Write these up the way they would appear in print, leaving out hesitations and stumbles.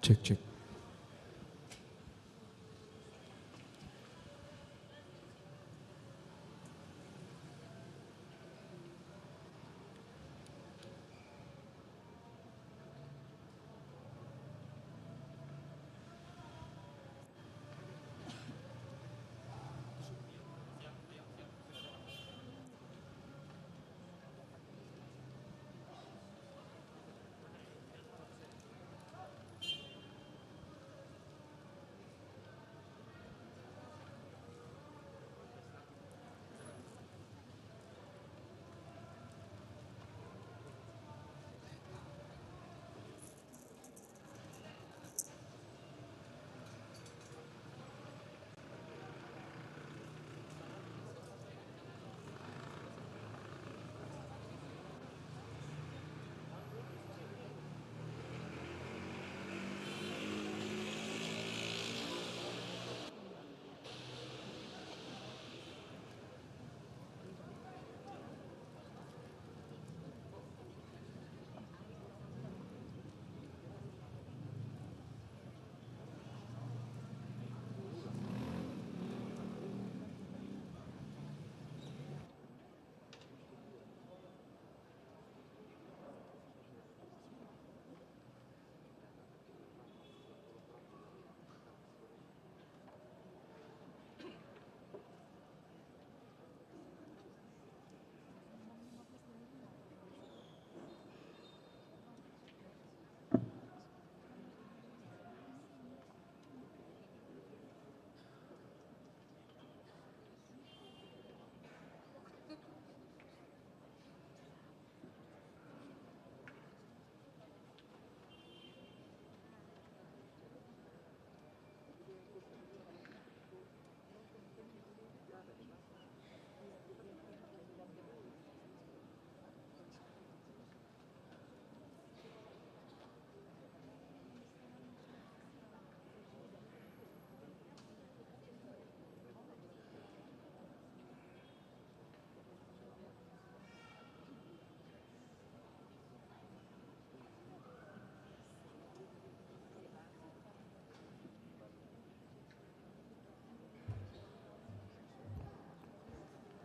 Cek, cek.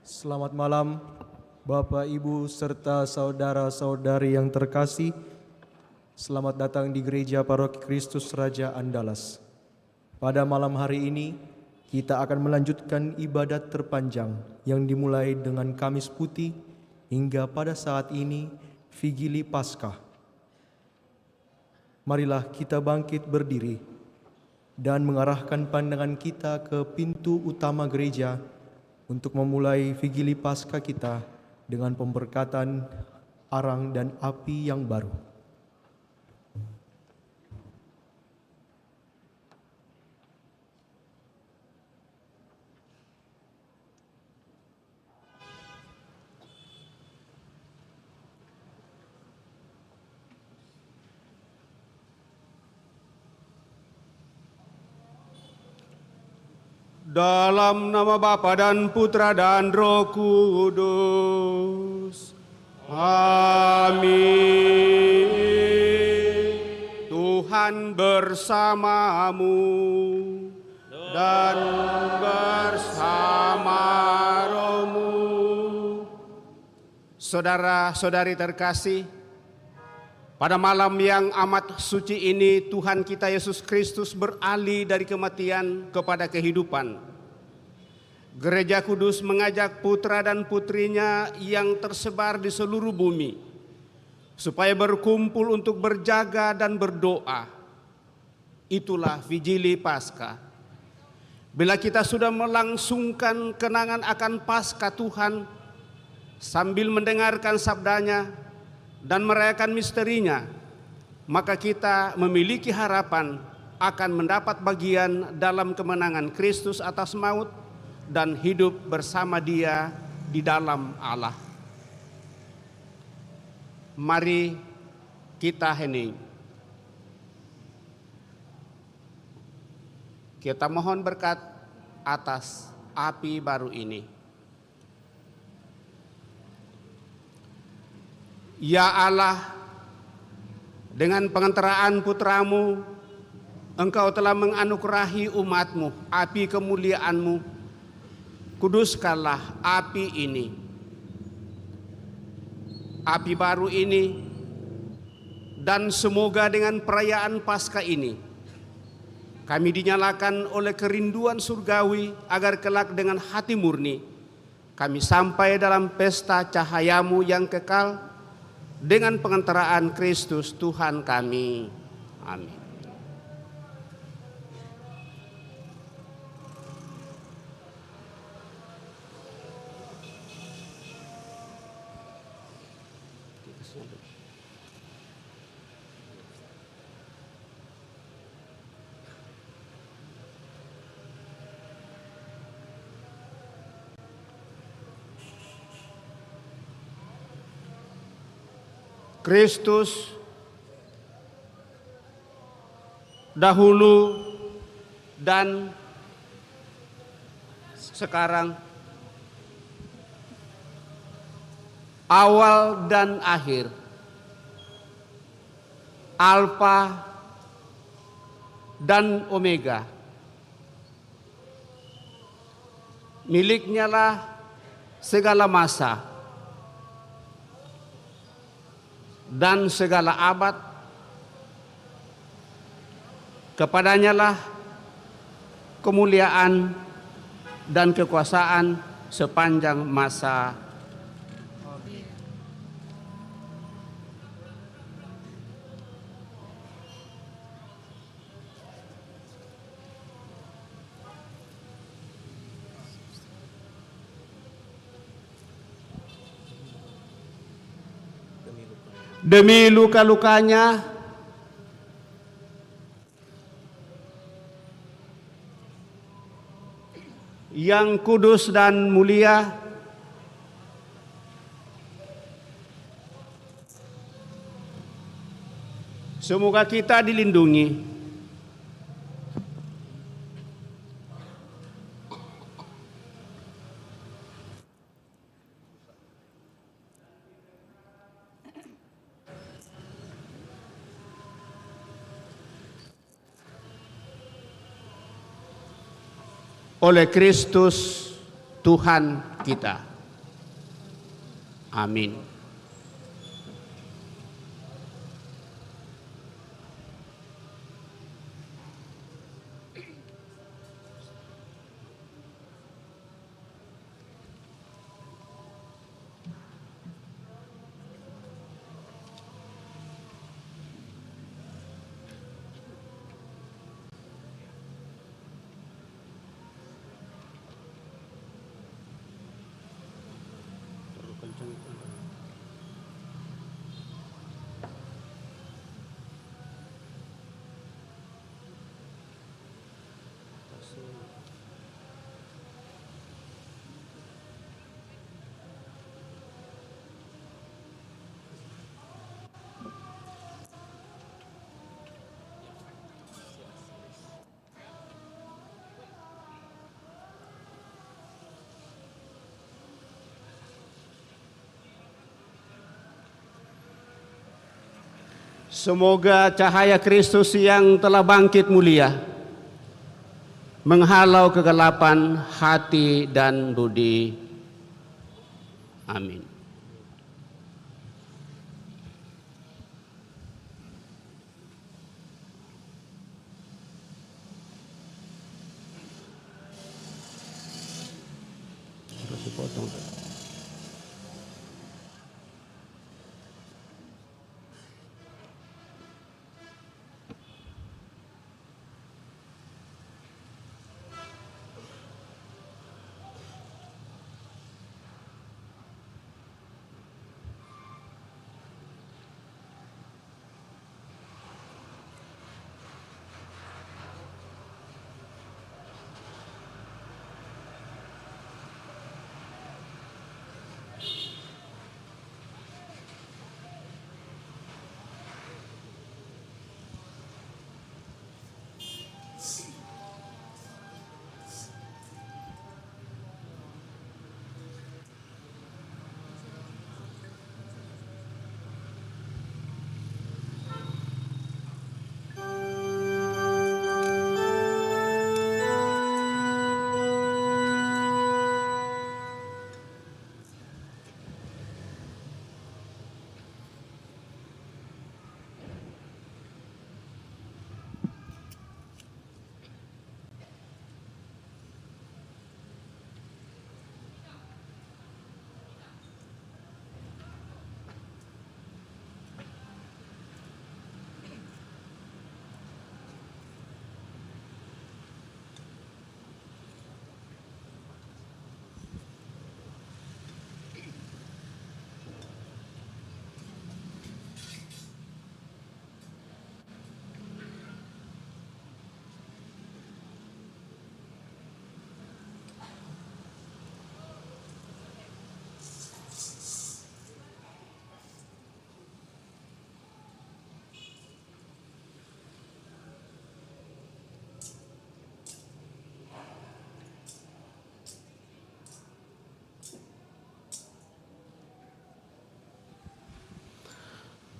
Selamat malam, Bapak, Ibu, serta saudara-saudari yang terkasih. Selamat datang di Gereja Paroki Kristus Raja Andalas. Pada malam hari ini, kita akan melanjutkan ibadat terpanjang yang dimulai dengan Kamis Putih hingga pada saat ini Vigili Paskah. Marilah kita bangkit berdiri dan mengarahkan pandangan kita ke pintu utama gereja untuk memulai Vigili Paskah kita dengan pemberkatan arang dan api yang baru. Dalam nama Bapa dan Putra dan Roh Kudus. Amin. Tuhan bersamamu dan bersama rohmu. Saudara-saudari terkasih, pada malam yang amat suci ini Tuhan kita Yesus Kristus beralih dari kematian kepada kehidupan. Gereja Kudus mengajak putra dan putrinya yang tersebar di seluruh bumi supaya berkumpul untuk berjaga dan berdoa. Itulah Vigili Paskah. Bila kita sudah melangsungkan kenangan akan Paskah Tuhan sambil mendengarkan sabdanya dan merayakan misterinya, maka kita memiliki harapan akan mendapat bagian dalam kemenangan Kristus atas maut dan hidup bersama Dia di dalam Allah. Mari kita hening. Kita mohon berkat atas api baru ini. Ya Allah, dengan pengantaraan putra-Mu Engkau telah menganugerahi umat-Mu api kemuliaan-Mu. Kuduskanlah api ini, api baru ini, dan semoga dengan perayaan Paskah ini kami dinyalakan oleh kerinduan surgawi agar kelak dengan hati murni kami sampai dalam pesta cahaya-Mu yang kekal dengan pengantaraan Kristus Tuhan kami. Amin. Kristus dahulu dan sekarang, awal dan akhir, Alfa dan Omega. Miliknya lah segala masa dan segala abad. Kepadanya lah kemuliaan dan kekuasaan sepanjang masa. Demi luka-lukanya yang kudus dan mulia, semoga kita dilindungi oleh Kristus Tuhan kita. Amin. Semoga cahaya Kristus yang telah bangkit mulia menghalau kegelapan hati dan budi. Amin. Terus dipotong.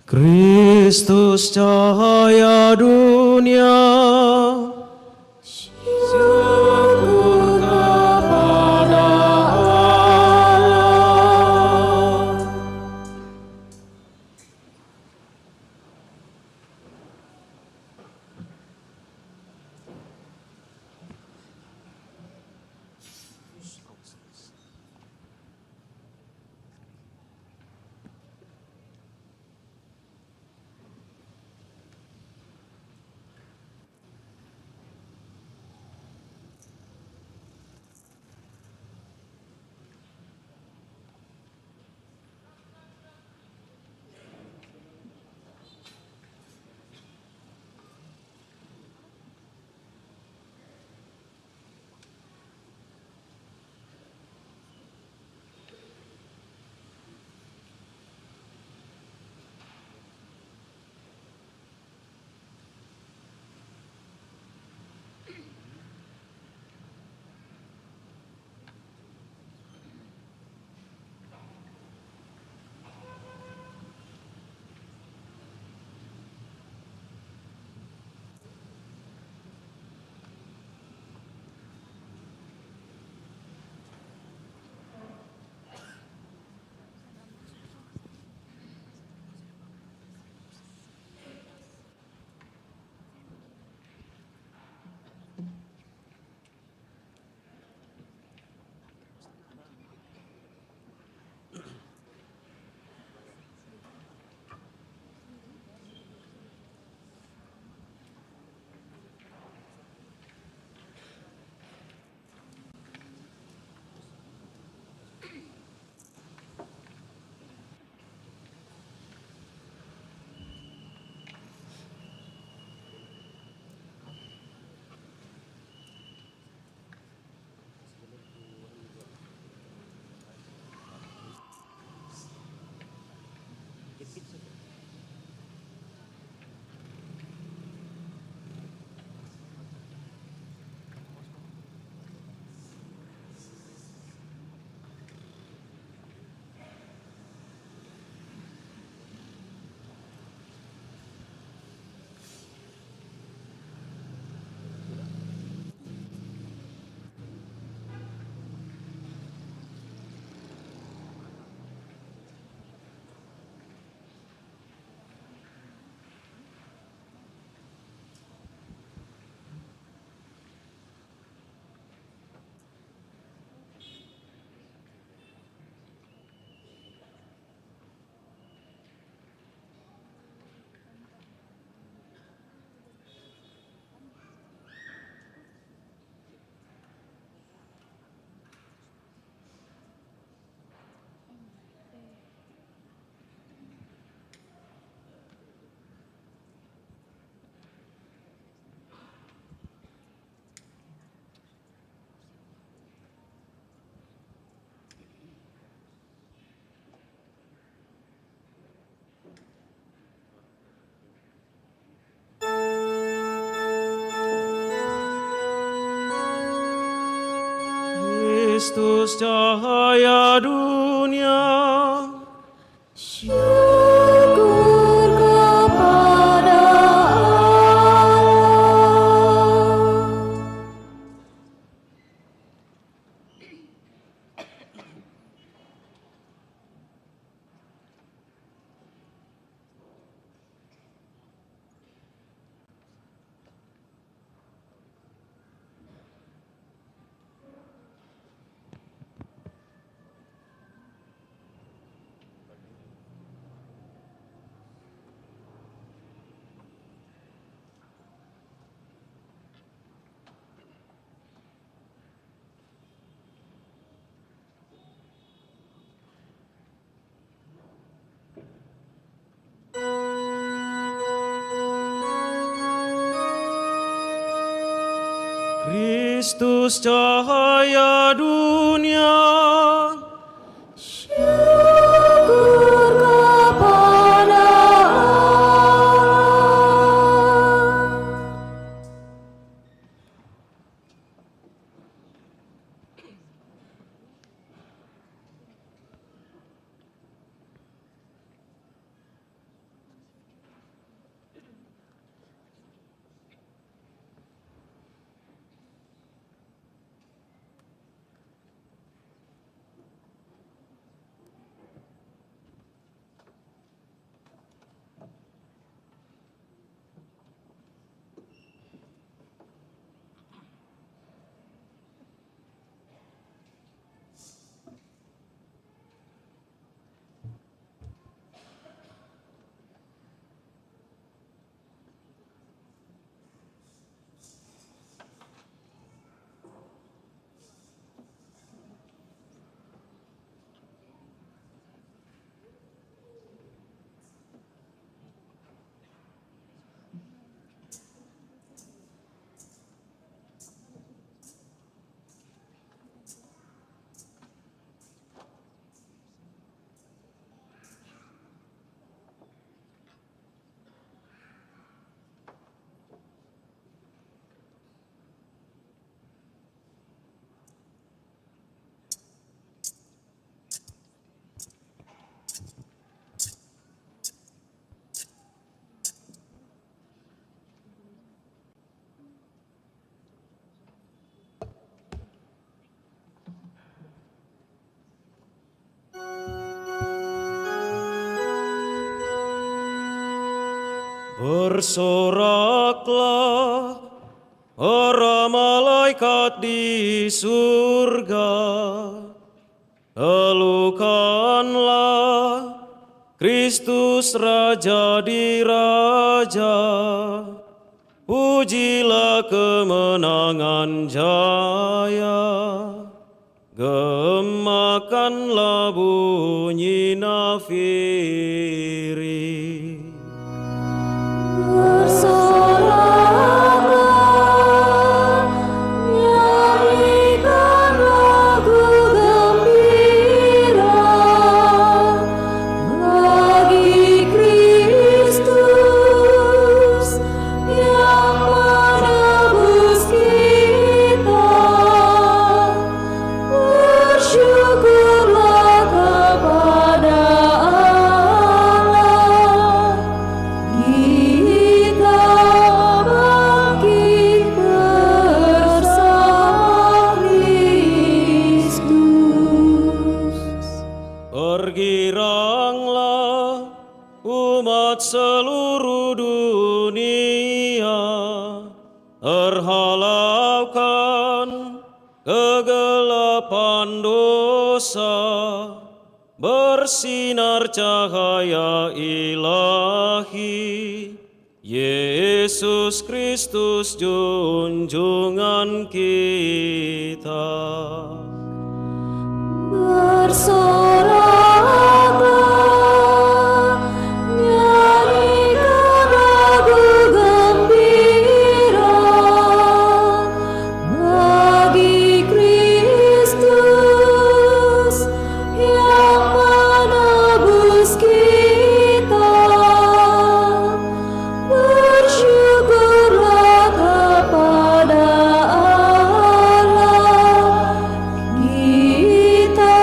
Kristus cahaya dunia, syukur kepada Allah. Kristus cahaya dunia, Syukur kepada Allah. Kristus cahaya dunia, Syukur kepada Allah. Bersoraklah para malaikat di surga, elukanlah Kristus Raja di Raja, pujilah kemenangan jaya, gemakanlah bunyi nafiri. Bersoraklah, nyanyikan lagu gembira bagi Kristus yang menebus kita. Bersyukurlah kepada Allah, kita bangkit bersama Kristus. Bergiranglah umat seluruh dunia, terhalaukan kegelapan dosa, bersinar cahaya ilahi, Yesus Kristus junjungan kita. Bersoraklah, nyanyikan lagu gembira bagi Kristus yang menebus kita. Bersyukurlah kepada Allah, kita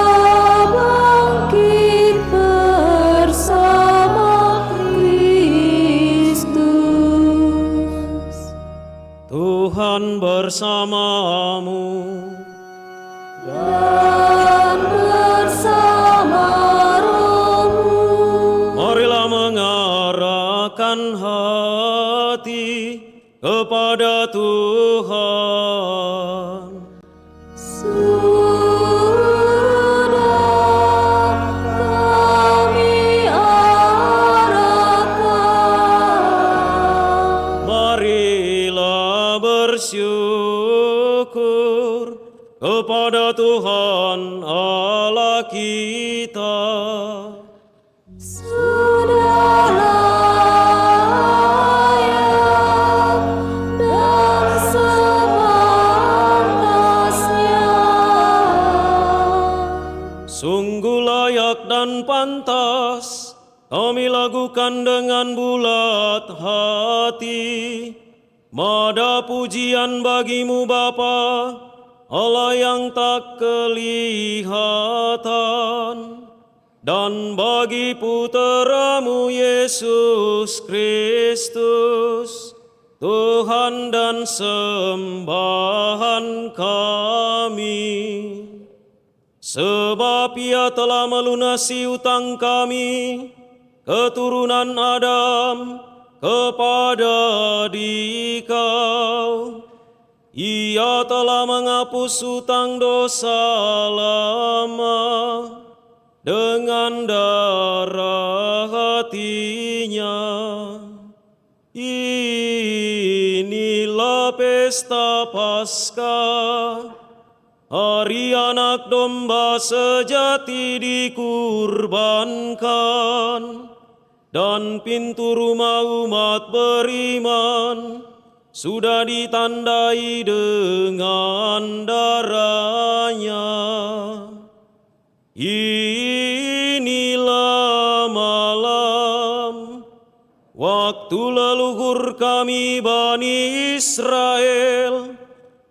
bangkit bersama Kristus. Tuhan bersamamu. Dan bersama rohmu. Marilah mengarahkan hati kepada Tuhan. Sudah kami arahkan. Marilah bersyukur kepada Tuhan Allah kita. Sudah layak dan sepantasnya. Sungguh layak dan pantas kami lakukan dengan bulat hati mada pujian bagimu Bapa, Allah yang tak kelihatan, dan bagi puteramu Yesus Kristus, Tuhan dan sembahan kami. Sebab Ia telah melunasi utang kami, keturunan Adam, kepada Dikau. Ia telah menghapus utang dosa lama dengan darah hati-Nya. Inilah pesta Paskah, hari anak domba sejati dikurbankan, dan pintu rumah umat beriman sudah ditandai dengan darah-Nya. Inilah malam waktu leluhur kami Bani Israel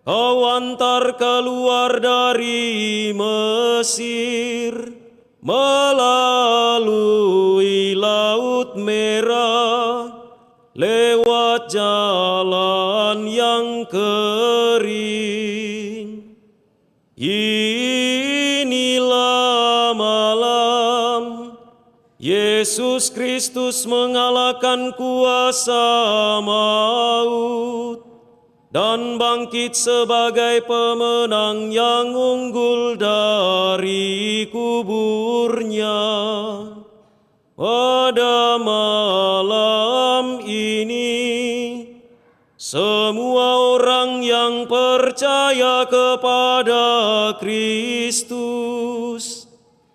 Kau antar keluar dari Mesir melalui Laut Merah, lewat jalan yang kering. Inilah malam Yesus Kristus mengalahkan kuasa maut dan bangkit sebagai pemenang yang unggul dari kuburnya. Pada malam ini, semua orang yang percaya kepada Kristus,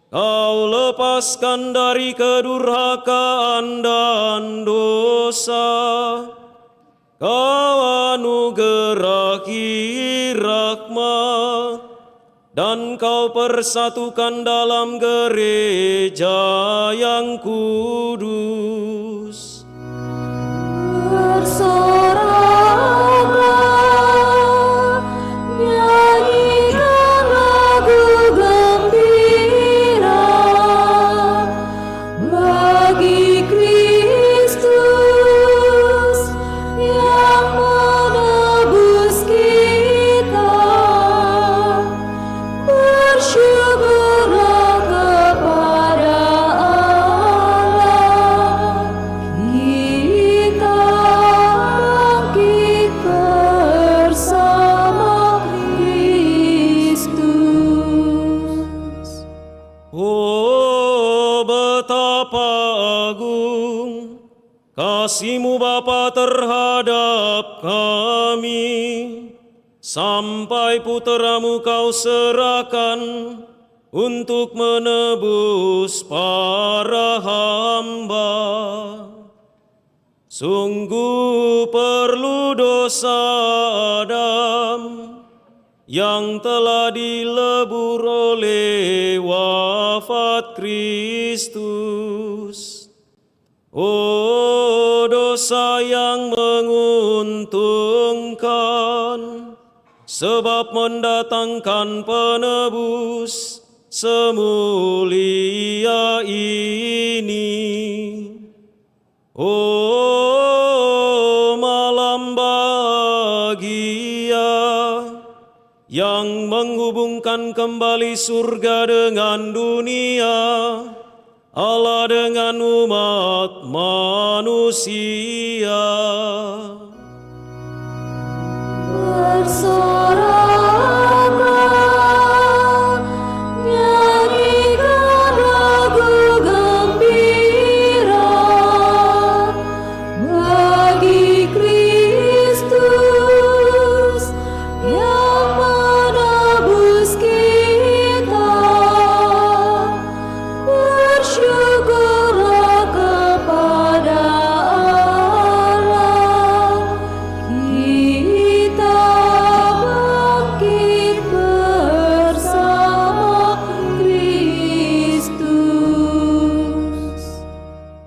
Kau lepaskan dari kedurhakaan dan dosa. Kau anugerahi rahmat, dan Kau persatukan dalam gereja yang kudus. Bersoraklah, nyanyikan lagu gembira bagi Kristus yang menebus kita. Bersyukurlah kepada Allah, kita bangkit bersama Kristus. Oh, betapa agung kasih-Mu Bapa terhadap kami, sampai putra-Mu Kau serahkan untuk menebus para hamba. Sungguh perlu dosa Adam yang telah dilebur oleh wafat Kristus. Oh, dosa yang menguntungkan, sebab mendatangkan penebus semulia ini. Oh, malam bahagia yang menghubungkan kembali surga dengan dunia, Allah dengan umat manusia. Bersoraklah, nyanyikan lagu gembira bagi Kristus yang menebus kita. Bersyukurlah kepada Allah, kita bangkit bersama Kristus.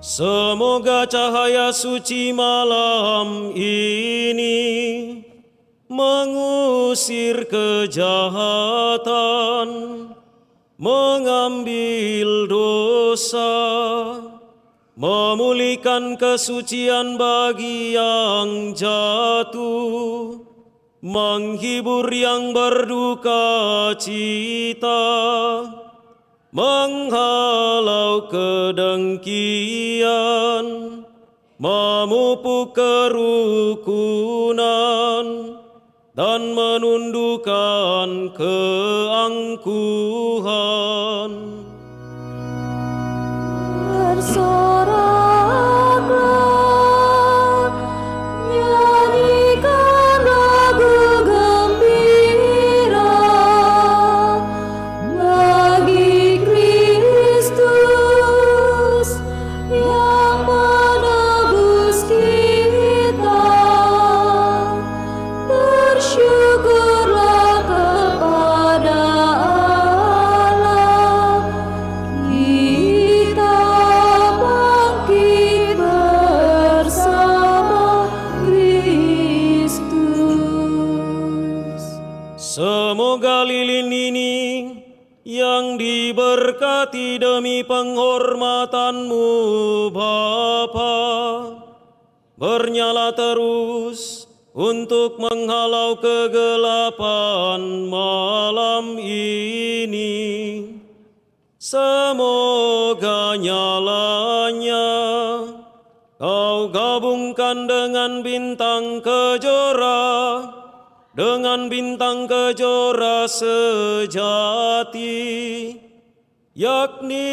Semoga cahaya suci malam ini mengusir kejahatan, mengambil dosa, memulihkan kesucian bagi yang jatuh, menghibur yang berduka cita, menghalau kedengkian, memupuk kerukunan, dan menundukkan keangkuhan. Bersoraklah, nyanyikan lagu gembira bagi Kristus yang menebus kita. Bersyukurlah kepada Allah, kita bangkit bersama Kristus. Semoga lilin ini yang diberkati demi penghormatan-Mu Bapa bernyala terus untuk menghalau kegelapan malam ini, Semoga nyalanya kau gabungkan dengan bintang kejora, dengan bintang kejora sejati, yakni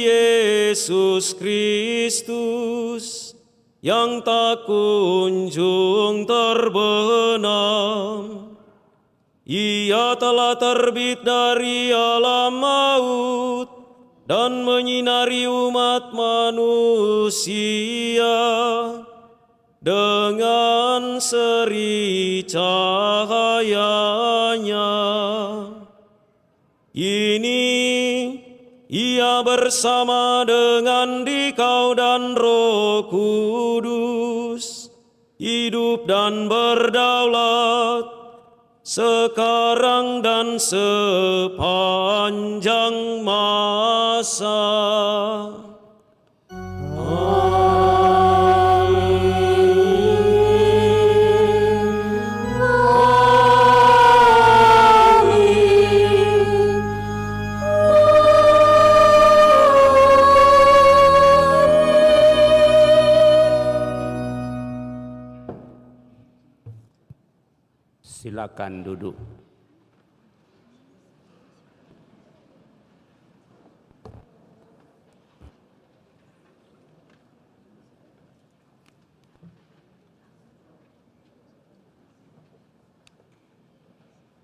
Yesus Kristus, yang tak kunjung terbenam. Ia telah terbit dari alam maut dan menyinari umat manusia dengan seri cahayanya. Ini ia bersama dengan Dikau dan Roh Kudus, hidup dan berdaulat, sekarang dan sepanjang masa. Silakan duduk.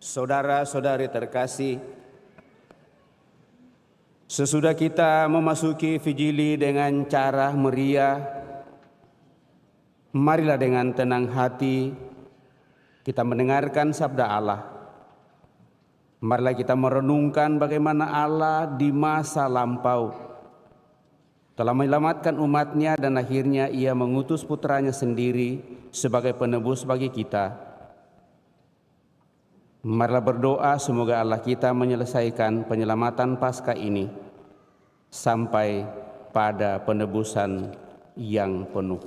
Saudara-saudari terkasih, sesudah kita memasuki Fijili dengan cara meriah, marilah dengan tenang hati kita mendengarkan sabda Allah. Marilah kita merenungkan bagaimana Allah di masa lampau telah menyelamatkan umatnya dan akhirnya Ia mengutus putranya sendiri sebagai penebus bagi kita. Marilah berdoa semoga Allah kita menyelesaikan penyelamatan Paskah ini sampai pada penebusan yang penuh.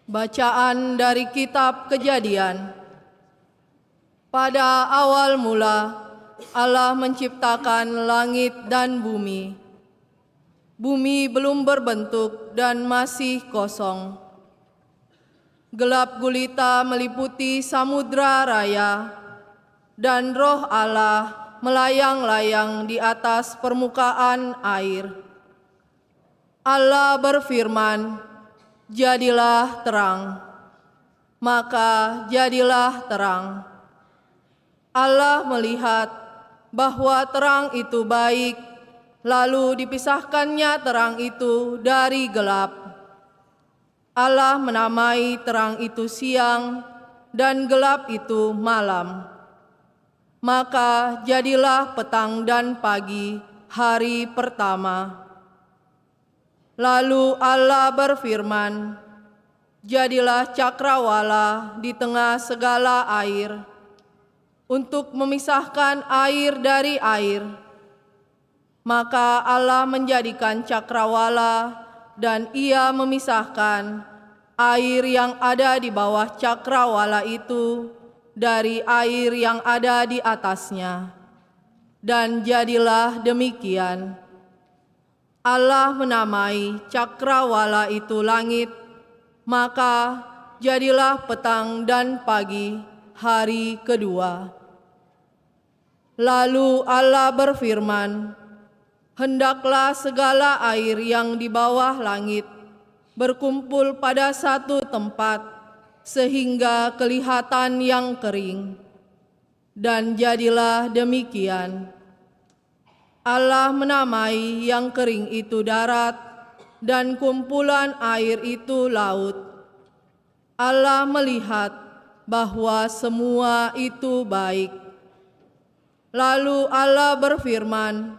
Bacaan dari Kitab Kejadian. Pada awal mula, Allah menciptakan langit dan bumi. Bumi belum berbentuk dan masih kosong. Gelap gulita meliputi samudra raya, dan Roh Allah melayang-layang di atas permukaan air. Allah berfirman, "Jadilah terang," maka jadilah terang. Allah melihat bahwa terang itu baik, lalu dipisahkannya terang itu dari gelap. Allah menamai terang itu siang dan gelap itu malam. Maka jadilah petang dan pagi hari pertama. Lalu Allah berfirman, "Jadilah cakrawala di tengah segala air, untuk memisahkan air dari air." Maka Allah menjadikan cakrawala, dan Ia memisahkan air yang ada di bawah cakrawala itu dari air yang ada di atasnya. Dan jadilah demikian. Allah menamai cakrawala itu langit, maka jadilah petang dan pagi hari kedua. Lalu Allah berfirman, "Hendaklah segala air yang di bawah langit berkumpul pada satu tempat, sehingga kelihatan yang kering." Dan jadilah demikian. Allah menamai yang kering itu darat, dan kumpulan air itu laut. Allah melihat bahwa semua itu baik. Lalu Allah berfirman,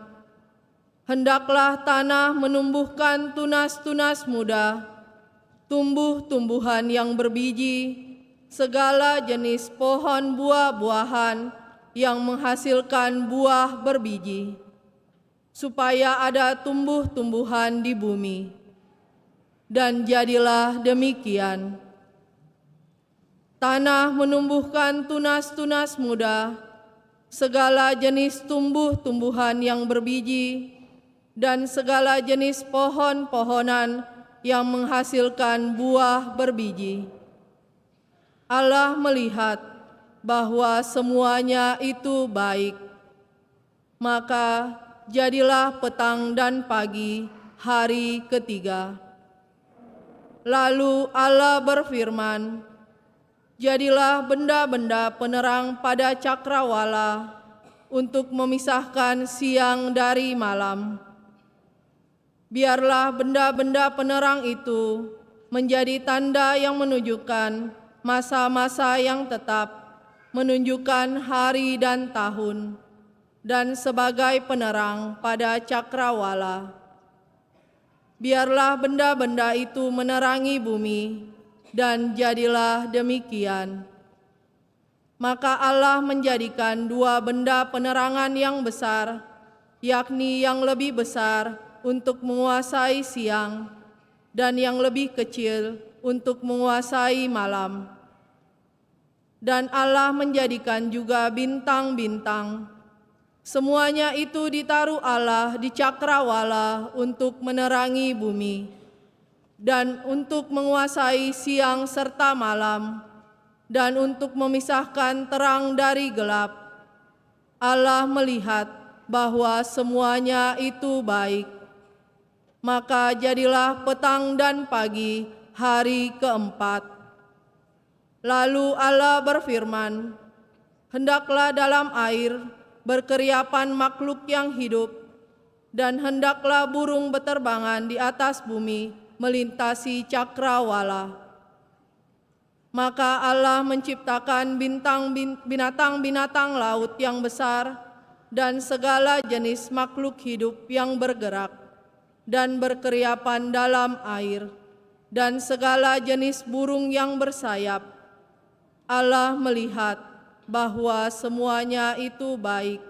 "Hendaklah tanah menumbuhkan tunas-tunas muda, tumbuh-tumbuhan yang berbiji, segala jenis pohon buah-buahan yang menghasilkan buah berbiji. supaya ada tumbuh-tumbuhan di bumi. Dan jadilah demikian. Tanah menumbuhkan tunas-tunas muda, segala jenis tumbuh-tumbuhan yang berbiji, dan segala jenis pohon-pohonan yang menghasilkan buah berbiji. Allah melihat bahwa semuanya itu baik. Maka jadilah petang dan pagi hari ketiga. Lalu Allah berfirman, jadilah benda-benda penerang pada cakrawala untuk memisahkan siang dari malam. Biarlah benda-benda penerang itu menjadi tanda yang menunjukkan masa-masa yang tetap, menunjukkan hari dan tahun, dan sebagai penerang pada cakrawala. Biarlah benda-benda itu menerangi bumi, dan jadilah demikian. Maka Allah menjadikan dua benda penerangan yang besar, yakni yang lebih besar untuk menguasai siang, dan yang lebih kecil untuk menguasai malam. Dan Allah menjadikan juga bintang-bintang. Semuanya itu ditaruh Allah di cakrawala untuk menerangi bumi, dan untuk menguasai siang serta malam, dan untuk memisahkan terang dari gelap. Allah melihat bahwa semuanya itu baik. Maka jadilah petang dan pagi hari keempat. Lalu Allah berfirman, hendaklah dalam air berkeriapan makhluk yang hidup, dan hendaklah burung beterbangan di atas bumi melintasi cakrawala. Maka Allah menciptakan binatang-binatang laut yang besar dan segala jenis makhluk hidup yang bergerak dan berkeriapan dalam air, dan segala jenis burung yang bersayap. Allah melihat bahwa semuanya itu baik.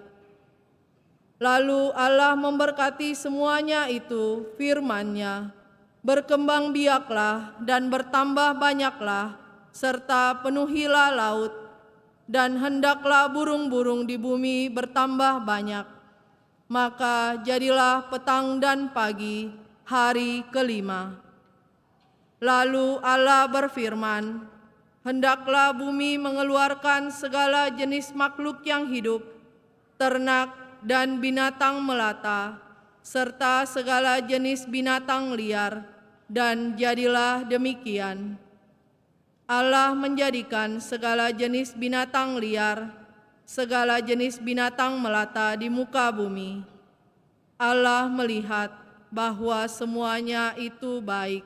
Lalu Allah memberkati semuanya itu firman-Nya, berkembang biaklah dan bertambah banyaklah, serta penuhilah laut, dan hendaklah burung-burung di bumi bertambah banyak. Maka jadilah petang dan pagi hari kelima. Lalu Allah berfirman, hendaklah bumi mengeluarkan segala jenis makhluk yang hidup, ternak dan binatang melata, serta segala jenis binatang liar, dan jadilah demikian. Allah menjadikan segala jenis binatang liar, segala jenis binatang melata di muka bumi. Allah melihat bahwa semuanya itu baik.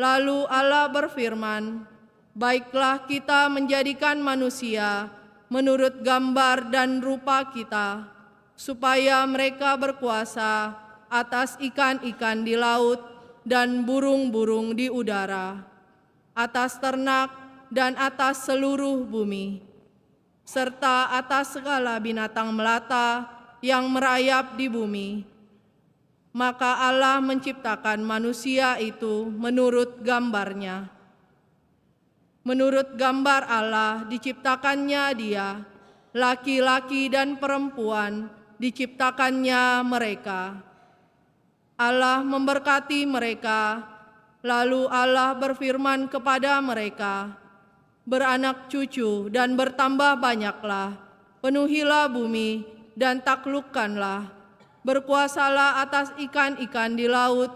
Lalu Allah berfirman, baiklah kita menjadikan manusia menurut gambar dan rupa kita, supaya mereka berkuasa atas ikan-ikan di laut dan burung-burung di udara, atas ternak dan atas seluruh bumi, serta atas segala binatang melata yang merayap di bumi. Maka Allah menciptakan manusia itu menurut gambarnya. Menurut gambar Allah diciptakannya dia, laki-laki dan perempuan diciptakannya mereka. Allah memberkati mereka, lalu Allah berfirman kepada mereka, beranak cucu dan bertambah banyaklah, penuhilah bumi dan taklukkanlah, berkuasalah atas ikan-ikan di laut,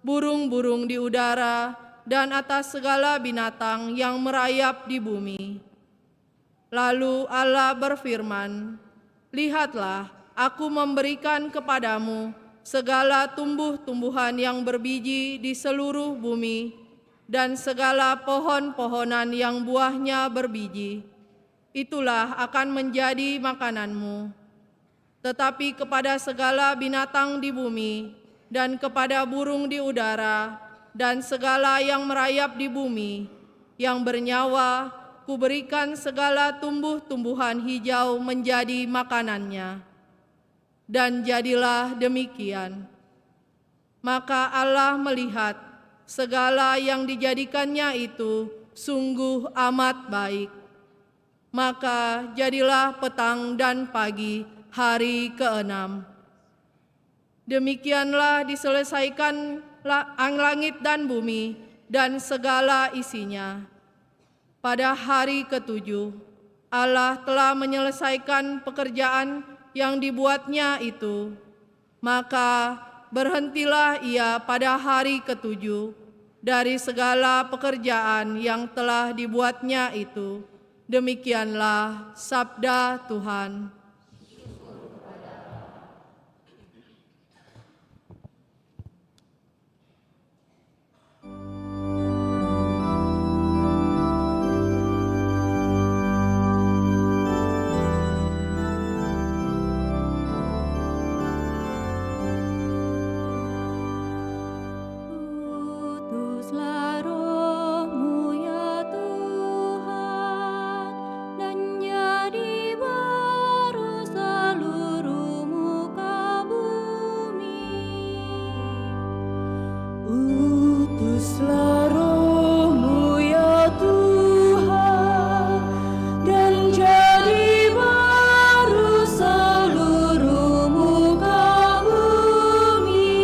burung-burung di udara, dan atas segala binatang yang merayap di bumi. Lalu Allah berfirman, lihatlah, aku memberikan kepadamu segala tumbuh-tumbuhan yang berbiji di seluruh bumi, dan segala pohon-pohonan yang buahnya berbiji. Itulah akan menjadi makananmu. Tetapi kepada segala binatang di bumi, dan kepada burung di udara, dan segala yang merayap di bumi, yang bernyawa, kuberikan segala tumbuh-tumbuhan hijau menjadi makanannya. Dan jadilah demikian. Maka Allah melihat segala yang dijadikannya itu sungguh amat baik. Maka jadilah petang dan pagi hari ke-6. Demikianlah diselesaikan langit dan bumi dan segala isinya. Pada hari ke-7, Allah telah menyelesaikan pekerjaan yang dibuatnya itu. Maka berhentilah ia pada hari ke-7 dari segala pekerjaan yang telah dibuatnya itu. Demikianlah sabda Tuhan. Utuslah Roh-Mu ya Tuhan, dan jadi baru seluruh muka bumi. Utuslah Roh-Mu ya Tuhan, dan jadi baru seluruh muka bumi.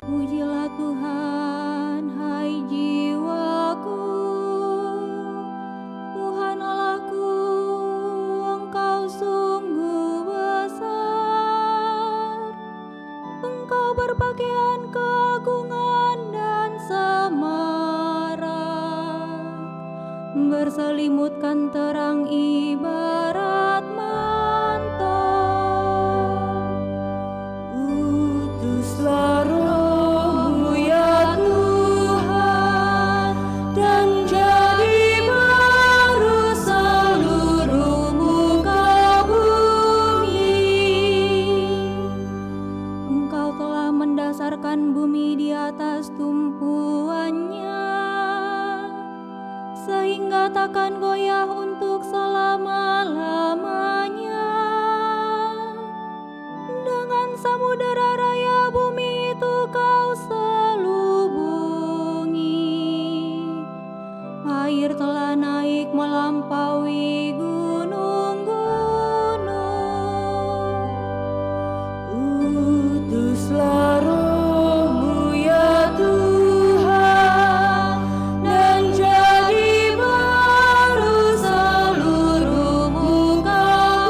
Pujilah Tuhan, hai jiwaku, Tuhan Allahku, Engkau sungguh besar. Engkau berpakaian keagungan dan semarak, berselimutkan terang ibarat mantel. Utuslah Roh-Mu ya Tuhan, dan jadi baru seluruh muka bumi. Engkau telah mendasarkan bumi di atas tumpuannya, sehingga takkan goyah untuk selama-lamanya. Dengan samudera raya bumi itu kau selubungi. Air telah naik melampaui gunung-gunung. Utuslah Roh-Mu ya Tuhan, dan jadi baru seluruh muka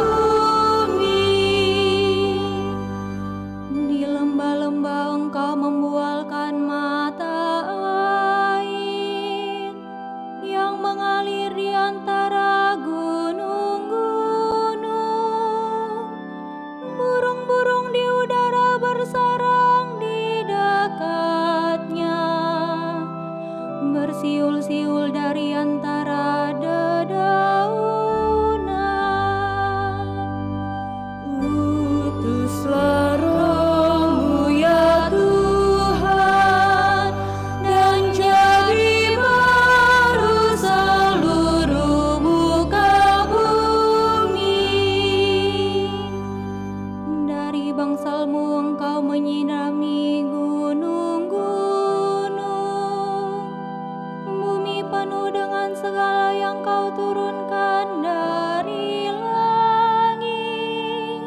bumi. Di lembah-lembah Engkau membualkan mata air yang mengalir di antara gunung-gunung. Burung-burung di udara bersarang di dekatnya, bersiul-siul dari antara dedaunan. Utuslah Roh-Mu ya Tuhan, dan jadi baru seluruh muka bumi. Dari bangsal-Mu Engkau menyirami gunung-gunung. Bumi penuh dengan segala yang Kau turunkan dari langit.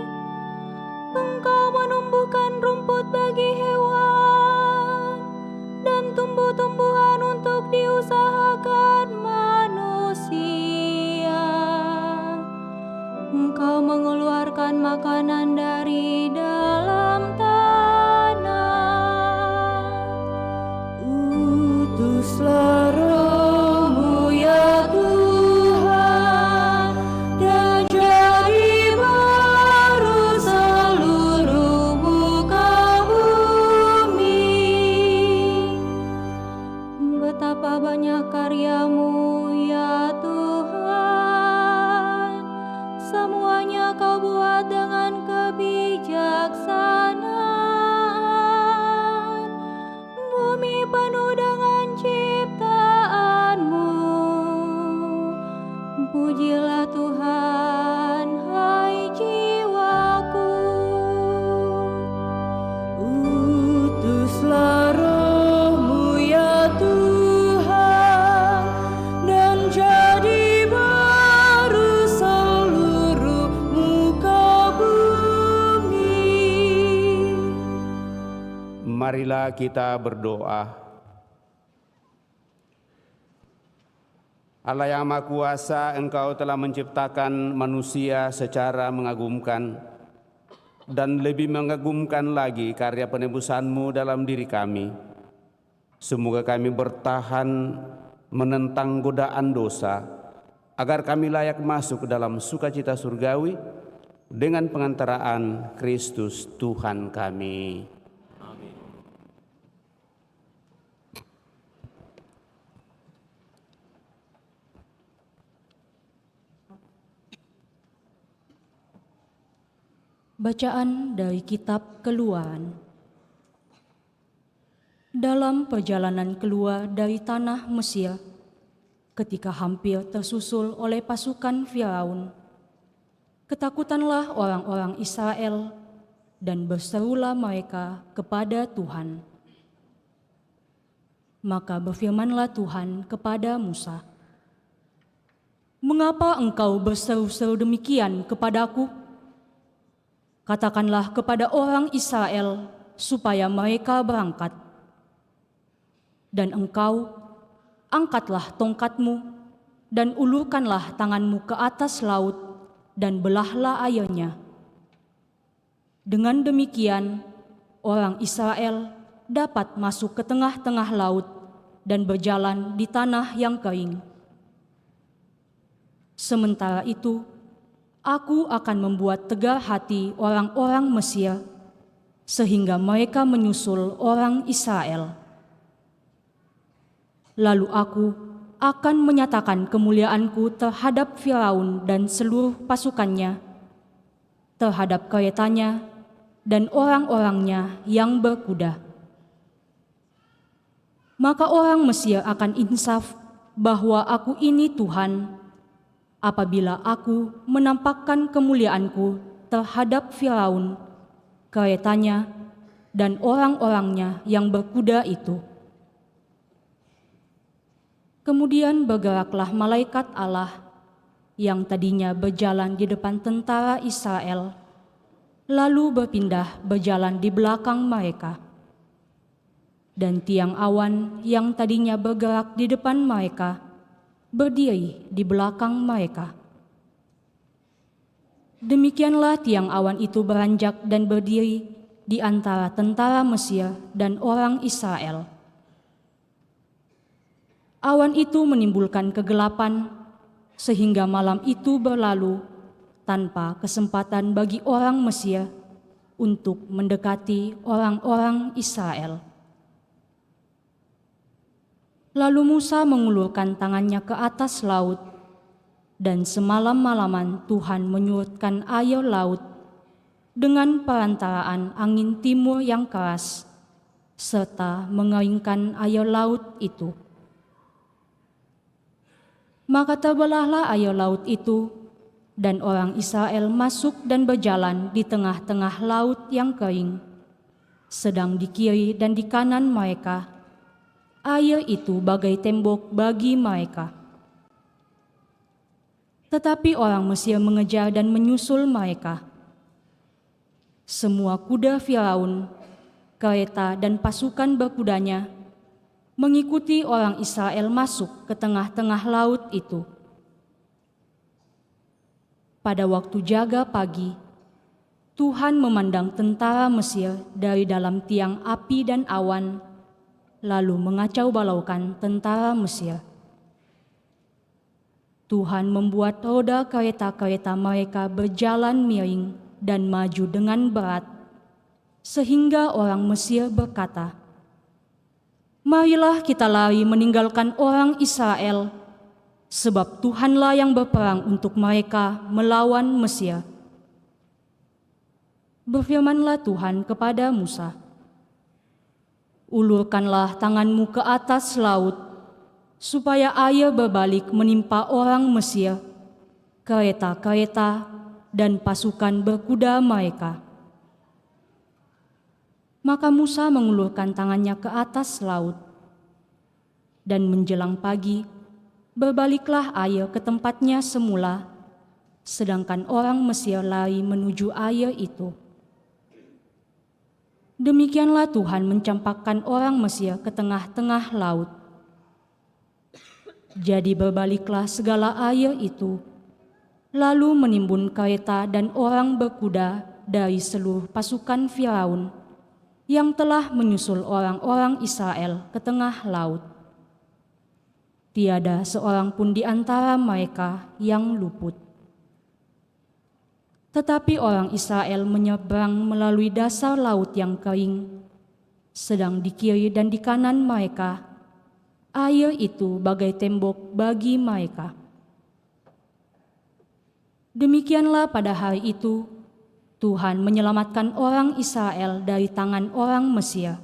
Engkau menumbuhkan rumput bagi hewan dan tumbuh-tumbuhan untuk diusahakan manusia. Engkau mengeluarkan makanan dari dalam tanah. Utuslah Roh-Mu ya Tuhan, dan jadi baru seluruh muka bumi. Betapa banyak karya-Mu ya Tuhan, semuanya Kau buat dengan kebijaksanaan. Marilah kita berdoa. Allah yang Maha Kuasa, Engkau telah menciptakan manusia secara mengagumkan, dan lebih mengagumkan lagi karya penebusan-Mu dalam diri kami. Semoga kami bertahan menentang godaan dosa, agar kami layak masuk ke dalam sukacita surgawi dengan pengantaraan Kristus Tuhan kami. Bacaan dari Kitab Keluaran. Dalam perjalanan keluar dari tanah Mesir, ketika hampir tersusul oleh pasukan Firaun, ketakutanlah orang-orang Israel dan berserulah mereka kepada Tuhan. Maka berfirmanlah Tuhan kepada Musa, "Mengapa engkau berseru-seru demikian kepadaku? Katakanlah kepada orang Israel supaya mereka berangkat. Dan engkau, angkatlah tongkatmu dan ulurkanlah tanganmu ke atas laut dan belahlah airnya. Dengan demikian, orang Israel dapat masuk ke tengah-tengah laut dan berjalan di tanah yang kering. Sementara itu, Aku akan membuat tegar hati orang-orang Mesir, sehingga mereka menyusul orang Israel. Lalu aku akan menyatakan kemuliaanku terhadap Firaun dan seluruh pasukannya, terhadap keretanya dan orang-orangnya yang berkuda. Maka orang Mesir akan insaf bahwa aku ini Tuhan, apabila aku menampakkan kemuliaanku terhadap Firaun, keretanya, dan orang-orangnya yang berkuda itu." Kemudian bergeraklah malaikat Allah yang tadinya berjalan di depan tentara Israel, lalu berpindah berjalan di belakang mereka. Dan tiang awan yang tadinya bergerak di depan mereka berdiri di belakang mereka. Demikianlah tiang awan itu beranjak dan berdiri di antara tentara Mesir dan orang Israel. Awan itu menimbulkan kegelapan, sehingga malam itu berlalu tanpa kesempatan bagi orang Mesir untuk mendekati orang-orang Israel. Lalu Musa mengulurkan tangannya ke atas laut, dan semalam-malaman Tuhan menyurutkan air laut dengan perantaraan angin timur yang keras, serta mengeringkan air laut itu. Maka terbelahlah air laut itu, dan orang Israel masuk dan berjalan di tengah-tengah laut yang kering, sedang di kiri dan di kanan mereka air itu bagai tembok bagi mereka. Tetapi orang Mesir mengejar dan menyusul mereka. Semua kuda Firaun, kereta dan pasukan berkudanya mengikuti orang Israel masuk ke tengah-tengah laut itu. Pada waktu jaga pagi, Tuhan memandang tentara Mesir dari dalam tiang api dan awan, lalu mengacau balaukan tentara Mesir. Tuhan membuat roda kereta-kereta mereka berjalan miring dan maju dengan berat, sehingga orang Mesir berkata, "Marilah kita lari meninggalkan orang Israel, sebab Tuhanlah yang berperang untuk mereka melawan Mesir." Berfirmanlah Tuhan kepada Musa, "Ulurkanlah tanganmu ke atas laut, supaya air berbalik menimpa orang Mesir, kereta-kereta, dan pasukan berkuda mereka." Maka Musa mengulurkan tangannya ke atas laut, dan menjelang pagi, berbaliklah air ke tempatnya semula, sedangkan orang Mesir lari menuju air itu. Demikianlah Tuhan mencampakkan orang Mesir ke tengah-tengah laut. Jadi berbaliklah segala air itu, lalu menimbun kereta dan orang berkuda dari seluruh pasukan Firaun yang telah menyusul orang-orang Israel ke tengah laut. Tiada seorang pun di antara mereka yang luput. Tetapi orang Israel menyeberang melalui dasar laut yang kering, sedang di kiri dan di kanan mereka, air itu bagai tembok bagi mereka. Demikianlah pada hari itu, Tuhan menyelamatkan orang Israel dari tangan orang Mesir.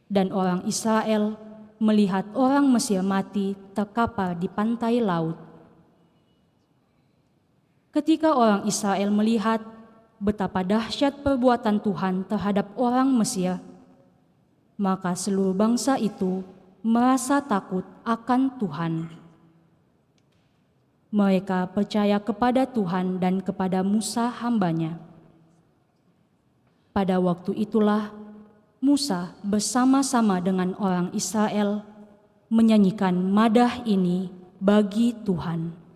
Dan orang Israel melihat orang Mesir mati terkapar di pantai laut. Ketika orang Israel melihat betapa dahsyat perbuatan Tuhan terhadap orang Mesir, maka seluruh bangsa itu merasa takut akan Tuhan. Mereka percaya kepada Tuhan dan kepada Musa hamba-Nya. Pada waktu itulah Musa bersama-sama dengan orang Israel menyanyikan madah ini bagi Tuhan.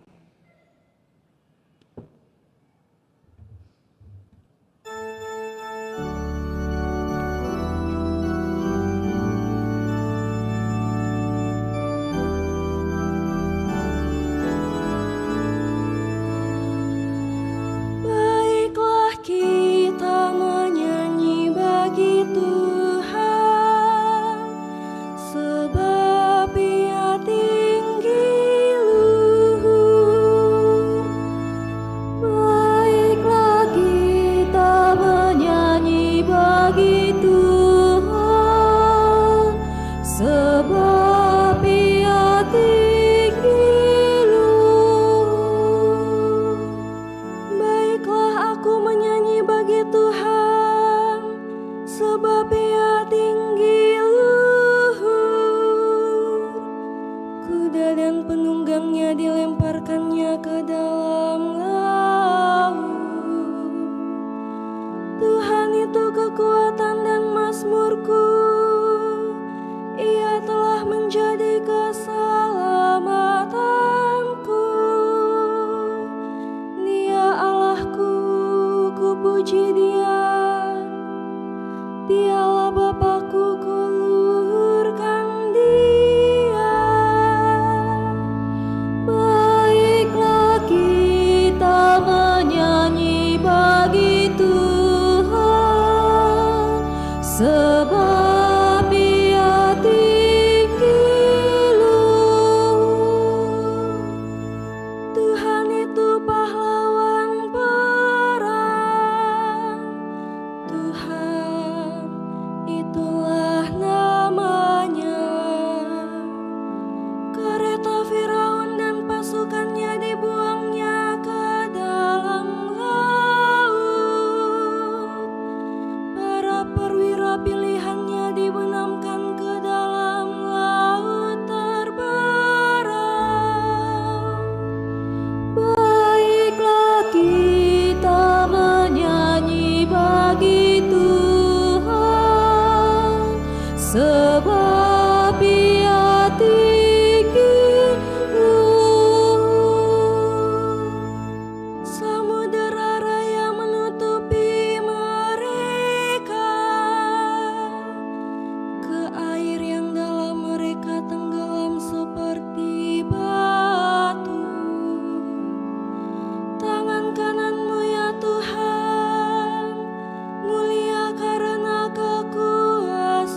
Mulia karena kekuasaan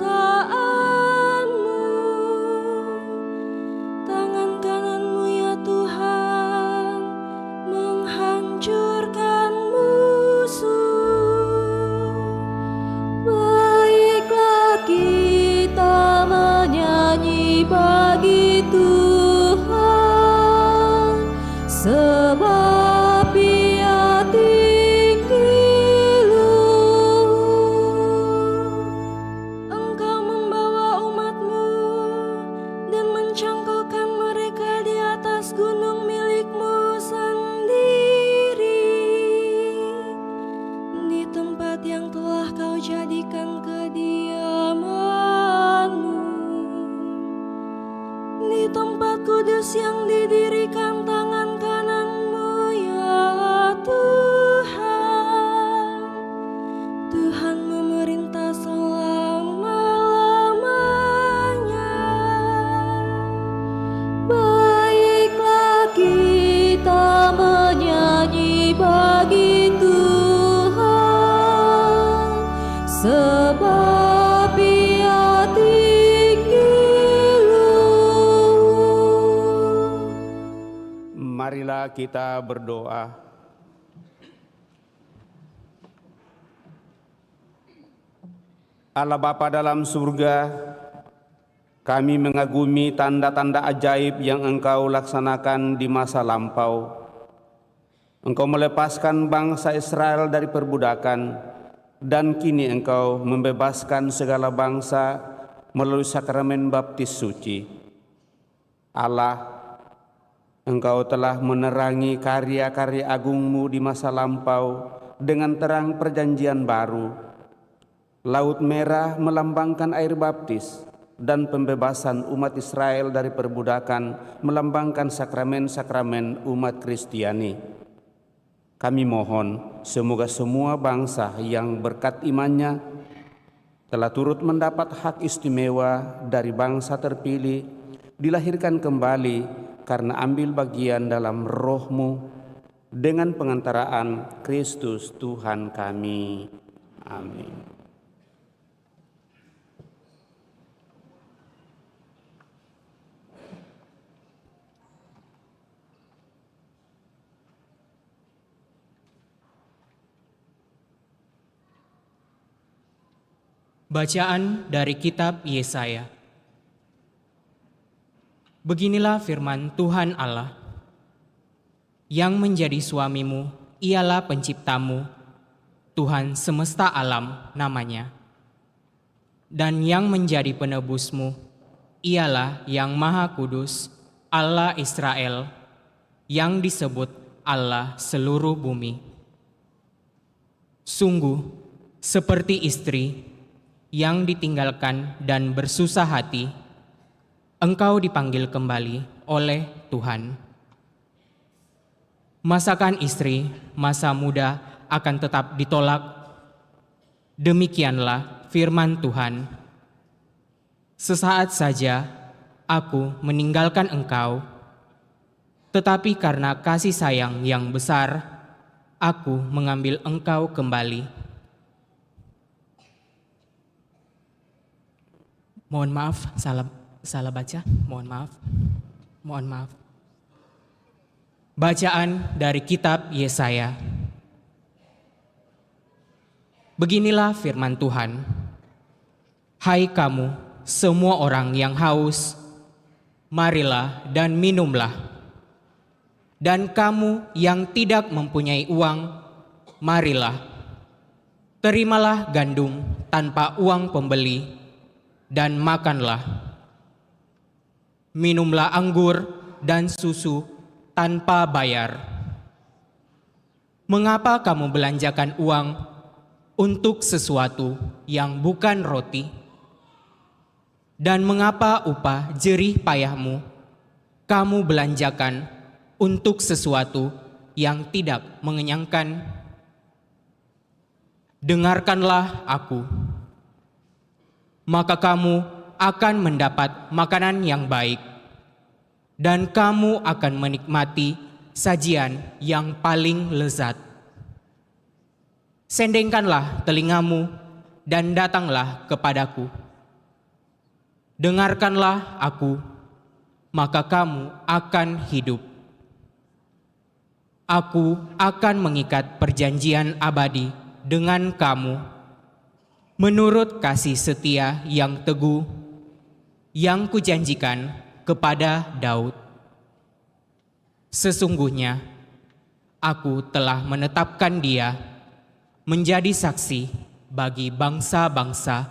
sebab Ia tinggi luhur. Marilah kita berdoa. Allah Bapa dalam surga, kami mengagumi tanda-tanda ajaib yang Engkau laksanakan di masa lampau. Engkau melepaskan bangsa Israel dari perbudakan, dan kini Engkau membebaskan segala bangsa melalui sakramen baptis suci. Allah, Engkau telah menerangi karya-karya agung-Mu di masa lampau dengan terang perjanjian baru. Laut Merah melambangkan air baptis, dan pembebasan umat Israel dari perbudakan melambangkan sakramen-sakramen umat Kristiani. Kami mohon semoga semua bangsa yang berkat imannya telah turut mendapat hak istimewa dari bangsa terpilih, dilahirkan kembali karena ambil bagian dalam Roh-Mu dengan pengantaraan Kristus Tuhan kami. Amin. Bacaan dari kitab Yesaya. Beginilah firman Tuhan Allah. Yang menjadi suamimu ialah penciptamu, Tuhan semesta alam namanya. Dan yang menjadi penebusmu ialah Yang Maha Kudus, Allah Israel, yang disebut Allah seluruh bumi. Sungguh seperti istri yang ditinggalkan dan bersusah hati, engkau dipanggil kembali oleh Tuhan. Masakan istri masa muda akan tetap ditolak. Demikianlah firman Tuhan. Sesaat saja aku meninggalkan engkau, tetapi karena kasih sayang yang besar, aku mengambil engkau kembali. Mohon maaf, salah baca. Mohon maaf. Bacaan dari kitab Yesaya. Beginilah firman Tuhan. Hai kamu, semua orang yang haus, marilah dan minumlah. Dan kamu yang tidak mempunyai uang, marilah. Terimalah gandum tanpa uang pembeli, dan makanlah. Minumlah anggur dan susu tanpa bayar. Mengapa kamu belanjakan uang untuk sesuatu yang bukan roti? Dan mengapa upah jerih payahmu kamu belanjakan untuk sesuatu yang tidak mengenyangkan? Dengarkanlah aku, maka kamu akan mendapat makanan yang baik, dan kamu akan menikmati sajian yang paling lezat. Sendengkanlah telingamu dan datanglah kepadaku. Dengarkanlah aku, maka kamu akan hidup. Aku akan mengikat perjanjian abadi dengan kamu, menurut kasih setia yang teguh, yang kujanjikan kepada Daud. Sesungguhnya, aku telah menetapkan dia menjadi saksi bagi bangsa-bangsa,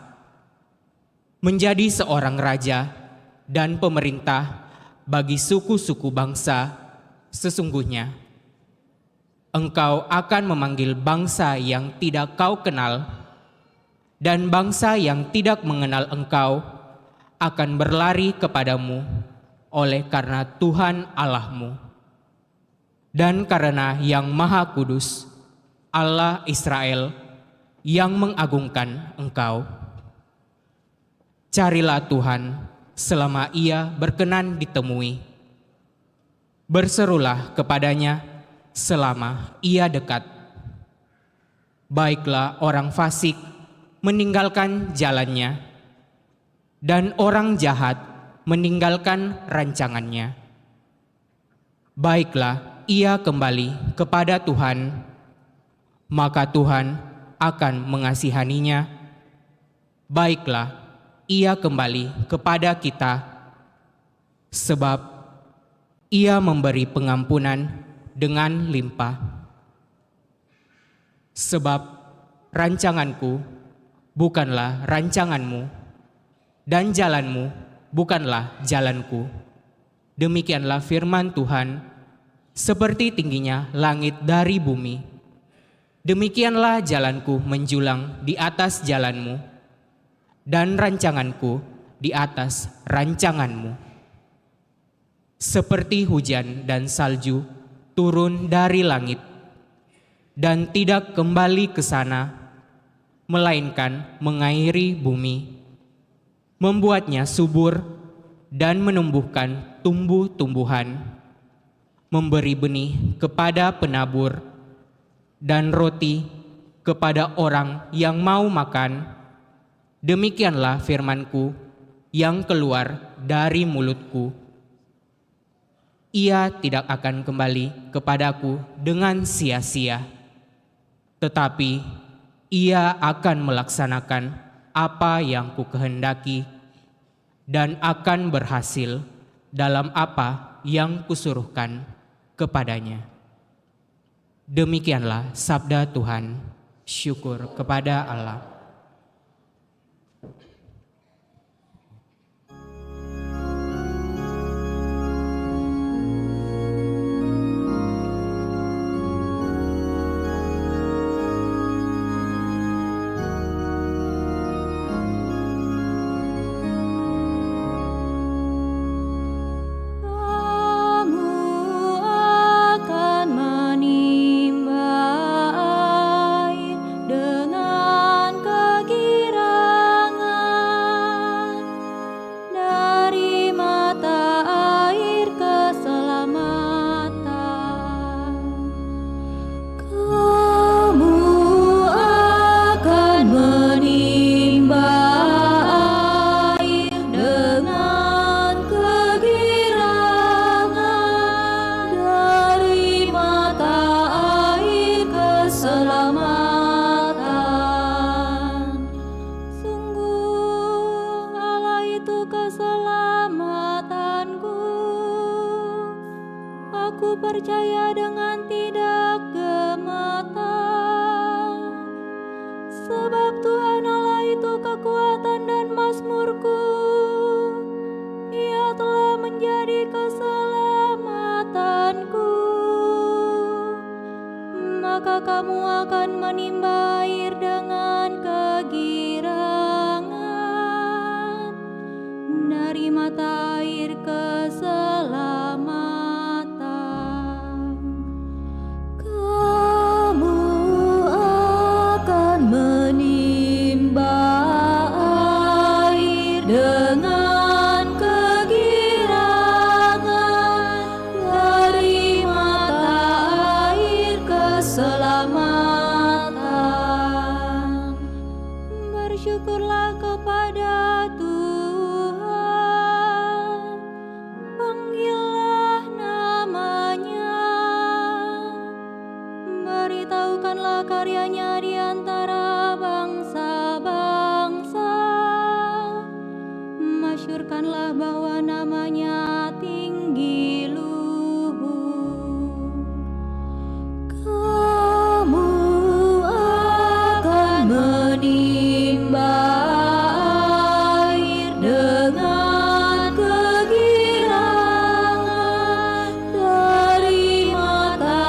menjadi seorang raja dan pemerintah bagi suku-suku bangsa. Sesungguhnya, engkau akan memanggil bangsa yang tidak kau kenal, dan bangsa yang tidak mengenal engkau akan berlari kepadamu oleh karena Tuhan Allahmu. Dan karena Yang Maha Kudus, Allah Israel, yang mengagungkan engkau. Carilah Tuhan selama Ia berkenan ditemui. Berserulah kepadanya selama Ia dekat. Baiklah orang fasik meninggalkan jalannya, dan orang jahat meninggalkan rancangannya. Baiklah, ia kembali kepada Tuhan, maka Tuhan akan mengasihaninya. Baiklah, ia kembali kepada kita, sebab ia memberi pengampunan dengan limpah. Sebab rancanganku bukanlah rancanganmu, dan jalanmu bukanlah jalanku. Demikianlah firman Tuhan, seperti tingginya langit dari bumi, demikianlah jalanku menjulang di atas jalanmu, dan rancanganku di atas rancanganmu. Seperti hujan dan salju turun dari langit, dan tidak kembali ke sana, melainkan mengairi bumi, membuatnya subur dan menumbuhkan tumbuh-tumbuhan, memberi benih kepada penabur, dan roti kepada orang yang mau makan. Demikianlah firmanku yang keluar dari mulutku. Ia tidak akan kembali kepadaku dengan sia-sia, tetapi ia akan melaksanakan apa yang kukehendaki dan akan berhasil dalam apa yang kusuruhkan kepadanya. Demikianlah sabda Tuhan. Syukur kepada Allah. percaya dengan tidak gemetar, sebab Tuhan Allah itu kekuatan dan mazmurku. Ia telah menjadi keselamatanku. Maka kamu akan menimba air dengan kegirangan dari mata air keselamatan. Kamu akan menimba air dengan kegirangan dari mata air keselamatan. Bersyukurlah kepada Tuhan, panggillah namanya, beritahukanlah karyanya di antara bangsa-bangsa, masyurkanlah bahwa namanya tinggi luhur. Kamu akan menimba air dengan kegirangan dari mata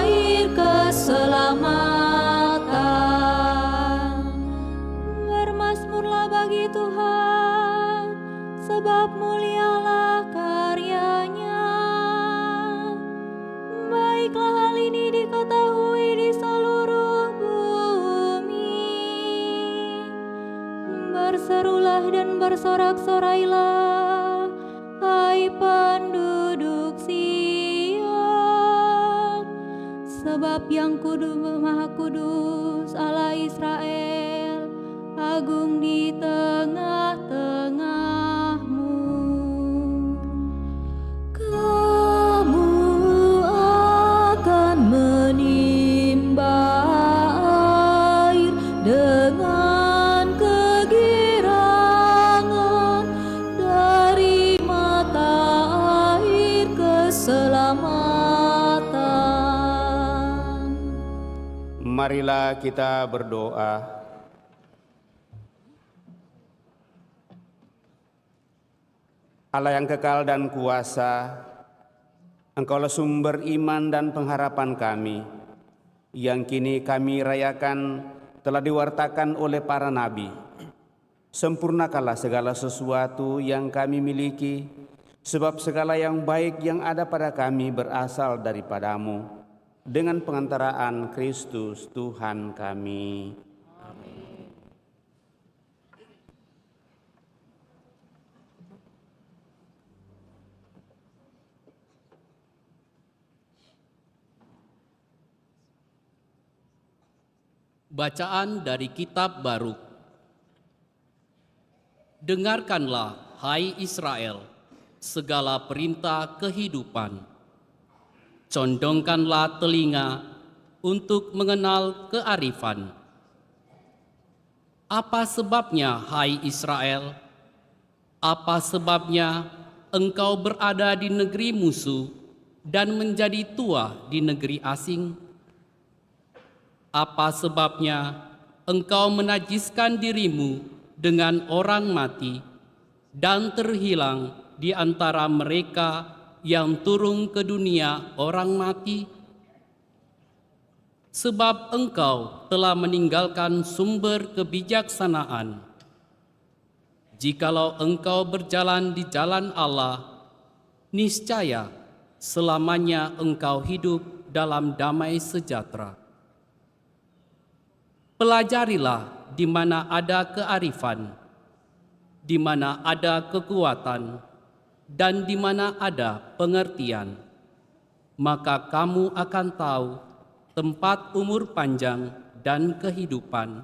air keselamatan. Bermazmurlah bagi Tuhan, sebab mulialah karyanya. Baiklah hal ini diketahui di seluruh bumi. Berserulah dan bersorak-sorailah, hai penduduk Sion, sebab yang kudus, Maha Kudus Allah Israel Marilah kita berdoa. Allah yang kekal dan kuasa, Engkaulah sumber iman dan pengharapan kami, yang kini kami rayakan telah diwartakan oleh para nabi. Sempurnakanlah segala sesuatu yang kami miliki, sebab segala yang baik yang ada pada kami berasal daripadamu, dengan pengantaraan Kristus Tuhan kami. Bacaan dari Kitab Baruk. Dengarkanlah, hai Israel, segala perintah kehidupan. Condongkanlah telinga untuk mengenal kearifan. Apa sebabnya, hai Israel? Apa sebabnya engkau berada di negeri musuh dan menjadi tua di negeri asing? Apa sebabnya engkau menajiskan dirimu dengan orang mati dan terhilang di antara mereka yang turun ke dunia orang mati? Sebab engkau telah meninggalkan sumber kebijaksanaan. Jikalau engkau berjalan di jalan Allah, niscaya selamanya engkau hidup dalam damai sejahtera. Pelajarilah di mana ada kearifan, di mana ada kekuatan, dan di mana ada pengertian, maka kamu akan tahu tempat umur panjang dan kehidupan,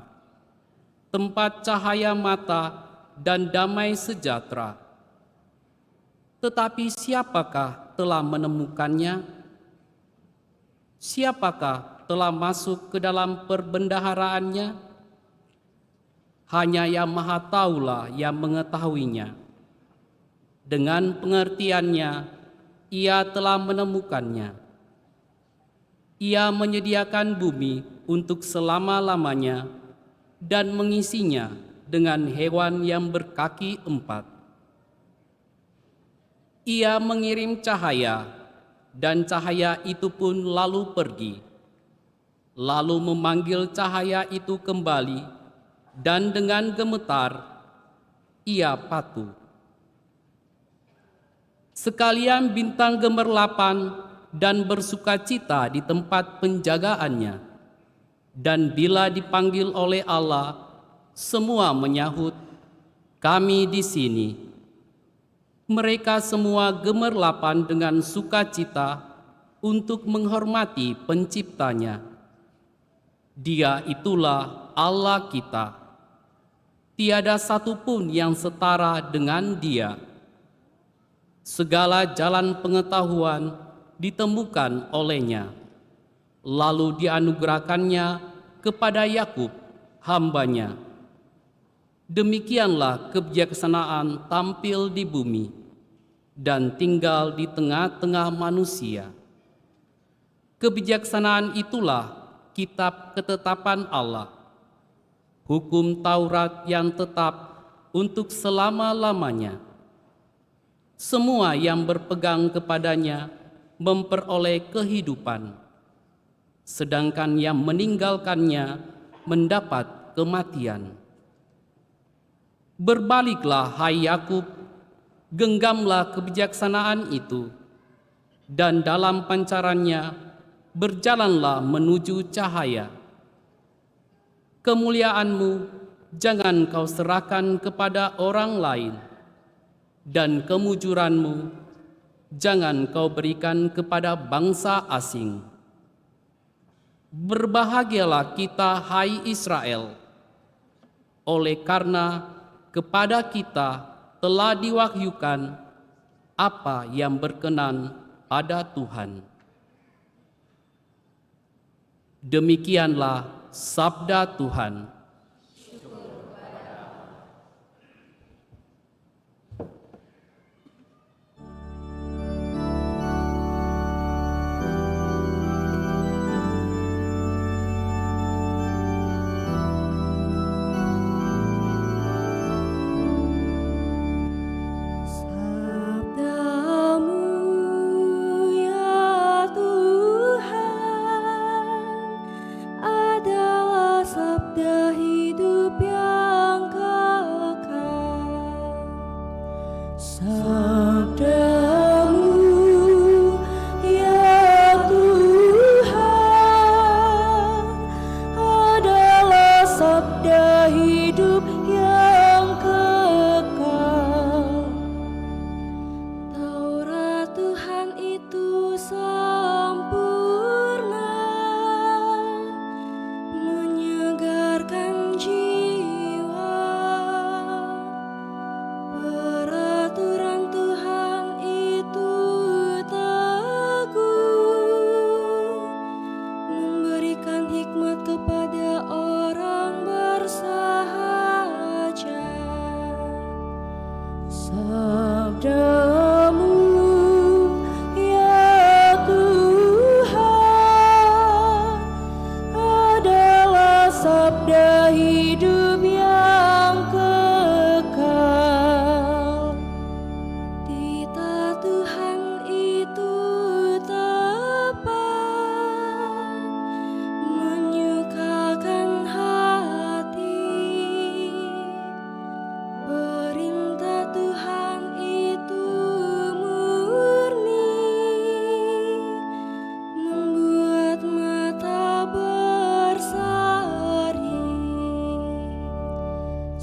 tempat cahaya mata dan damai sejahtera. Tetapi siapakah telah menemukannya? Siapakah telah masuk ke dalam perbendaharaannya? Hanya Yang Maha Taulah yang mengetahuinya. Dengan pengertiannya, Ia telah menemukannya. Ia menyediakan bumi untuk selama-lamanya dan mengisinya dengan hewan yang berkaki 4. Ia mengirim cahaya, dan cahaya itu pun lalu pergi, lalu memanggil cahaya itu kembali, dan dengan gemetar ia patuh. Sekalian bintang gemerlapan dan bersukacita di tempat penjagaannya, dan bila dipanggil oleh Allah, semua menyahut, "Kami di sini." Mereka semua gemerlapan dengan sukacita untuk menghormati Penciptanya. Dia itulah Allah kita. Tiada satu pun yang setara dengan Dia. Segala jalan pengetahuan ditemukan olehnya, lalu dianugerahkannya kepada Yakub, hambanya. Demikianlah kebijaksanaan tampil di bumi dan tinggal di tengah-tengah manusia. Kebijaksanaan itulah kitab ketetapan Allah, hukum Taurat yang tetap untuk selama-lamanya. Semua yang berpegang kepadanya memperoleh kehidupan, sedangkan yang meninggalkannya mendapat kematian. Berbaliklah, hai Yakub, genggamlah kebijaksanaan itu, dan dalam pancarannya berjalanlah menuju cahaya. Kemuliaanmu jangan kau serahkan kepada orang lain, dan kemujuranmu jangan kau berikan kepada bangsa asing. Berbahagialah kita, hai Israel, oleh karena kepada kita telah diwahyukan apa yang berkenan pada Tuhan. Demikianlah sabda Tuhan.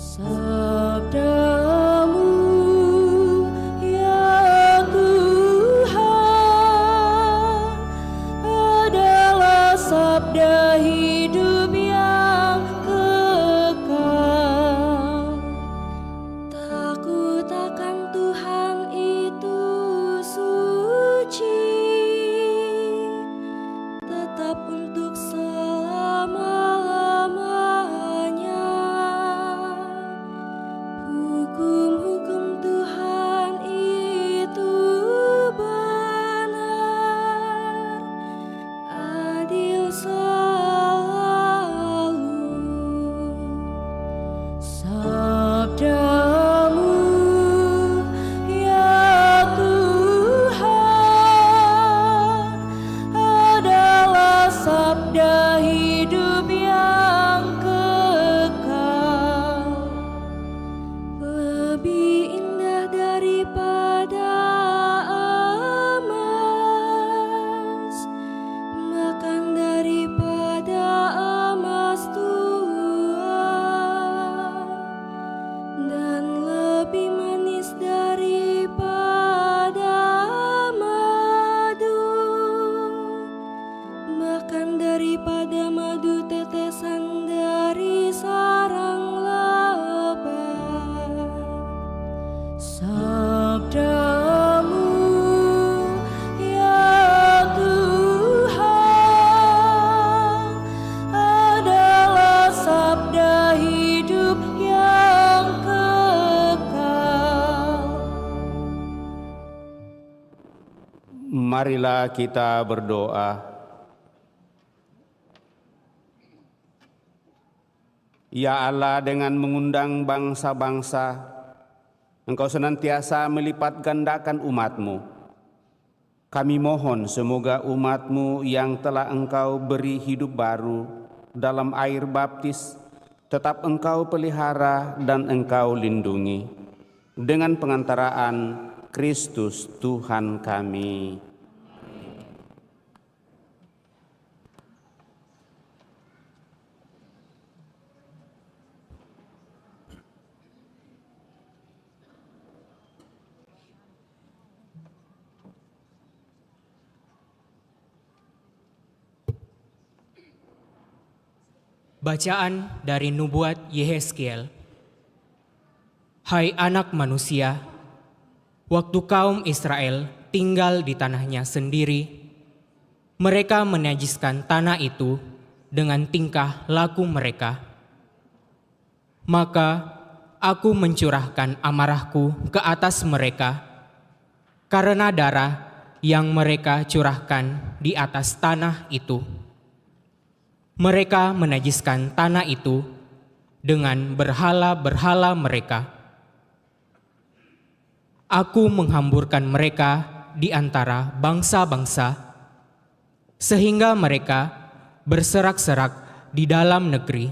Sabdamu ya Tuhan adalah sabda hidup yang kekal. Takut akan Tuhan itu suci, tetap untuk selama-lamanya. Hukum-hukum Tuhan itu benar, adil selalu. Sabdamu ya Tuhan adalah sabda hidup yang kekal, lebih indah daripada emas, bahkan daripada emas tua, dan lebih manis daripada madu, bahkan daripada madu tetesan dari sarang lebah. Sabdamu ya Tuhan adalah sabda hidup yang kekal. Marilah kita berdoa. Ya Allah, dengan mengundang bangsa-bangsa, Engkau senantiasa melipat gandakan umat-Mu. Kami mohon semoga umat-Mu yang telah Engkau beri hidup baru dalam air baptis, tetap Engkau pelihara dan Engkau lindungi. Dengan pengantaraan Kristus Tuhan kami. Bacaan dari Nubuat Yehezkiel. Hai anak manusia, waktu kaum Israel tinggal di tanahnya sendiri, mereka menajiskan tanah itu dengan tingkah laku mereka. Maka aku mencurahkan amarahku ke atas mereka karena darah yang mereka curahkan di atas tanah itu. Mereka menajiskan tanah itu dengan berhala-berhala mereka. Aku menghamburkan mereka di antara bangsa-bangsa, sehingga mereka berserak-serak di dalam negeri.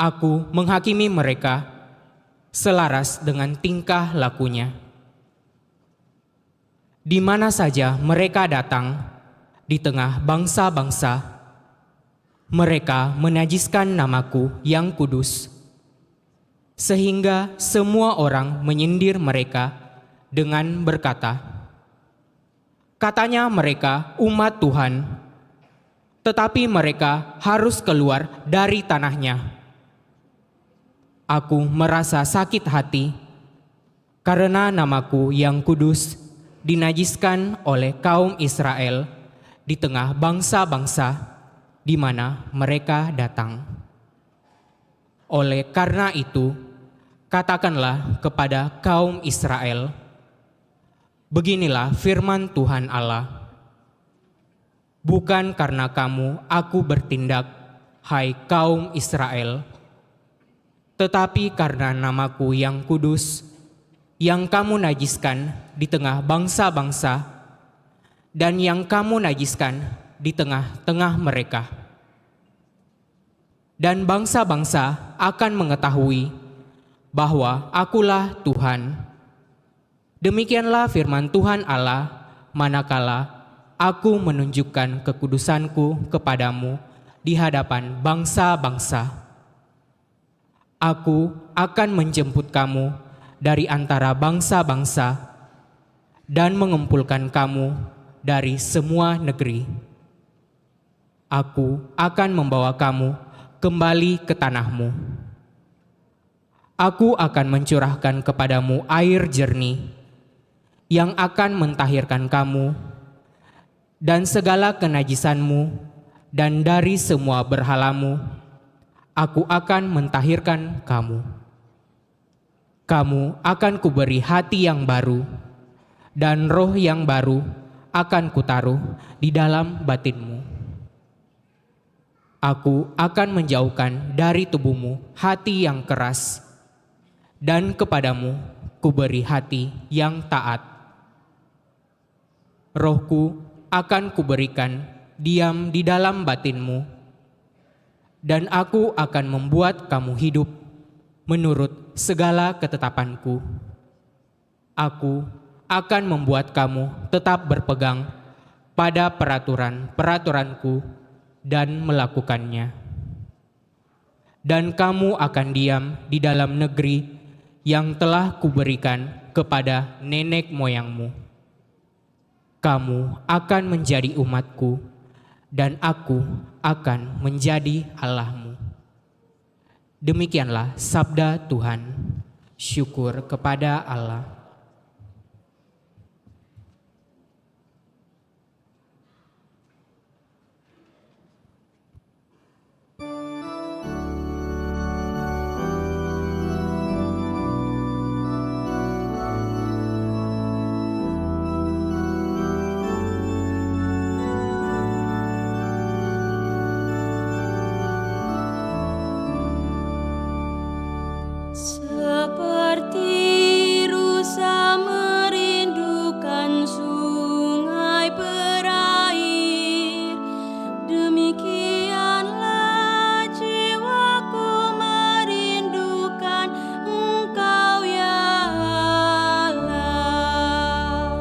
Aku menghakimi mereka selaras dengan tingkah lakunya. Di mana saja mereka datang, di tengah bangsa-bangsa, mereka menajiskan namaku yang kudus, sehingga semua orang menyindir mereka dengan berkata, katanya mereka umat Tuhan, tetapi mereka harus keluar dari tanahnya. Aku merasa sakit hati karena namaku yang kudus dinajiskan oleh kaum Israel di tengah bangsa-bangsa di mana mereka datang. Oleh karena itu, katakanlah kepada kaum Israel, beginilah firman Tuhan Allah, bukan karena kamu aku bertindak, hai kaum Israel, tetapi karena namaku yang kudus, yang kamu najiskan di tengah bangsa-bangsa, dan yang kamu najiskan di tengah-tengah mereka. Dan bangsa-bangsa akan mengetahui bahwa akulah Tuhan. Demikianlah firman Tuhan Allah, manakala aku menunjukkan kekudusanku kepadamu di hadapan bangsa-bangsa. Aku akan menjemput kamu dari antara bangsa-bangsa dan mengumpulkan kamu dari semua negeri. Aku akan membawa kamu kembali ke tanahmu. Aku akan mencurahkan kepadamu air jernih yang akan mentahirkan kamu dan segala kenajisanmu, dan dari semua berhalamu aku akan mentahirkan kamu. Kamu akan kuberi hati yang baru, dan roh yang baru akan kutaruh di dalam batinmu. Aku akan menjauhkan dari tubuhmu hati yang keras, dan kepadamu kuberi hati yang taat. Rohku akan kuberikan diam di dalam batinmu, dan aku akan membuat kamu hidup menurut segala ketetapanku. Aku akan membuat kamu tetap berpegang pada peraturan-peraturanku dan melakukannya. Dan kamu akan diam di dalam negeri yang telah kuberikan kepada nenek moyangmu. Kamu akan menjadi umatku, dan aku akan menjadi Allahmu. Demikianlah sabda Tuhan. Syukur kepada Allah. Seperti rusa merindukan sungai berair, demikianlah jiwaku merindukan Engkau ya Allah.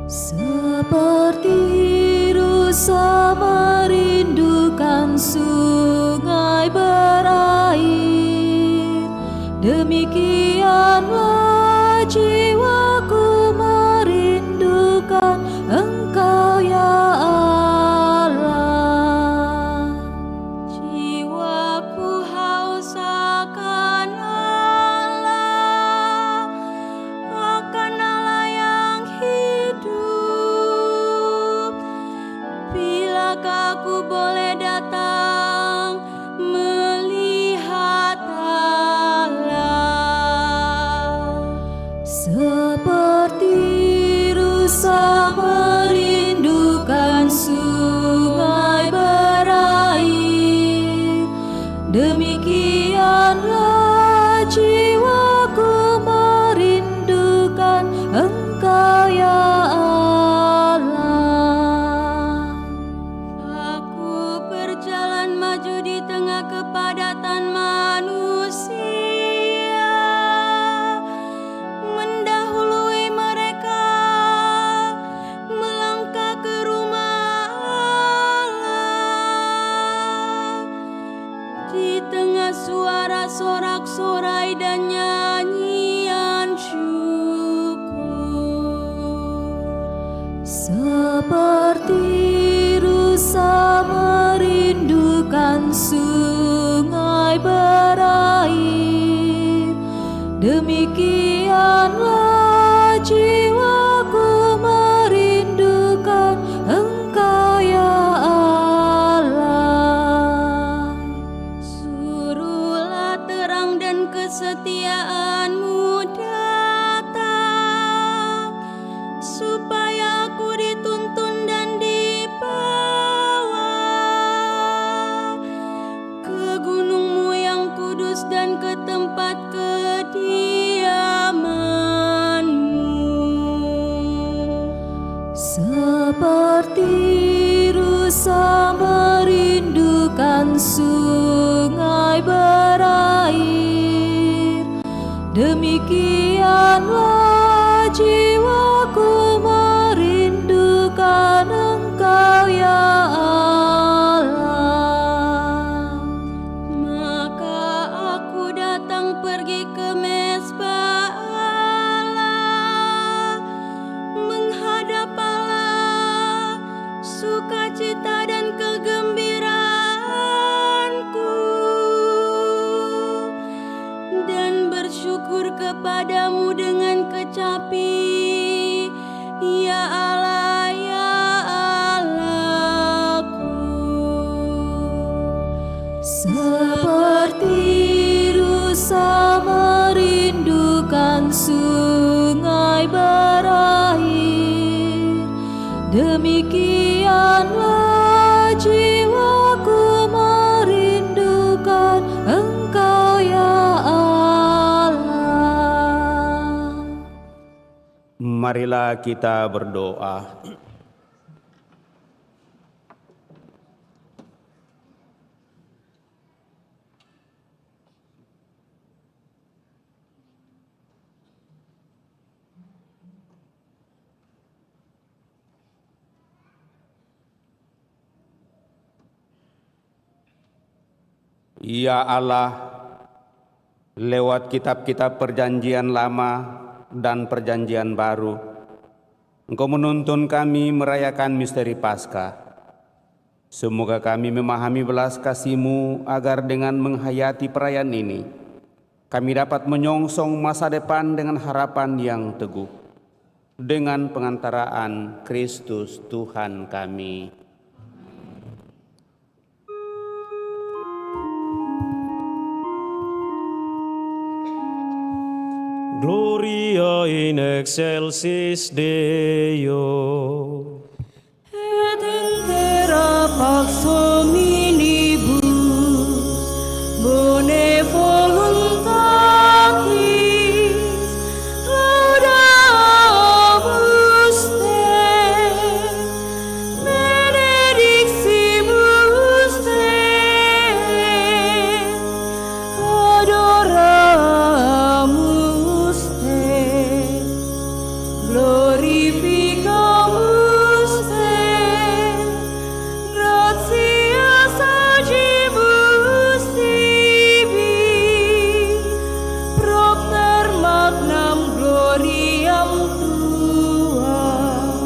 Seperti rusa merindukan sungai berair, demikianlah jiwaku merindukan Engkau ya Allah. Jiwaku haus akan Allah, akan Allah yang hidup. Bilakah aku boleh datang melihat seperti rusa merindukan sungai berair, demikianlah jiwaku merindukan Engkau ya Allah. Aku berjalan maju di tengah kepadatan manusia, suara sorak-sorai dan nyanyian syukur. Seperti rusa merindukan sungai berair, demikianlah jiwaku merindukan Engkau ya kesetiaan-Mu datang, supaya aku dituntun dan dibawa ke gunung-Mu yang kudus dan ke tempat kediaman-Mu. Seperti rusa merindukan sungai berair, demikianlah jiwaku merindukan Engkau ya Allah. Maka aku datang bersyukur kepadamu dengan kecapi, ya Allah, ya Allahku. Seperti rusa merindukan sungai berair, demikianlah jiwaku merindukan Engkau, ya Allah. Marilah kita berdoa. Ya Allah, lewat kitab-kitab perjanjian lama dan perjanjian baru, Engkau menuntun kami merayakan misteri Paskah. Semoga kami memahami belas kasih-Mu agar dengan menghayati perayaan ini, kami dapat menyongsong masa depan dengan harapan yang teguh. Dengan pengantaraan Kristus Tuhan kami. Gloria in excelsis Deo. Et intera pax hominibus bone voluntatis laudamus te, benediximus te, adoramus te, glorificamus te, gratias agibus tibi, propter magnam gloriam tuam,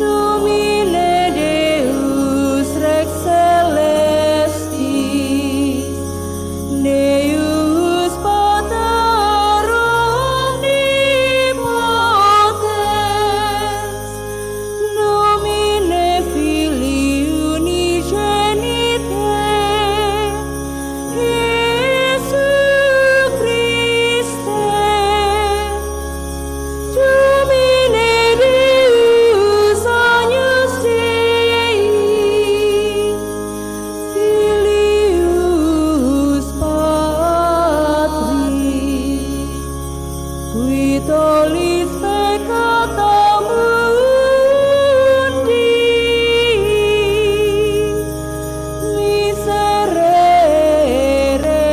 Domine Deus Rex Celestis, Deus Pater omnipotens, Domine Filii unigenite, Iesu Christe, Domine Deus Agnus Dei, Filius Patris, qui tollis peccata mundi, miserere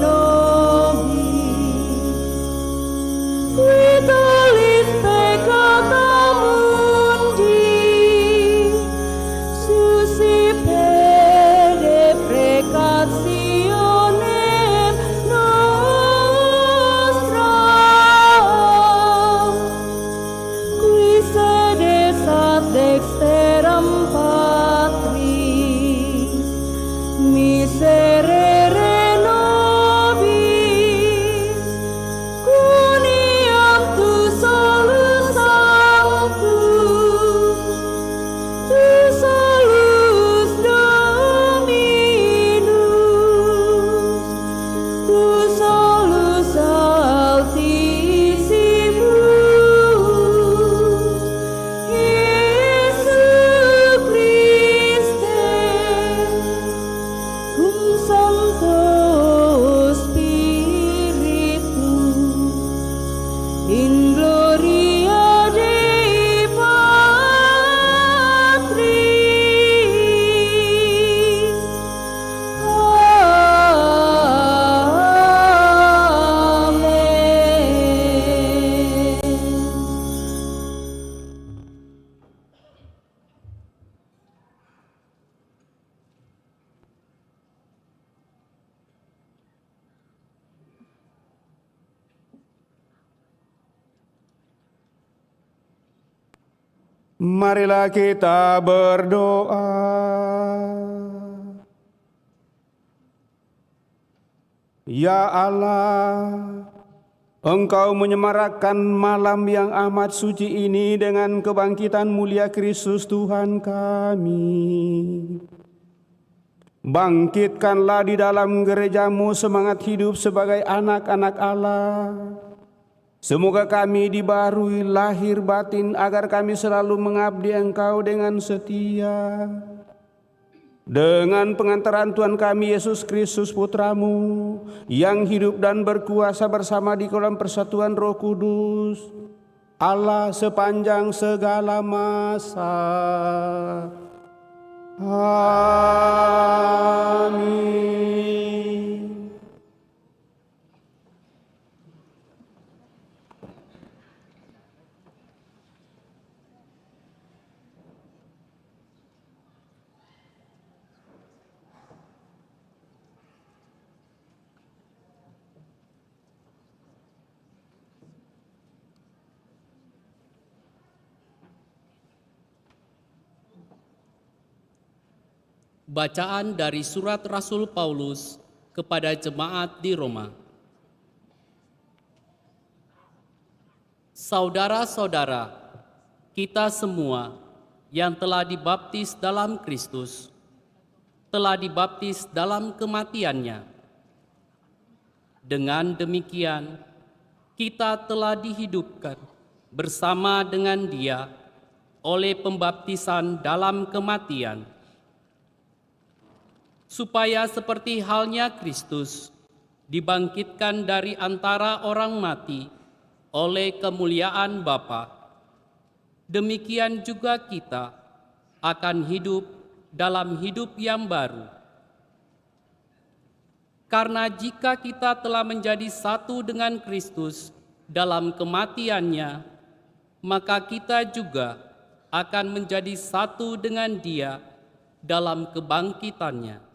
nobis, qui tollis peccata mundi, suscipe deprecationem nostram, qui sedes ad dexteram Patris, miserere nobis, cuniam tu solus sanctus, tu solus Dominus, tu solus Altissimus, Iesu Christe, cum Sancto Spiritu, in gloria Dei Patris. Amen. Marilah kita berdoa. Ya Allah, Engkau menyemarakkan malam yang amat suci ini dengan kebangkitan mulia Kristus Tuhan kami. Bangkitkanlah di dalam gereja-Mu semangat hidup sebagai anak-anak Allah. Semoga kami dibaharui lahir batin agar kami selalu mengabdi Engkau dengan setia. Dengan pengantaran Tuhan kami Yesus Kristus Putra-Mu, yang hidup dan berkuasa bersama di dalam persatuan Roh Kudus, Allah sepanjang segala masa. Amin. Bacaan dari surat Rasul Paulus kepada jemaat di Roma. Saudara-saudara, kita semua yang telah dibaptis dalam Kristus, telah dibaptis dalam kematian-Nya. Dengan demikian, kita telah dihidupkan bersama dengan Dia oleh pembaptisan dalam kematian, supaya seperti halnya Kristus dibangkitkan dari antara orang mati oleh kemuliaan Bapa, demikian juga kita akan hidup dalam hidup yang baru. Karena jika kita telah menjadi satu dengan Kristus dalam kematian-Nya, maka kita juga akan menjadi satu dengan Dia dalam kebangkitan-Nya.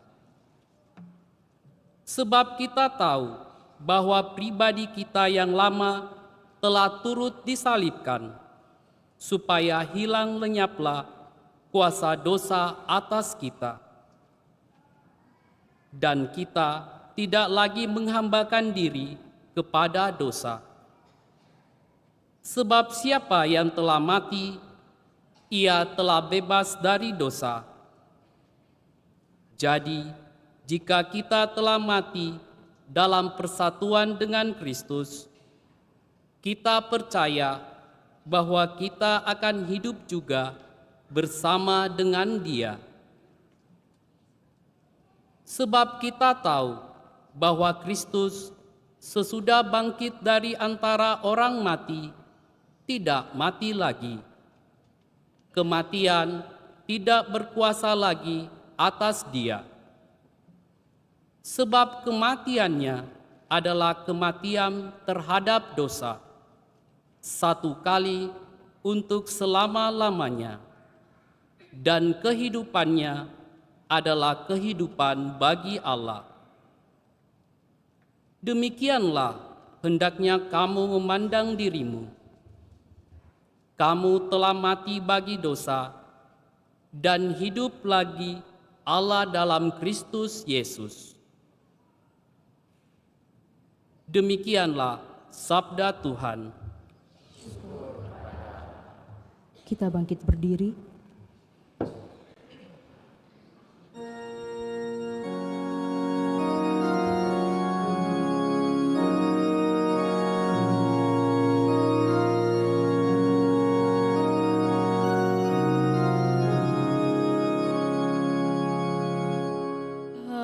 Sebab kita tahu bahwa pribadi kita yang lama telah turut disalibkan, supaya hilang lenyaplah kuasa dosa atas kita. Dan kita tidak lagi menghambakan diri kepada dosa. Sebab siapa yang telah mati, ia telah bebas dari dosa. Jadi, jika kita telah mati dalam persatuan dengan Kristus, kita percaya bahwa kita akan hidup juga bersama dengan Dia. Sebab kita tahu bahwa Kristus sesudah bangkit dari antara orang mati, tidak mati lagi. Kematian tidak berkuasa lagi atas Dia. Sebab kematian-Nya adalah kematian terhadap dosa, satu kali untuk selama-lamanya, dan kehidupan-Nya adalah kehidupan bagi Allah. Demikianlah hendaknya kamu memandang dirimu. Kamu telah mati bagi dosa, dan hidup lagi Allah dalam Kristus Yesus. Demikianlah sabda Tuhan. Kita bangkit berdiri.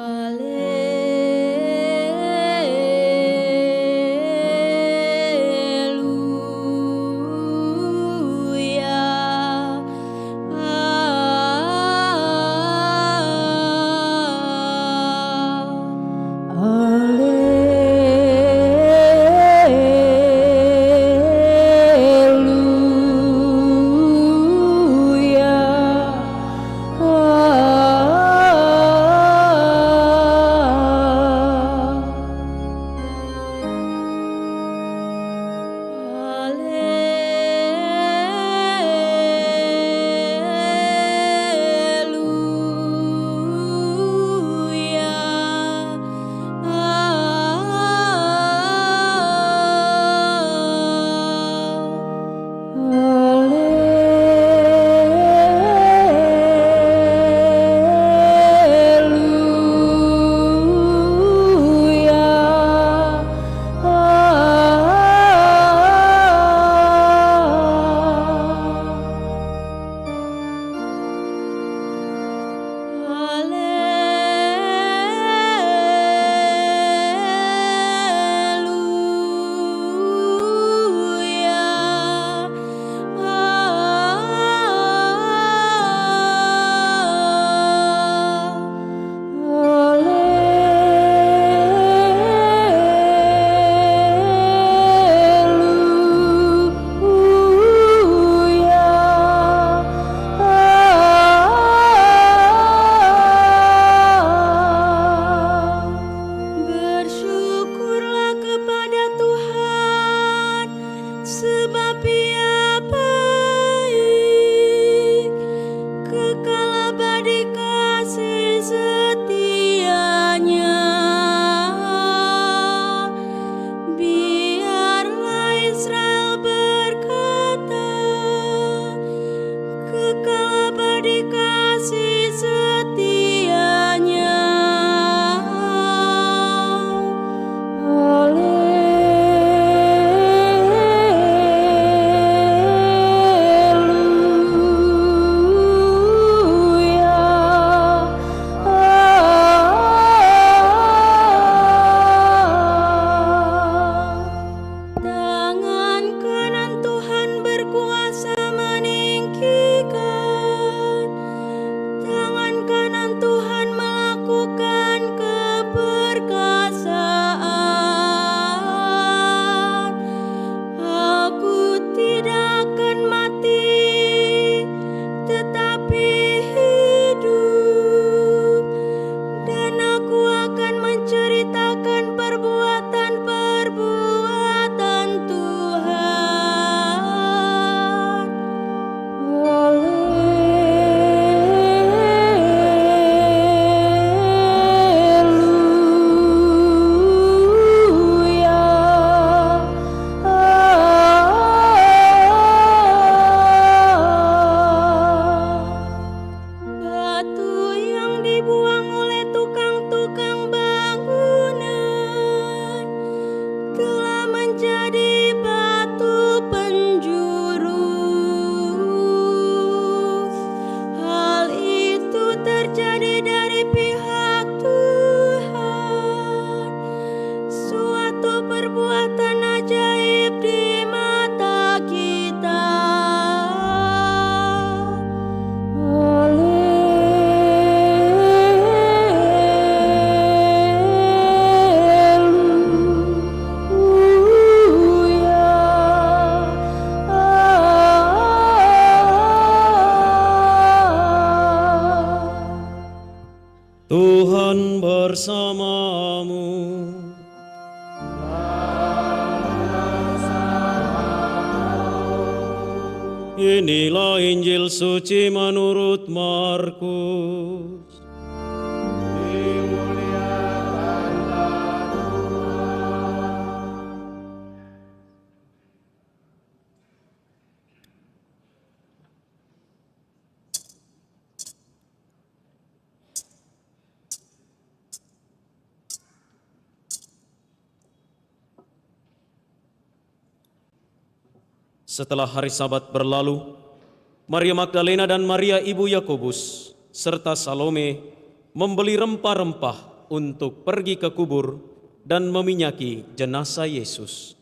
Haleluya. Inilah Injil suci menurut Markus. Setelah hari Sabat berlalu, Maria Magdalena dan Maria ibu Yakobus serta Salome membeli rempah-rempah untuk pergi ke kubur dan meminyaki jenazah Yesus.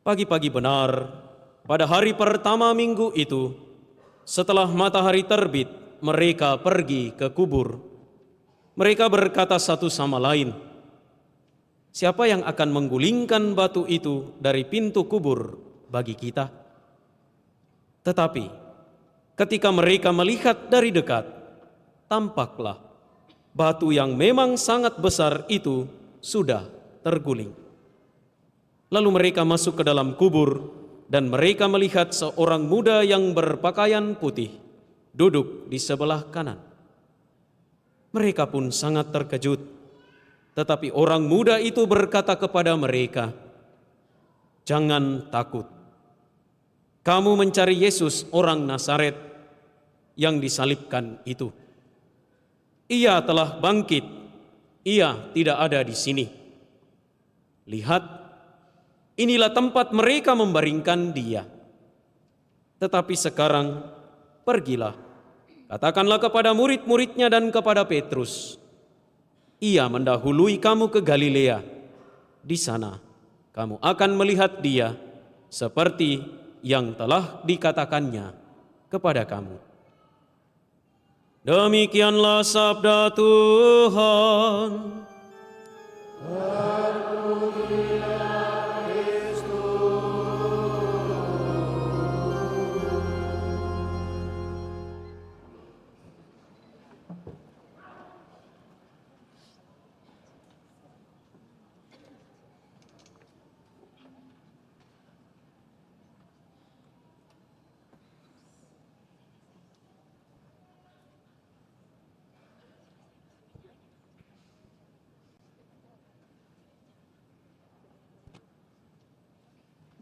Pagi-pagi benar, pada hari pertama minggu itu, setelah matahari terbit, mereka pergi ke kubur. Mereka berkata satu sama lain, "Siapa yang akan menggulingkan batu itu dari pintu kubur bagi kita?" Tetapi ketika mereka melihat dari dekat, tampaklah batu yang memang sangat besar itu sudah terguling. Lalu mereka masuk ke dalam kubur dan mereka melihat seorang muda yang berpakaian putih duduk di sebelah kanan. Mereka pun sangat terkejut, tetapi orang muda itu berkata kepada mereka, "Jangan takut. Kamu mencari Yesus orang Nazaret yang disalibkan itu. Ia telah bangkit, ia tidak ada di sini. Lihat, inilah tempat mereka membaringkan dia. Tetapi sekarang pergilah, katakanlah kepada murid-muridnya dan kepada Petrus, ia mendahului kamu ke Galilea. Di sana kamu akan melihat dia seperti yang telah dikatakannya kepada kamu." Demikianlah sabda Tuhan.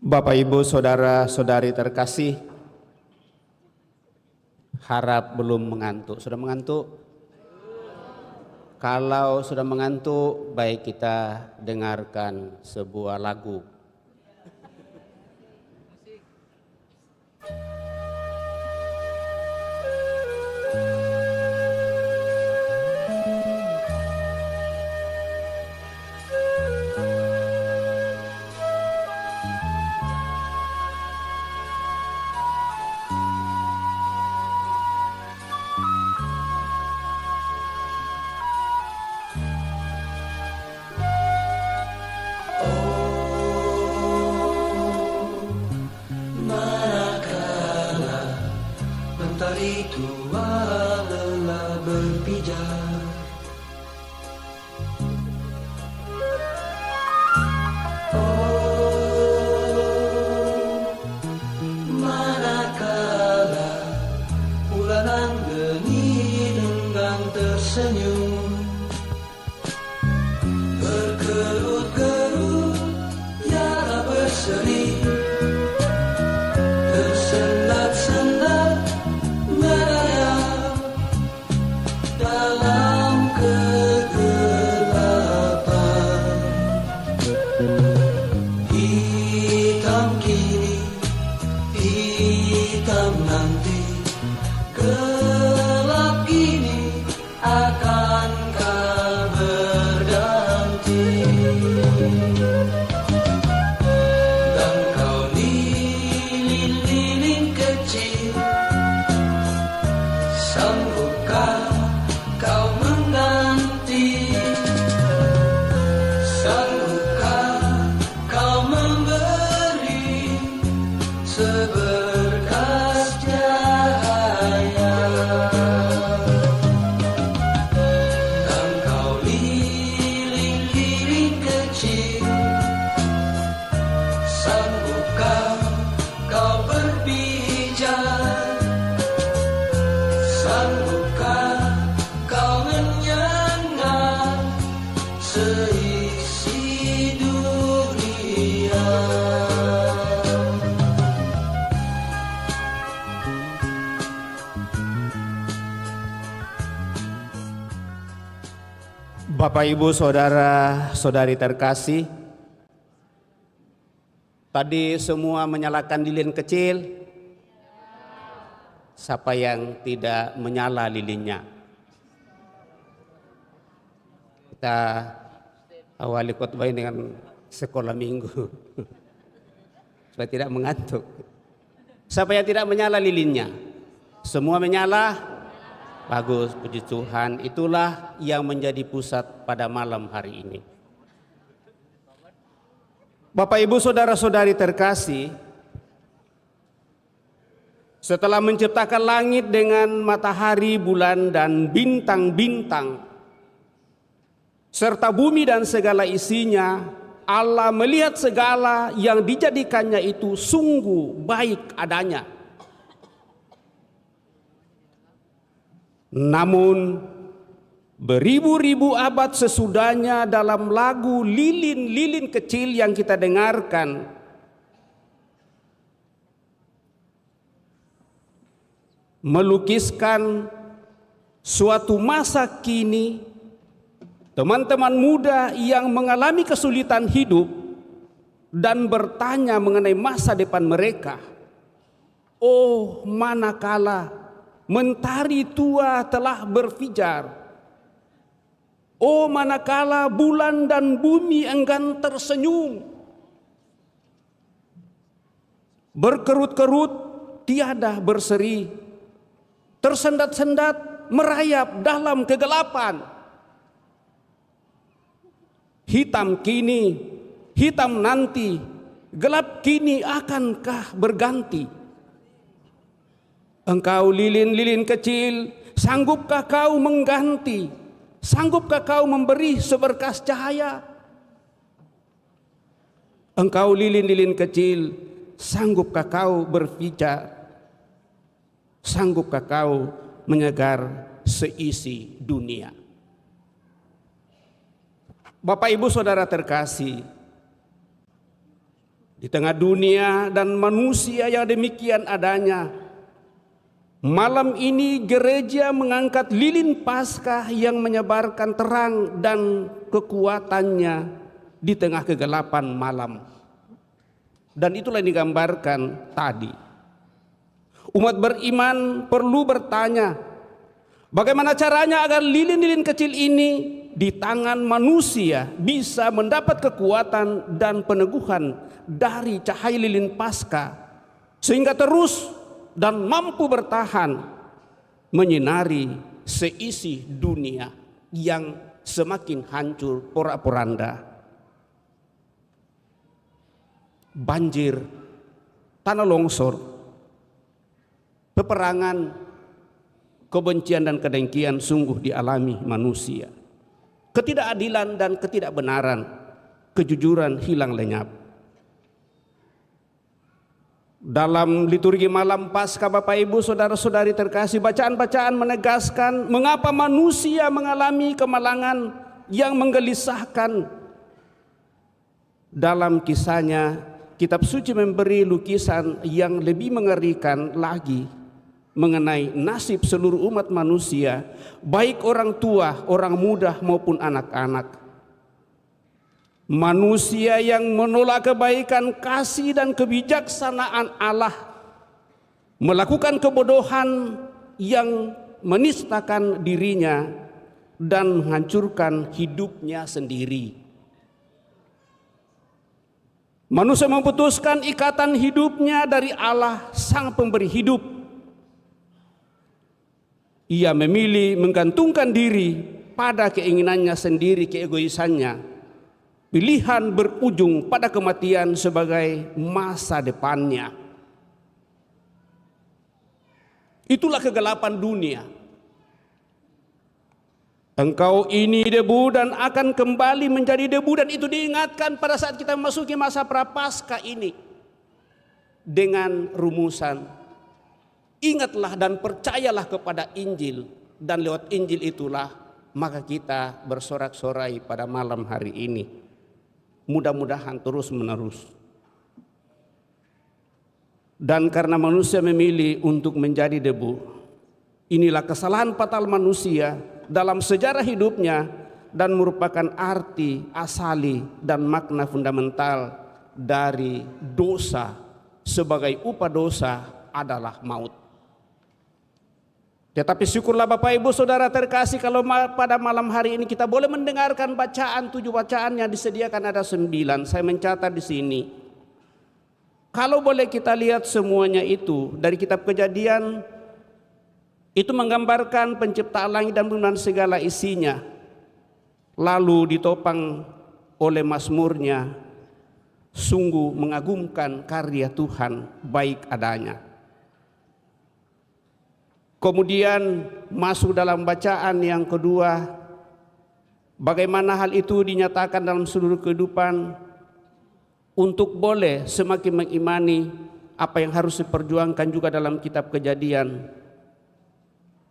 Bapak, Ibu, Saudara-saudari terkasih, harap belum mengantuk. Sudah mengantuk? Kalau sudah mengantuk, baik kita dengarkan sebuah lagu. Bapak, Ibu, saudara-saudari terkasih, tadi semua menyalakan lilin kecil. Siapa yang tidak menyala lilinnya? Kita awali khotbah ini dengan sekolah minggu supaya tidak mengantuk. Siapa yang tidak menyala lilinnya? Semua menyala? Bagus, puji Tuhan. Itulah yang menjadi pusat pada malam hari ini. Bapak, Ibu, saudara-saudari terkasih, setelah menciptakan langit dengan matahari, bulan, dan bintang-bintang, serta bumi dan segala isinya, Allah melihat segala yang dijadikannya itu sungguh baik adanya. Namun beribu-ribu abad sesudahnya, dalam lagu lilin-lilin kecil yang kita dengarkan, melukiskan suatu masa kini, teman-teman muda yang mengalami kesulitan hidup dan bertanya mengenai masa depan mereka. Oh, manakala mentari tua telah berfijar, oh manakala bulan dan bumi enggan tersenyum, berkerut-kerut tiada berseri, tersendat-sendat merayap dalam kegelapan. Hitam kini, hitam nanti, gelap kini akankah berganti? Engkau lilin-lilin kecil, sanggupkah kau mengganti? Sanggupkah kau memberi seberkas cahaya? Engkau lilin-lilin kecil, sanggupkah kau berfijar? Sanggupkah kau menyegar seisi dunia? Bapak, Ibu, saudara terkasih, di tengah dunia dan manusia yang demikian adanya, malam ini gereja mengangkat lilin Paskah yang menyebarkan terang dan kekuatannya di tengah kegelapan malam. Dan itulah yang digambarkan tadi. Umat beriman perlu bertanya, bagaimana caranya agar lilin-lilin kecil ini di tangan manusia bisa mendapat kekuatan dan peneguhan dari cahaya lilin Paskah, sehingga terus dan mampu bertahan menyinari seisi dunia yang semakin hancur porak-poranda. Banjir, tanah longsor, peperangan, kebencian dan kedengkian sungguh dialami manusia. Ketidakadilan dan ketidakbenaran, kejujuran hilang lenyap. Dalam liturgi malam Paskah, Bapak, Ibu, saudara-saudari terkasih, bacaan-bacaan menegaskan mengapa manusia mengalami kemalangan yang menggelisahkan. Dalam kisahnya, kitab suci memberi lukisan yang lebih mengerikan lagi mengenai nasib seluruh umat manusia, baik orang tua, orang muda maupun anak-anak. Manusia yang menolak kebaikan, kasih dan kebijaksanaan Allah, melakukan kebodohan yang menistakan dirinya dan menghancurkan hidupnya sendiri. Manusia memutuskan ikatan hidupnya dari Allah, Sang Pemberi hidup. Ia memilih menggantungkan diri pada keinginannya sendiri, keegoisannya. Pilihan berujung pada kematian sebagai masa depannya. Itulah kegelapan dunia. Engkau ini debu dan akan kembali menjadi debu, dan itu diingatkan pada saat kita memasuki masa prapaskah ini dengan rumusan, ingatlah dan percayalah kepada Injil, dan lewat Injil itulah maka kita bersorak-sorai pada malam hari ini. Mudah-mudahan terus menerus. Dan karena manusia memilih untuk menjadi debu, inilah kesalahan fatal manusia dalam sejarah hidupnya, dan merupakan arti asali dan makna fundamental dari dosa. Sebagai upah dosa adalah maut. Tetapi syukurlah Bapak Ibu Saudara terkasih kalau pada malam hari ini kita boleh mendengarkan bacaan, 7 bacaan yang disediakan ada 9. Saya mencatat di sini. Kalau boleh kita lihat semuanya itu dari kitab Kejadian, itu menggambarkan penciptaan langit dan bumi dan segala isinya. Lalu ditopang oleh mazmurnya, sungguh mengagumkan karya Tuhan baik adanya. Kemudian masuk dalam bacaan yang kedua, bagaimana hal itu dinyatakan dalam seluruh kehidupan untuk boleh semakin mengimani apa yang harus diperjuangkan juga dalam kitab Kejadian.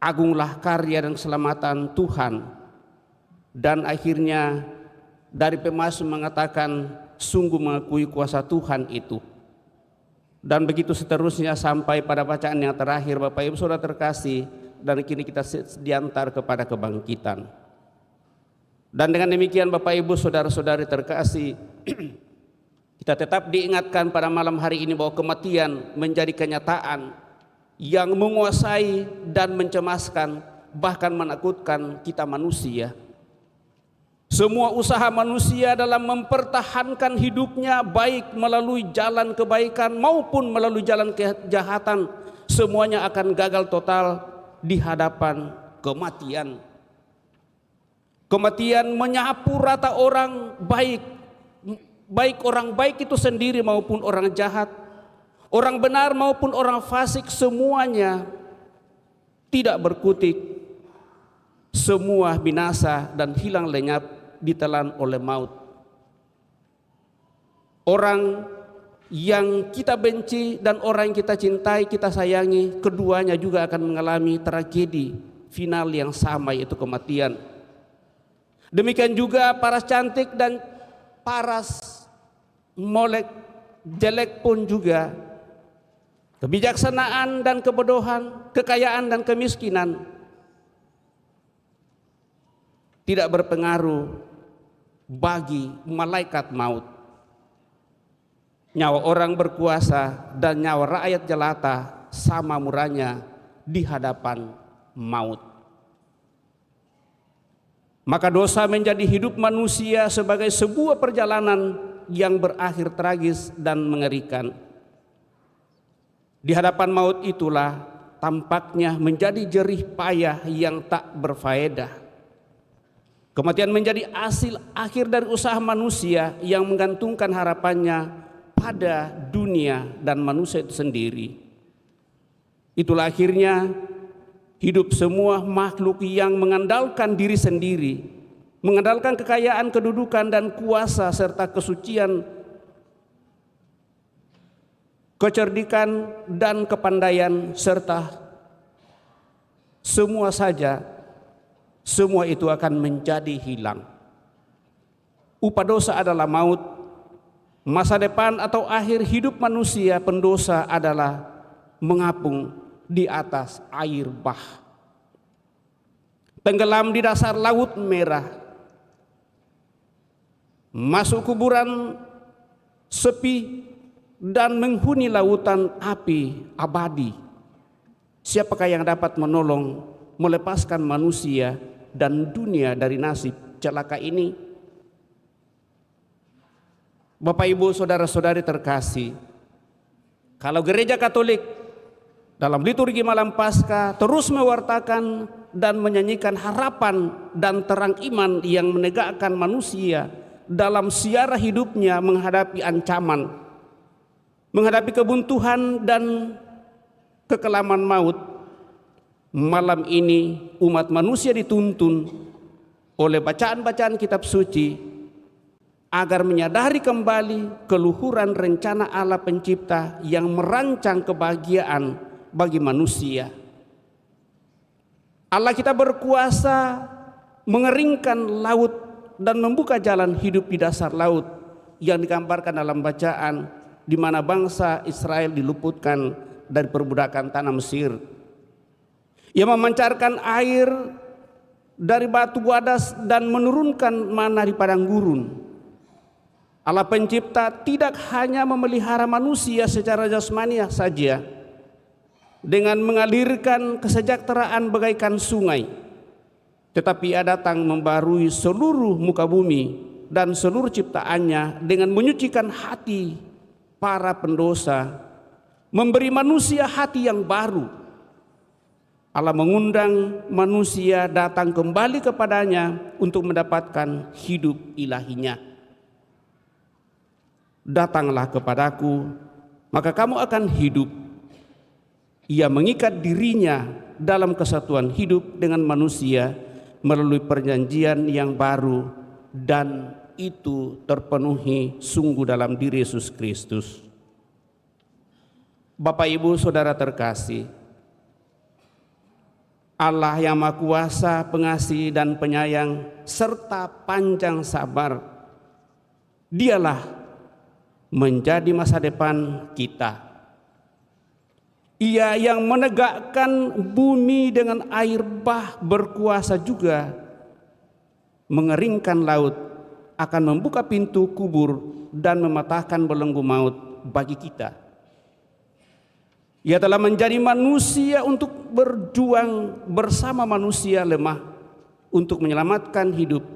Agunglah karya dan keselamatan Tuhan. Dan akhirnya dari pemazmur mengatakan sungguh mengakui kuasa Tuhan itu. Dan begitu seterusnya sampai pada bacaan yang terakhir Bapak Ibu Saudara terkasih, dan kini kita diantar kepada kebangkitan. Dan dengan demikian Bapak Ibu Saudara-saudari terkasih, kita tetap diingatkan pada malam hari ini bahwa kematian menjadi kenyataan yang menguasai dan mencemaskan, bahkan menakutkan kita manusia. Semua usaha manusia dalam mempertahankan hidupnya baik melalui jalan kebaikan maupun melalui jalan kejahatan, semuanya akan gagal total di hadapan kematian. Kematian menyapu rata orang baik, baik orang baik itu sendiri maupun orang jahat, orang benar maupun orang fasik, semuanya tidak berkutik, semua binasa dan hilang lenyap ditelan oleh maut. Orang yang kita benci dan orang yang kita cintai, kita sayangi, keduanya juga akan mengalami tragedi final yang sama, yaitu kematian. Demikian juga paras cantik dan paras molek jelek pun juga, kebijaksanaan dan kebodohan, kekayaan dan kemiskinan tidak berpengaruh bagi malaikat maut. Nyawa orang berkuasa dan nyawa rakyat jelata sama murahnya di hadapan maut. Maka dosa menjadi hidup manusia sebagai sebuah perjalanan yang berakhir tragis dan mengerikan. Di hadapan maut itulah tampaknya menjadi jerih payah yang tak berfaedah. Kematian menjadi hasil akhir dari usaha manusia yang menggantungkan harapannya pada dunia dan manusia itu sendiri. Itulah akhirnya hidup semua makhluk yang mengandalkan diri sendiri, mengandalkan kekayaan, kedudukan dan kuasa serta kesucian, kecerdikan dan kepandaian serta semua saja. Semua itu akan menjadi hilang. Upah dosa adalah maut. Masa depan atau akhir hidup manusia pendosa adalah mengapung di atas air bah, tenggelam di dasar laut merah, masuk kuburan sepi dan menghuni lautan api abadi. Siapakah yang dapat menolong melepaskan manusia dan dunia dari nasib celaka ini? Bapak Ibu Saudara-saudari terkasih, kalau Gereja Katolik dalam liturgi malam Paskah terus mewartakan dan menyanyikan harapan dan terang iman yang menegakkan manusia dalam siara hidupnya menghadapi ancaman, menghadapi kebuntuan dan kekelaman maut, malam ini umat manusia dituntun oleh bacaan-bacaan kitab suci agar menyadari kembali keluhuran rencana Allah pencipta yang merancang kebahagiaan bagi manusia. Allah kita berkuasa mengeringkan laut dan membuka jalan hidup di dasar laut yang digambarkan dalam bacaan di mana bangsa Israel diluputkan dari perbudakan tanah Mesir. Ia memancarkan air dari batu wadas dan menurunkan mana di padang gurun. Allah pencipta tidak hanya memelihara manusia secara jasmani saja dengan mengalirkan kesejahteraan bagaikan sungai, tetapi Ia datang membarui seluruh muka bumi dan seluruh ciptaannya dengan menyucikan hati para pendosa, memberi manusia hati yang baru. Allah mengundang manusia datang kembali kepadanya untuk mendapatkan hidup ilahinya. Datanglah kepadaku, maka kamu akan hidup. Ia mengikat dirinya dalam kesatuan hidup dengan manusia melalui perjanjian yang baru, dan itu terpenuhi sungguh dalam diri Yesus Kristus. Bapak, Ibu, Saudara terkasih, Allah yang Maha Kuasa, pengasih dan penyayang serta panjang sabar, Dialah menjadi masa depan kita. Ia yang menegakkan bumi dengan air bah, berkuasa juga mengeringkan laut, akan membuka pintu kubur dan mematahkan belenggu maut bagi kita. Ia telah menjadi manusia untuk berjuang bersama manusia lemah untuk menyelamatkan hidup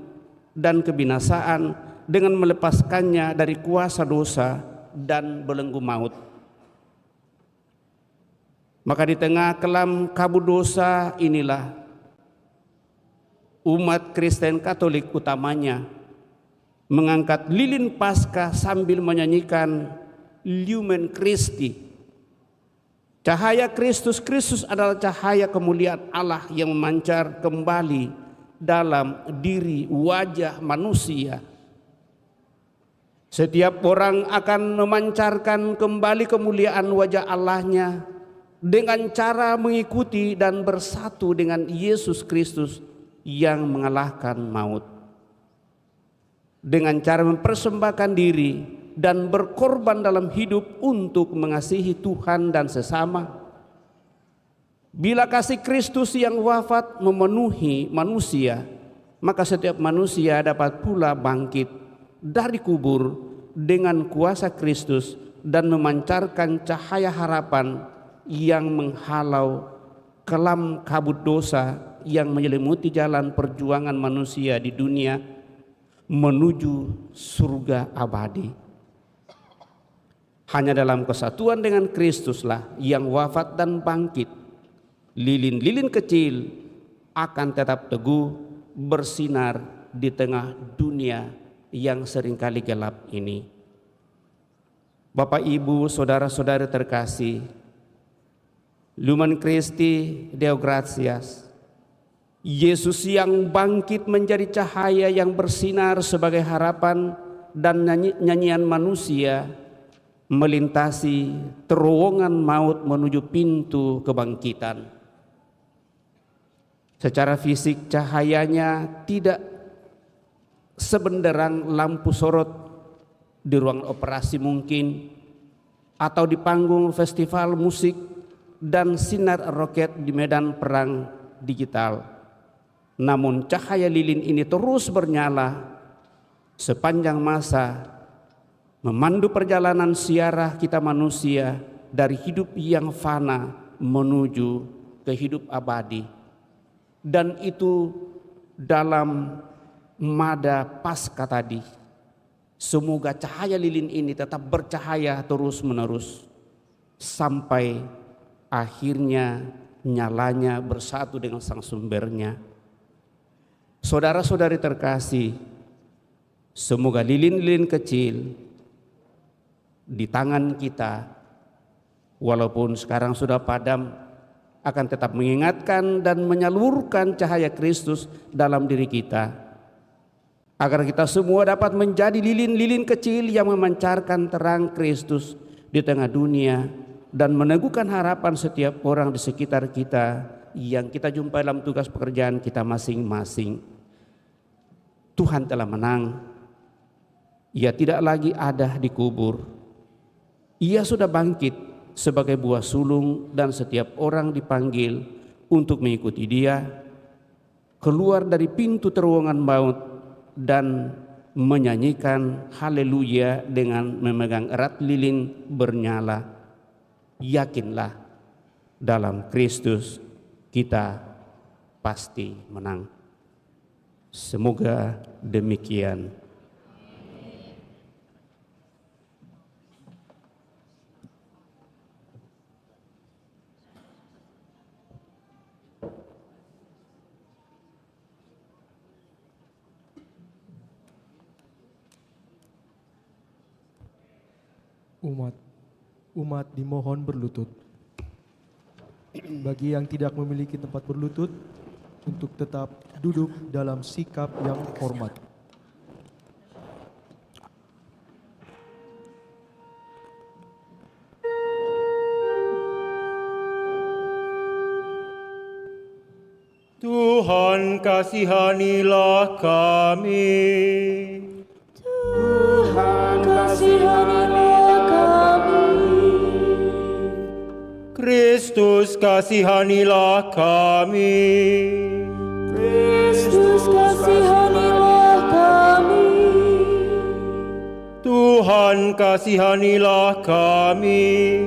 dan kebinasaan dengan melepaskannya dari kuasa dosa dan belenggu maut. Maka di tengah kelam kabut dosa inilah umat Kristen Katolik utamanya mengangkat lilin Paskah sambil menyanyikan Lumen Christi. Cahaya Kristus. Kristus adalah cahaya kemuliaan Allah yang memancar kembali dalam diri wajah manusia. Setiap orang akan memancarkan kembali kemuliaan wajah Allahnya dengan cara mengikuti dan bersatu dengan Yesus Kristus yang mengalahkan maut. Dengan cara mempersembahkan diri dan berkorban dalam hidup untuk mengasihi Tuhan dan sesama. Bila kasih Kristus yang wafat memenuhi manusia, maka setiap manusia dapat pula bangkit dari kubur dengan kuasa Kristus dan memancarkan cahaya harapan yang menghalau kelam kabut dosa yang menyelimuti jalan perjuangan manusia di dunia menuju surga abadi. Hanya dalam kesatuan dengan Kristuslah yang wafat dan bangkit, lilin-lilin kecil akan tetap teguh bersinar di tengah dunia yang seringkali gelap ini. Bapak, Ibu, Saudara-saudari terkasih, Lumen Christi Deo gratias. Yesus yang bangkit menjadi cahaya yang bersinar sebagai harapan dan nyanyian manusia melintasi terowongan maut menuju pintu kebangkitan. Secara fisik cahayanya tidak sebenderang lampu sorot di ruang operasi mungkin, atau di panggung festival musik dan sinar roket di medan perang digital. Namun cahaya lilin ini terus bernyala sepanjang masa, memandu perjalanan siarah kita manusia dari hidup yang fana menuju ke hidup abadi. Dan itu dalam mada Paskah tadi. Semoga cahaya lilin ini tetap bercahaya terus-menerus sampai akhirnya nyalanya bersatu dengan sang sumbernya. Saudara-saudari terkasih, semoga lilin-lilin kecil di tangan kita, walaupun sekarang sudah padam, akan tetap mengingatkan dan menyalurkan cahaya Kristus dalam diri kita, agar kita semua dapat menjadi lilin-lilin kecil yang memancarkan terang Kristus di tengah dunia dan meneguhkan harapan setiap orang di sekitar kita yang kita jumpai dalam tugas pekerjaan kita masing-masing. Tuhan telah menang. Ia tidak lagi ada di kubur. Ia sudah bangkit sebagai buah sulung dan setiap orang dipanggil untuk mengikuti Dia. keluar dari pintu terowongan maut dan menyanyikan haleluya dengan memegang erat lilin bernyala. Yakinlah, dalam Kristus kita pasti menang. Semoga demikian. Umat dimohon berlutut. Bagi yang tidak memiliki tempat berlutut, untuk tetap duduk dalam sikap yang hormat. Tuhan kasihanilah kami. Tuhan kasihanilah kami. Kristus kasihanilah kami. Kristus kasihanilah kami. Tuhan kasihanilah kami.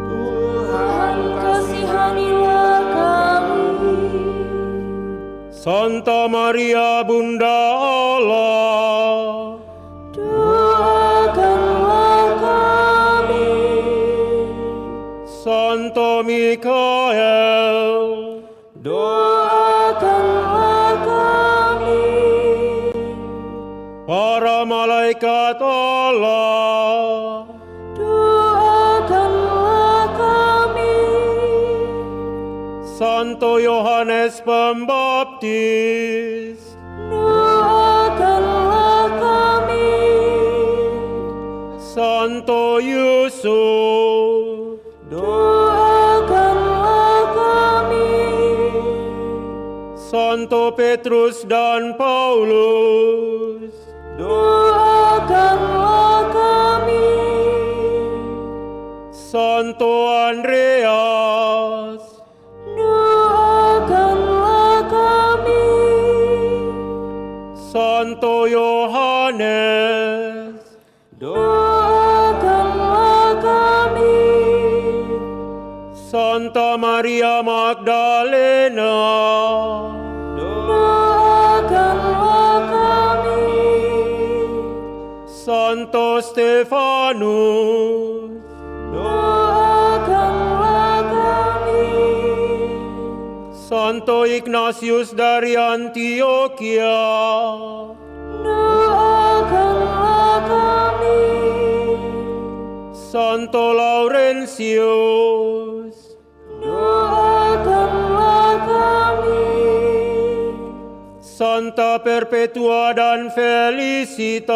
Tuhan kasihanilah kami. Santa Maria Bunda Allah, doakanlah kami. Santo Mikael, Doakanlah kami. para malaikat Allah, Doakanlah kami. Santo Yohanes Pembaptis, Doakanlah kami. Santo Yusuf, Doakanlah kami. Santo Petrus dan Paulus, Doakanlah kami. Santo Andreas, Doakanlah kami. Santo Yohanes, Doakanlah kami. Santa Maria Magdalena, Doakanlah kami. Santo Stefanus, Doakanlah kami. Santo Ignatius dari Antioquia, Doakanlah kami. Santo Laurentius, Doakanlah kami. Santa Perpetua dan Felicitas,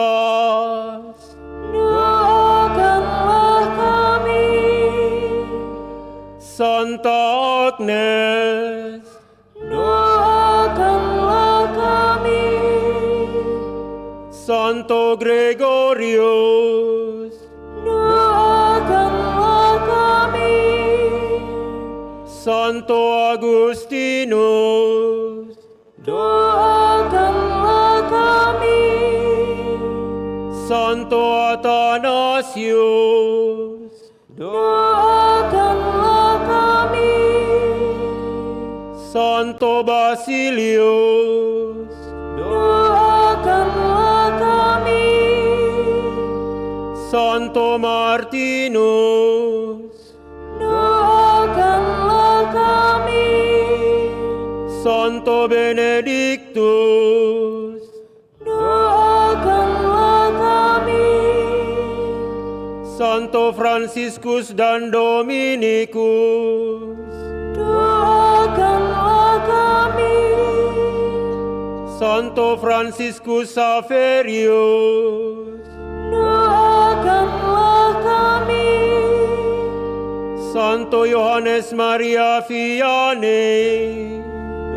Doakanlah kami. Santa Agnes, Doakanlah kami. Santo Gregorius, Doakanlah kami. Santo Agustinus, Doakanlah kami. Santo Athanasius, Doakanlah kami. Santo Basilius, Doakanlah kami. Santo Martinus, Doakanlah kami. Santo Benedictus, Doakanlah kami. Santo Franciscus dan Dominikus, Doakanlah kami. Santo Franciscus Xaverius, Doakanlah kami. Santo Yohanes Maria Vianney,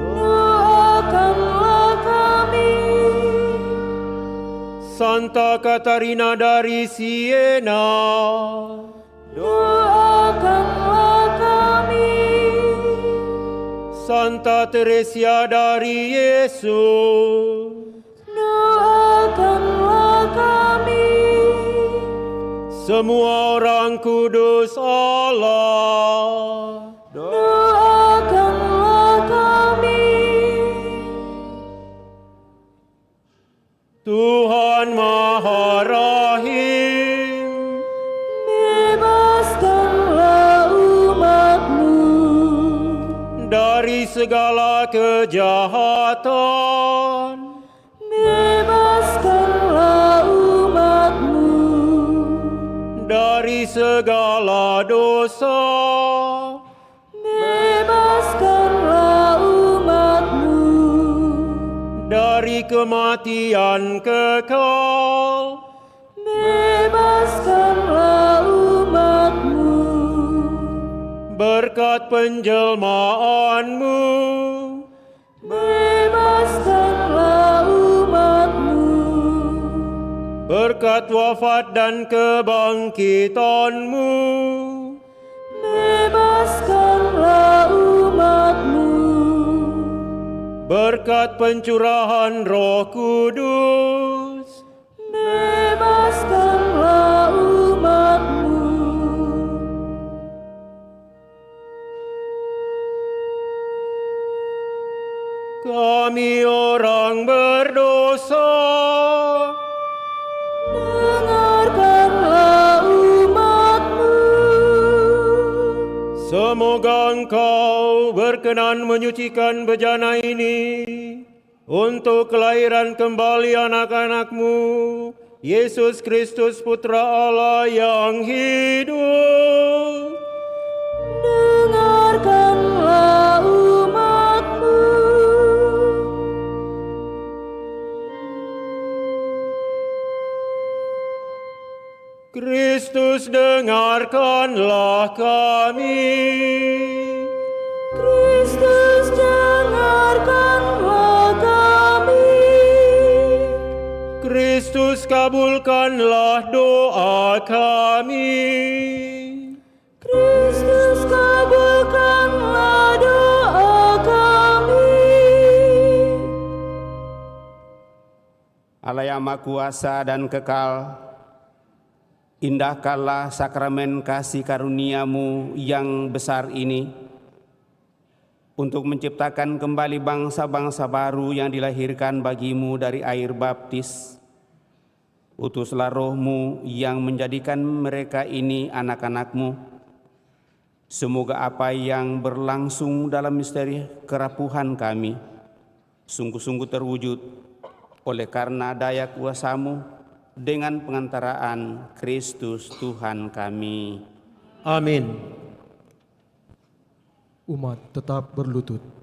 Doakanlah kami. Santa Katarina dari Siena, Doakanlah kami. Santa Teresia dari Yesus, doakanlah kami. semua orang kudus Allah, Doakanlah kami. Tuhan Maha Rahim, Bebaskanlah umat-Mu. dari segala kejahatan, Bebaskanlah umat-Mu. dari segala dosa, Bebaskanlah umat-Mu. dari kematian kekal, Bebaskanlah umat-Mu. berkat penjelmaan-Mu, Bebaskanlah umat-Mu. berkat wafat dan kebangkitan-Mu, Bebaskanlah umat-Mu. berkat pencurahan Roh Kudus, Bebaskanlah umat-Mu. kami orang berdosa, Dengarkanlah umat-Mu. semoga Engkau berkenan menyucikan bejana ini untuk kelahiran kembali anak-anak-Mu, Yesus Kristus Putra Allah yang hidup. Dengarkanlah umat-Mu. Kristus, dengarkanlah kami. Kristus, dengarkanlah kami. Kristus, kabulkanlah doa kami. Kristus, kabulkanlah doa kami. Allah yang Maha Kuasa dan kekal, indahkanlah sakramen kasih karunia-Mu yang besar ini untuk menciptakan kembali bangsa-bangsa baru yang dilahirkan bagi-Mu dari air baptis. Utuslah Roh-Mu yang menjadikan mereka ini anak-anak-Mu. Semoga apa yang berlangsung dalam misteri kerapuhan kami sungguh-sungguh terwujud oleh karena daya kuasa-Mu, dengan pengantaraan Kristus Tuhan kami. Amin. Umat tetap berlutut.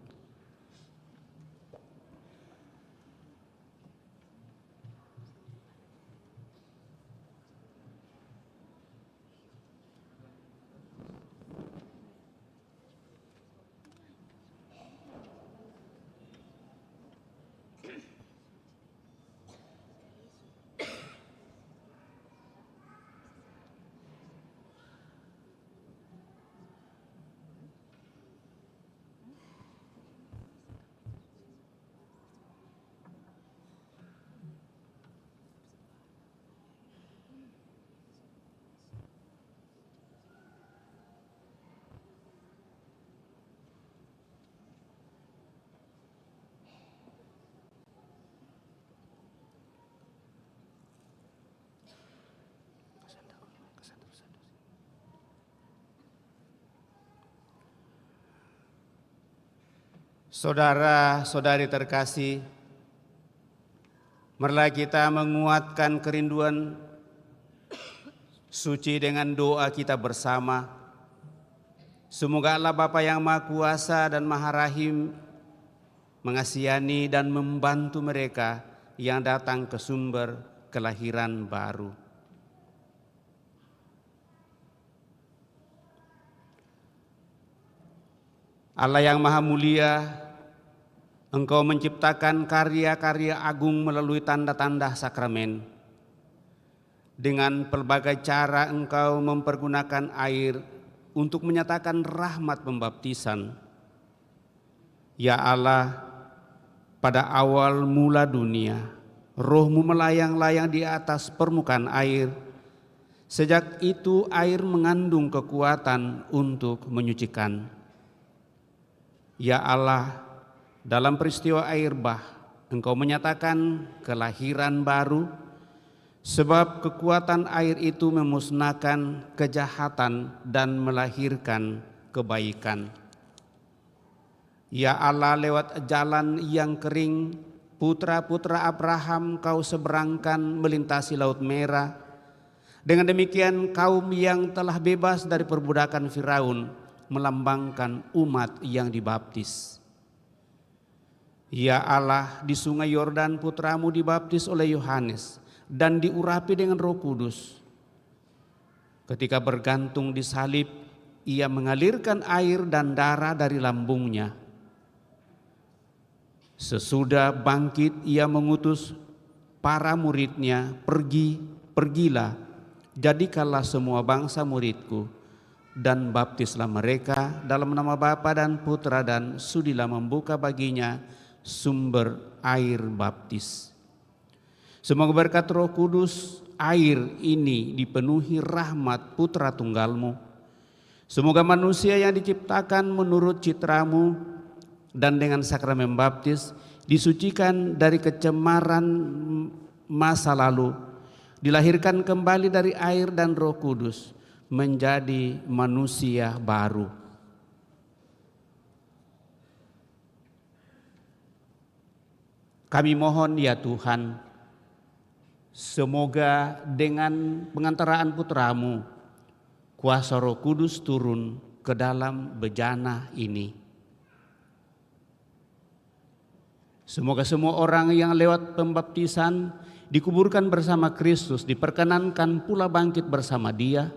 Saudara-saudari terkasih, marilah kita menguatkan kerinduan suci dengan doa kita bersama. Semoga Allah Bapa yang Maha Kuasa dan Maha Rahim mengasihani dan membantu mereka yang datang ke sumber kelahiran baru. Allah yang Maha Mulia, Engkau menciptakan karya-karya agung melalui tanda-tanda sakramen. Dengan pelbagai cara Engkau mempergunakan air untuk menyatakan rahmat pembaptisan. Ya Allah, pada awal mula dunia, Roh-Mu melayang-layang di atas permukaan air. Sejak itu air mengandung kekuatan untuk menyucikan. Ya Allah, dalam peristiwa air bah, Engkau menyatakan kelahiran baru, sebab kekuatan air itu memusnahkan kejahatan dan melahirkan kebaikan. Ya Allah, lewat jalan yang kering, putra-putra Abraham Kau seberangkan melintasi Laut Merah. Dengan demikian kaum yang telah bebas dari perbudakan Firaun melambangkan umat yang dibaptis. Ya Allah, di sungai Yordan putramu dibaptis oleh Yohanes dan diurapi dengan Roh Kudus. Ketika bergantung di salib, ia mengalirkan air dan darah dari lambungnya. Sesudah bangkit ia mengutus para muridnya, pergilah, jadikanlah semua bangsa muridku, dan baptislah mereka dalam nama Bapa dan Putra, dan sudilah membuka baginya sumber air baptis. Semoga berkat Roh Kudus air ini dipenuhi rahmat Putra Tunggal-Mu. Semoga manusia yang diciptakan menurut citra-Mu dan dengan sakramen baptis disucikan dari kecemaran masa lalu, dilahirkan kembali dari air dan Roh Kudus menjadi manusia baru. Kami mohon ya Tuhan, semoga dengan pengantaraan Putra-Mu, kuasa Roh Kudus turun ke dalam bejana ini. Semoga semua orang yang lewat pembaptisan dikuburkan bersama Kristus, diperkenankan pula bangkit bersama Dia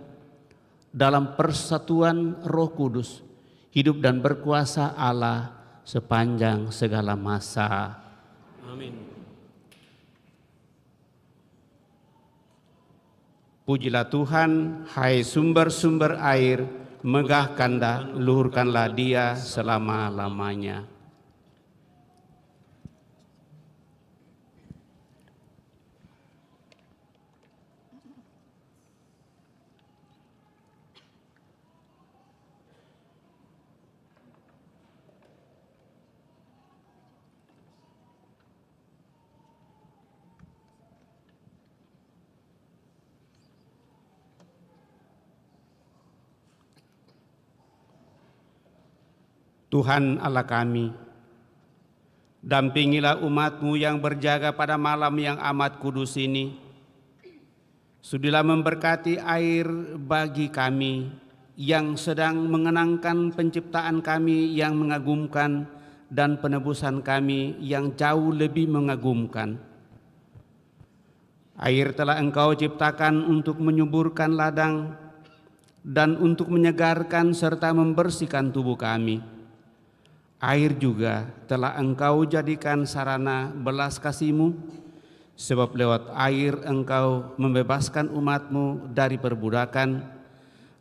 dalam persatuan Roh Kudus, hidup dan berkuasa Allah sepanjang segala masa. Amin. Pujilah Tuhan, hai sumber-sumber air, megahkanlah, luhurkanlah Dia selama-lamanya. Tuhan Allah kami, dampingilah umat-Mu yang berjaga pada malam yang amat kudus ini. Sudilah memberkati air bagi kami yang sedang mengenangkan penciptaan kami yang mengagumkan dan penebusan kami yang jauh lebih mengagumkan. Air telah Engkau ciptakan untuk menyuburkan ladang dan untuk menyegarkan serta membersihkan tubuh kami. Air juga telah Engkau jadikan sarana belas kasih-Mu, sebab lewat air Engkau membebaskan umat-Mu dari perbudakan,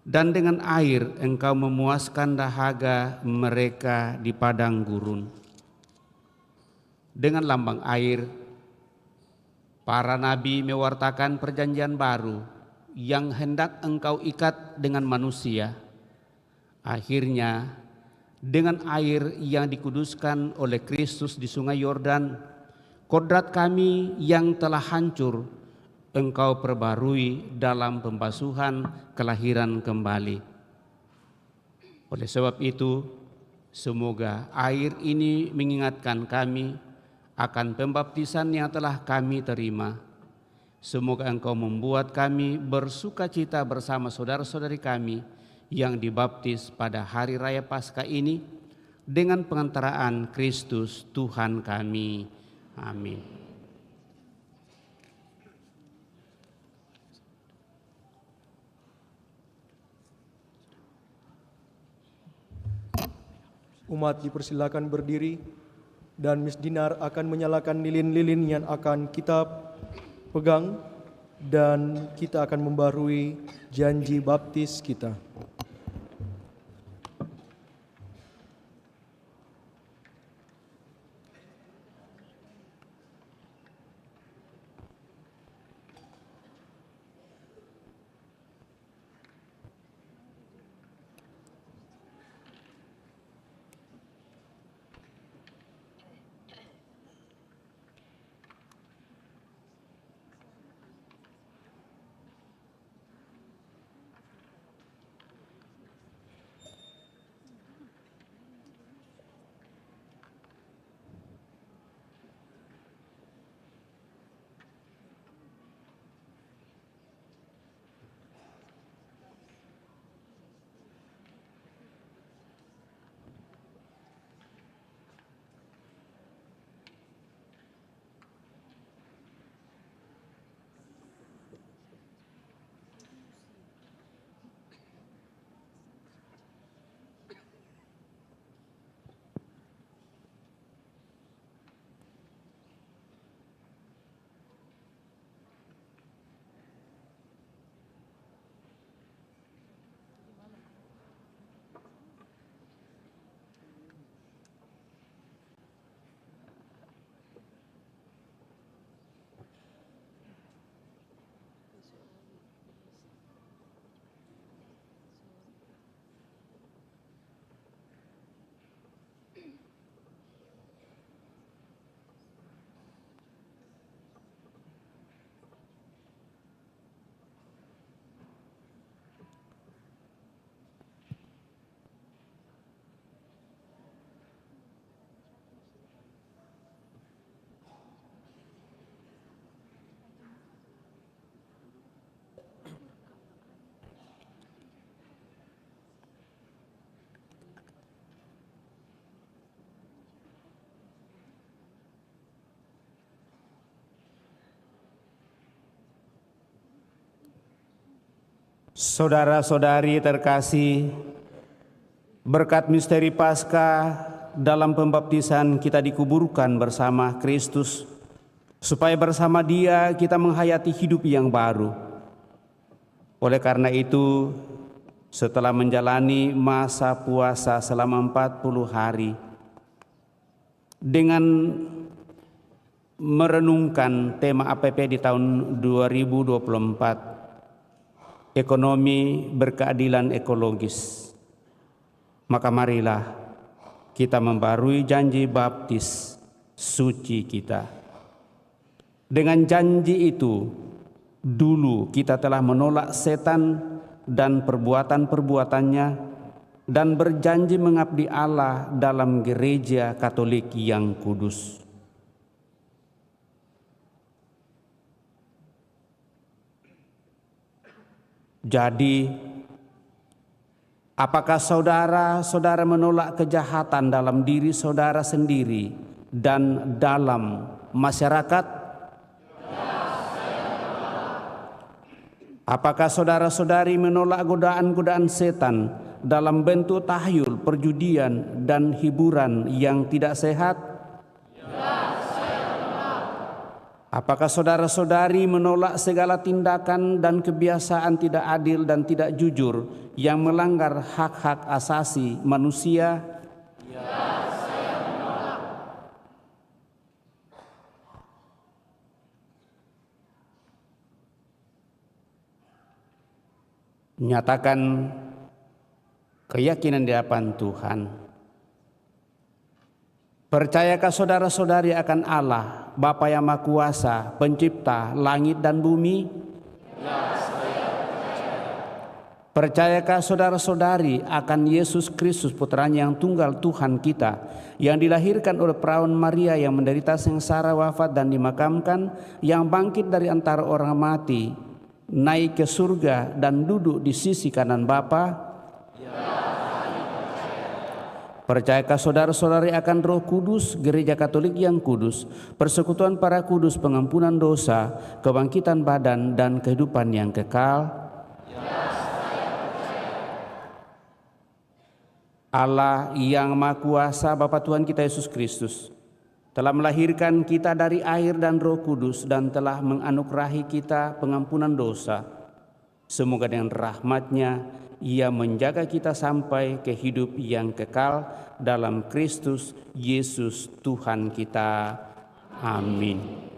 dan dengan air Engkau memuaskan dahaga mereka di padang gurun. Dengan lambang air, para nabi mewartakan perjanjian baru yang hendak Engkau ikat dengan manusia. Akhirnya, dengan air yang dikuduskan oleh Kristus di sungai Yordan, kodrat kami yang telah hancur Engkau perbarui dalam pembasuhan kelahiran kembali. Oleh sebab itu, semoga air ini mengingatkan kami akan pembaptisan yang telah kami terima. Semoga Engkau membuat kami bersukacita bersama saudara-saudari kami yang dibaptis pada hari raya Paskah ini dengan pengantaraan Kristus Tuhan kami. Amin. Umat dipersilakan berdiri dan Miss Dinar akan menyalakan lilin-lilin yang akan kita pegang dan kita akan membarui janji baptis kita. Saudara-saudari terkasih, berkat misteri Paskah dalam pembaptisan kita dikuburkan bersama Kristus, supaya bersama Dia kita menghayati hidup yang baru. Oleh karena itu, setelah menjalani masa puasa selama 40 hari, dengan merenungkan tema APP di tahun 2024, ekonomi berkeadilan ekologis, maka marilah kita membarui janji baptis suci kita. Dengan janji itu, dulu kita telah menolak setan dan perbuatan-perbuatannya dan berjanji mengabdi Allah dalam gereja Katolik yang kudus. Jadi, apakah saudara-saudara menolak kejahatan dalam diri saudara sendiri dan dalam masyarakat? Apakah saudara-saudari menolak godaan-godaan setan dalam bentuk tahyul, perjudian, dan hiburan yang tidak sehat? Apakah saudara-saudari menolak segala tindakan dan kebiasaan tidak adil dan tidak jujur yang melanggar hak-hak asasi manusia? Ya, saya menolak. Nyatakan keyakinan di hadapan Tuhan. Percayakah saudara-saudari akan Allah, Bapa yang Maha Kuasa, Pencipta langit dan bumi? Ya, saya percaya. Percayakah saudara-saudari akan Yesus Kristus, Putranya yang tunggal Tuhan kita, yang dilahirkan oleh perawan Maria, yang menderita sengsara, wafat dan dimakamkan, yang bangkit dari antara orang mati, naik ke surga dan duduk di sisi kanan Bapa? Percayakah saudara-saudari akan Roh Kudus, Gereja Katolik yang kudus, persekutuan para kudus, pengampunan dosa, kebangkitan badan, dan kehidupan yang kekal? Ya, saya percaya. Allah yang Maha Kuasa, Bapa Tuhan kita Yesus Kristus, telah melahirkan kita dari air dan Roh Kudus dan telah menganugerahi kita pengampunan dosa. Semoga dengan rahmat-Nya Ia menjaga kita sampai ke hidup yang kekal dalam Kristus Yesus Tuhan kita. Amin.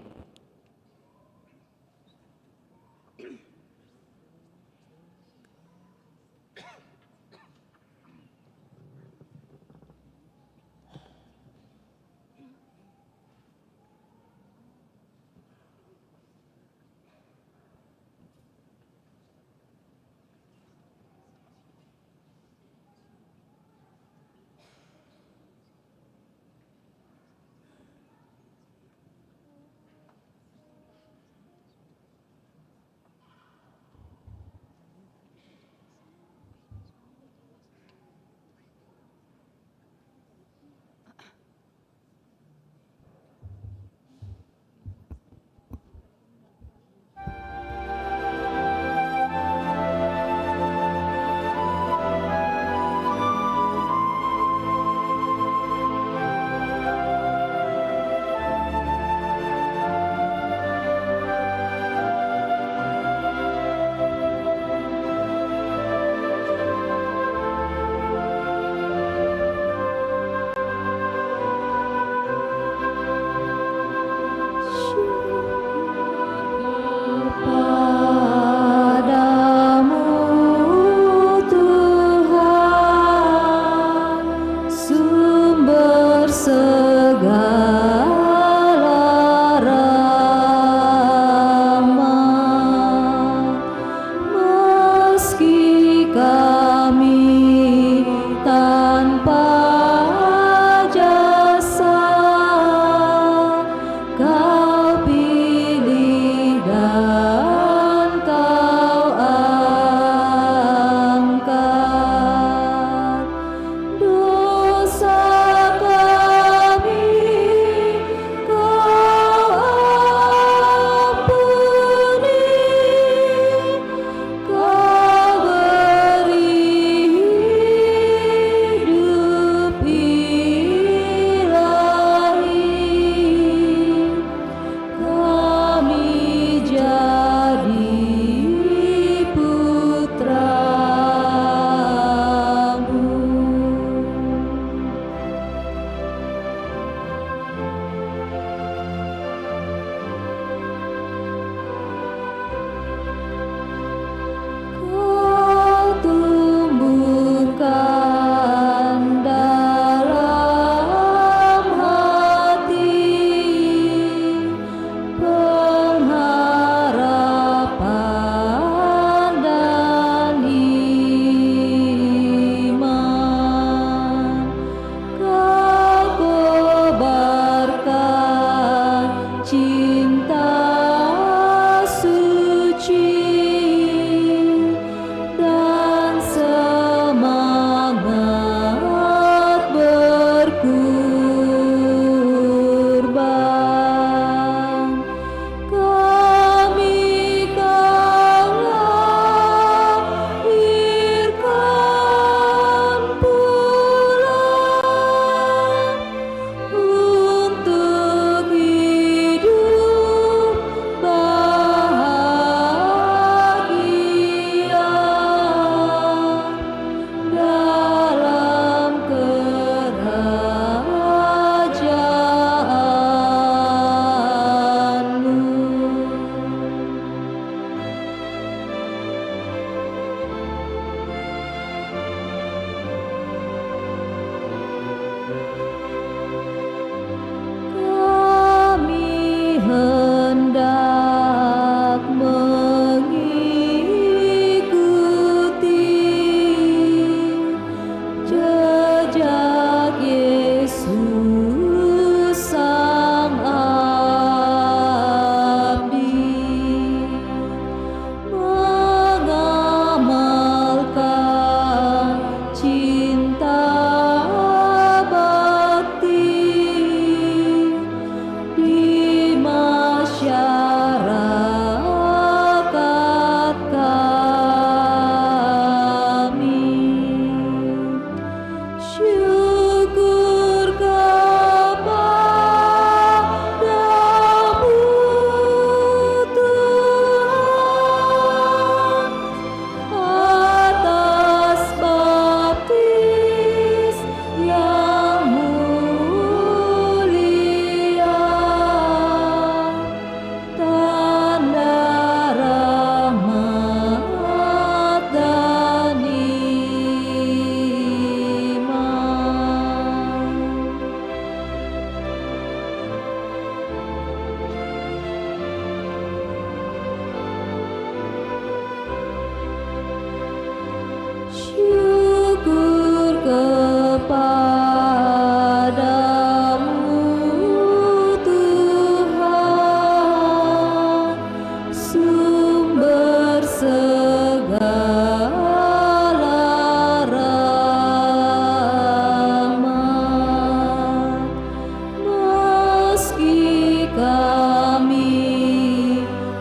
meski kami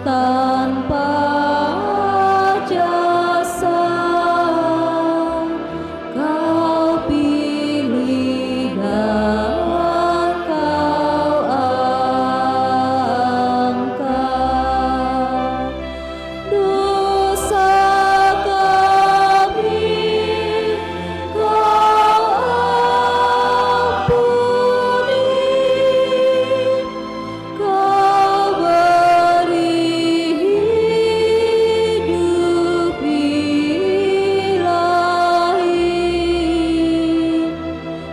tanpa jasa, Kau pilih dan Kau angkat. Dosa kami Kau ampuni, Kau beri hidup ilahi,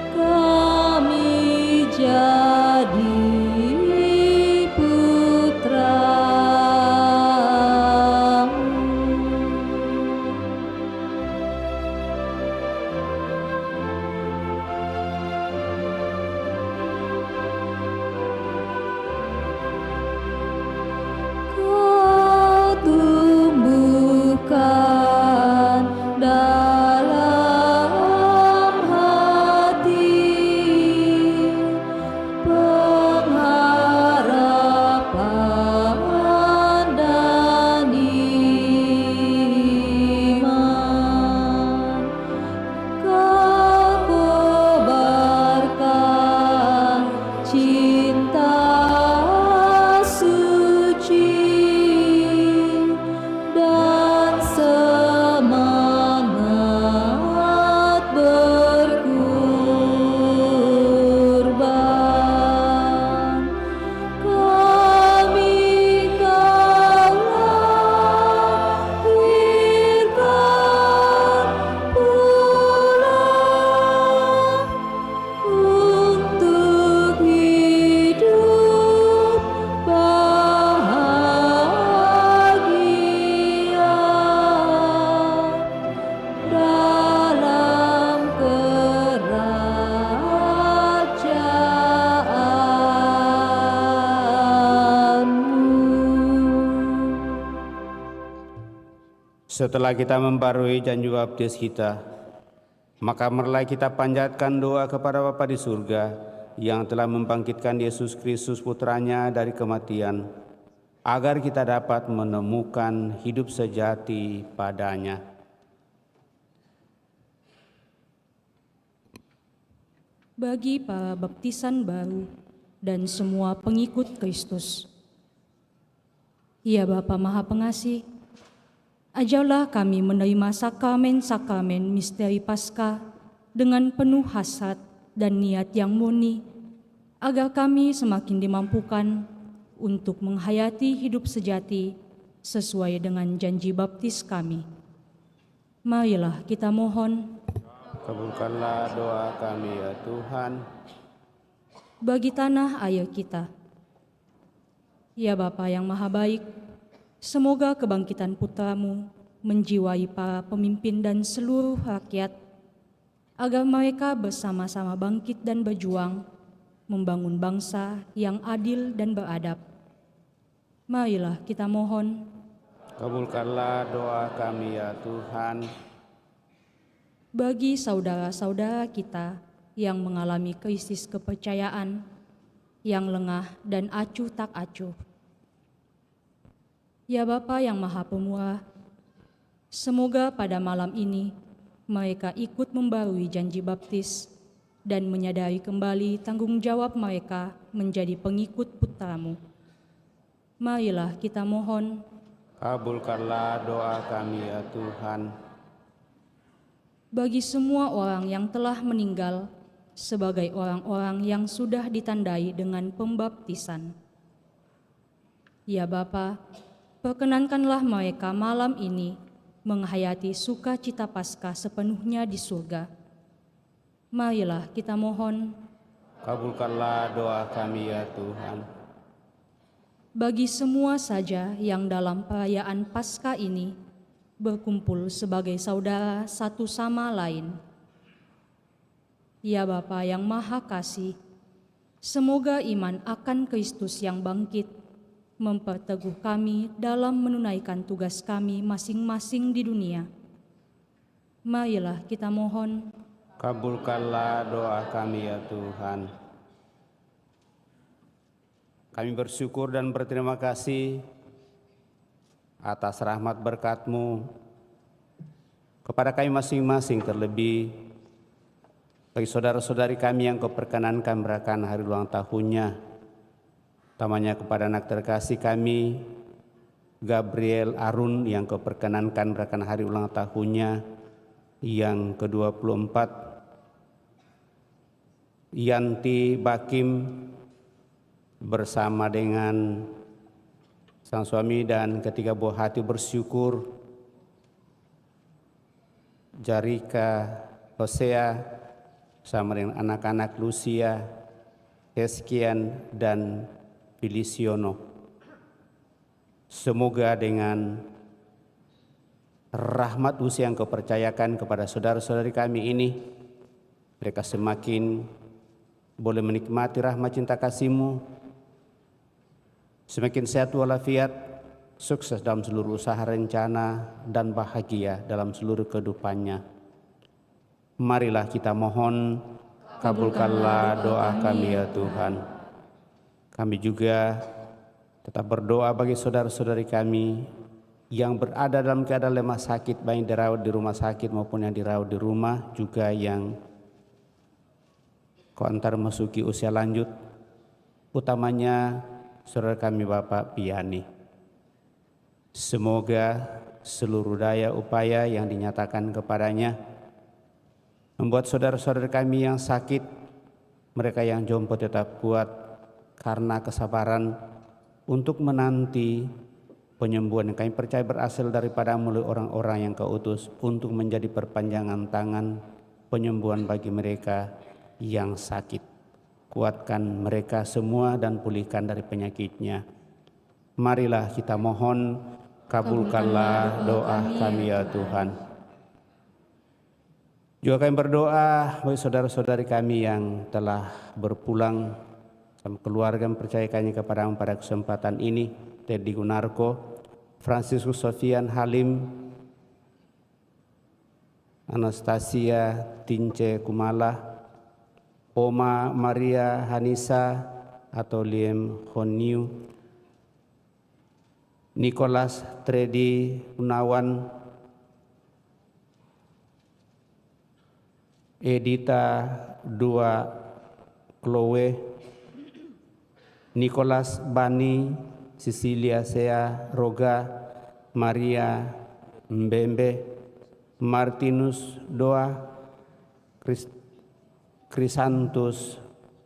kami jadi Kau tumbuhkan dalam hati pengharapan dan iman. Kau kobarkan cinta suci dan semangat berkurban. Kami Kau lahirkan pulang untuk hidup bahagia dalam Kerajaanmu. Setelah kita membarui janji baptis kita, maka marilah kita panjatkan doa kepada Bapa di surga yang telah membangkitkan Yesus Kristus putranya dari kematian, agar kita dapat menemukan hidup sejati padanya. Bagi para baptisan baru dan semua pengikut Kristus. Ya Bapa Maha Pengasih, ajarlah kami menerima sakramen-sakramen misteri Paskah dengan penuh hasrat dan niat yang murni, agar kami semakin dimampukan untuk menghayati hidup sejati sesuai dengan janji baptis kami. Marilah kita mohon. Kabulkanlah doa kami ya Tuhan. Bagi tanah air kita. Ya Bapa yang Maha Baik, semoga kebangkitan putra-Mu menjiwai para pemimpin dan seluruh rakyat, agar mereka bersama-sama bangkit dan berjuang, membangun bangsa yang adil dan beradab. Marilah kita mohon. Kabulkanlah doa kami ya Tuhan. Bagi saudara-saudara kita yang mengalami krisis kepercayaan, yang lengah dan acuh tak acuh. Ya Bapa yang Maha Pemurah, semoga pada malam ini mereka ikut membarui janji baptis dan menyadari kembali tanggung jawab mereka menjadi pengikut putra-Mu. Marilah kita mohon. Kabulkanlah doa kami ya Tuhan. Bagi semua orang yang telah meninggal sebagai orang-orang yang sudah ditandai dengan pembaptisan. Ya Bapa, perkenankanlah mereka malam ini menghayati sukacita Paskah sepenuhnya di surga. Marilah kita mohon. Kabulkanlah doa kami ya Tuhan. Bagi semua saja yang dalam perayaan Paskah ini berkumpul sebagai saudara satu sama lain. Ya Bapa yang Maha Kasih, semoga iman akan Kristus yang bangkit memperteguh kami dalam menunaikan tugas kami masing-masing di dunia. Marilah kita mohon, Kabulkanlah doa kami ya Tuhan. Kami bersyukur dan berterima kasih atas rahmat berkat-Mu kepada kami masing-masing, terlebih bagi saudara-saudari kami yang Kau perkenankan merayakan hari ulang tahunnya, utamanya kepada anak terkasih kami Gabriel Arun yang Kau perkenankan merayakan hari ulang tahunnya yang ke-24, Yanti Bakim bersama dengan sang suami dan ketiga buah hati bersyukur, Jarika Hosea bersama dengan anak-anak Lucia, Eskian dan Feliciono. Semoga dengan rahmat usia yang Kau percayakan kepada saudara-saudari kami ini, mereka semakin boleh menikmati rahmat cinta kasih-Mu, semakin sehat walafiat, sukses dalam seluruh usaha rencana, dan bahagia dalam seluruh kehidupannya. Marilah kita mohon, kabulkanlah doa kami ya Tuhan. Kami juga tetap berdoa bagi saudara-saudari kami yang berada dalam keadaan lemah sakit, baik dirawat di rumah sakit maupun yang dirawat di rumah, juga yang Kau antar memasuki usia lanjut, utamanya saudara kami Bapak Piani. Semoga seluruh daya upaya yang dinyatakan kepadanya membuat saudara-saudara kami yang sakit, mereka yang jompo tetap kuat karena kesabaran untuk menanti penyembuhan yang kami percaya berasal daripada melalui orang-orang yang Kau utus untuk menjadi perpanjangan tangan penyembuhan bagi mereka yang sakit. Kuatkan mereka semua dan pulihkan dari penyakitnya. Marilah kita mohon, kabulkanlah doa kami ya Tuhan. Juga kami berdoa bagi saudara-saudari kami yang telah berpulang sama keluarga, mempercayakannya kepadamu pada kesempatan ini. Teddy Gunarko, Franciscus Sofian Halim, Anastasia Tince Kumala, Oma Maria Hanisa atau Liem Honiu, Nicholas Tredi Gunawan, Edita Dua Chloe, Nicholas Bani, Cecilia Sea Roga, Maria Mbembe, Martinus Doa, Krisantus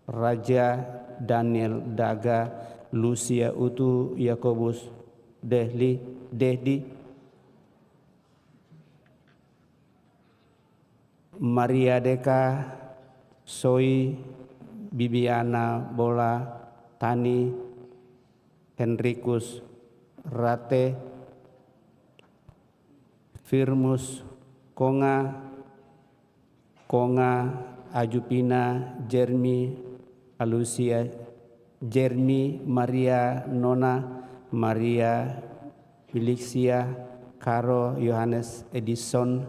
Raja, Daniel Daga, Lucia Utu Yakobus Dehdi, Maria Deka, Soi, Bibiana Bola, Tani, Henrikus Rate, Firmus Konga, Ajupina, Jeremy, Alusia, Jeremy, Maria Nona, Maria Felixia, Caro Yohanes Edison,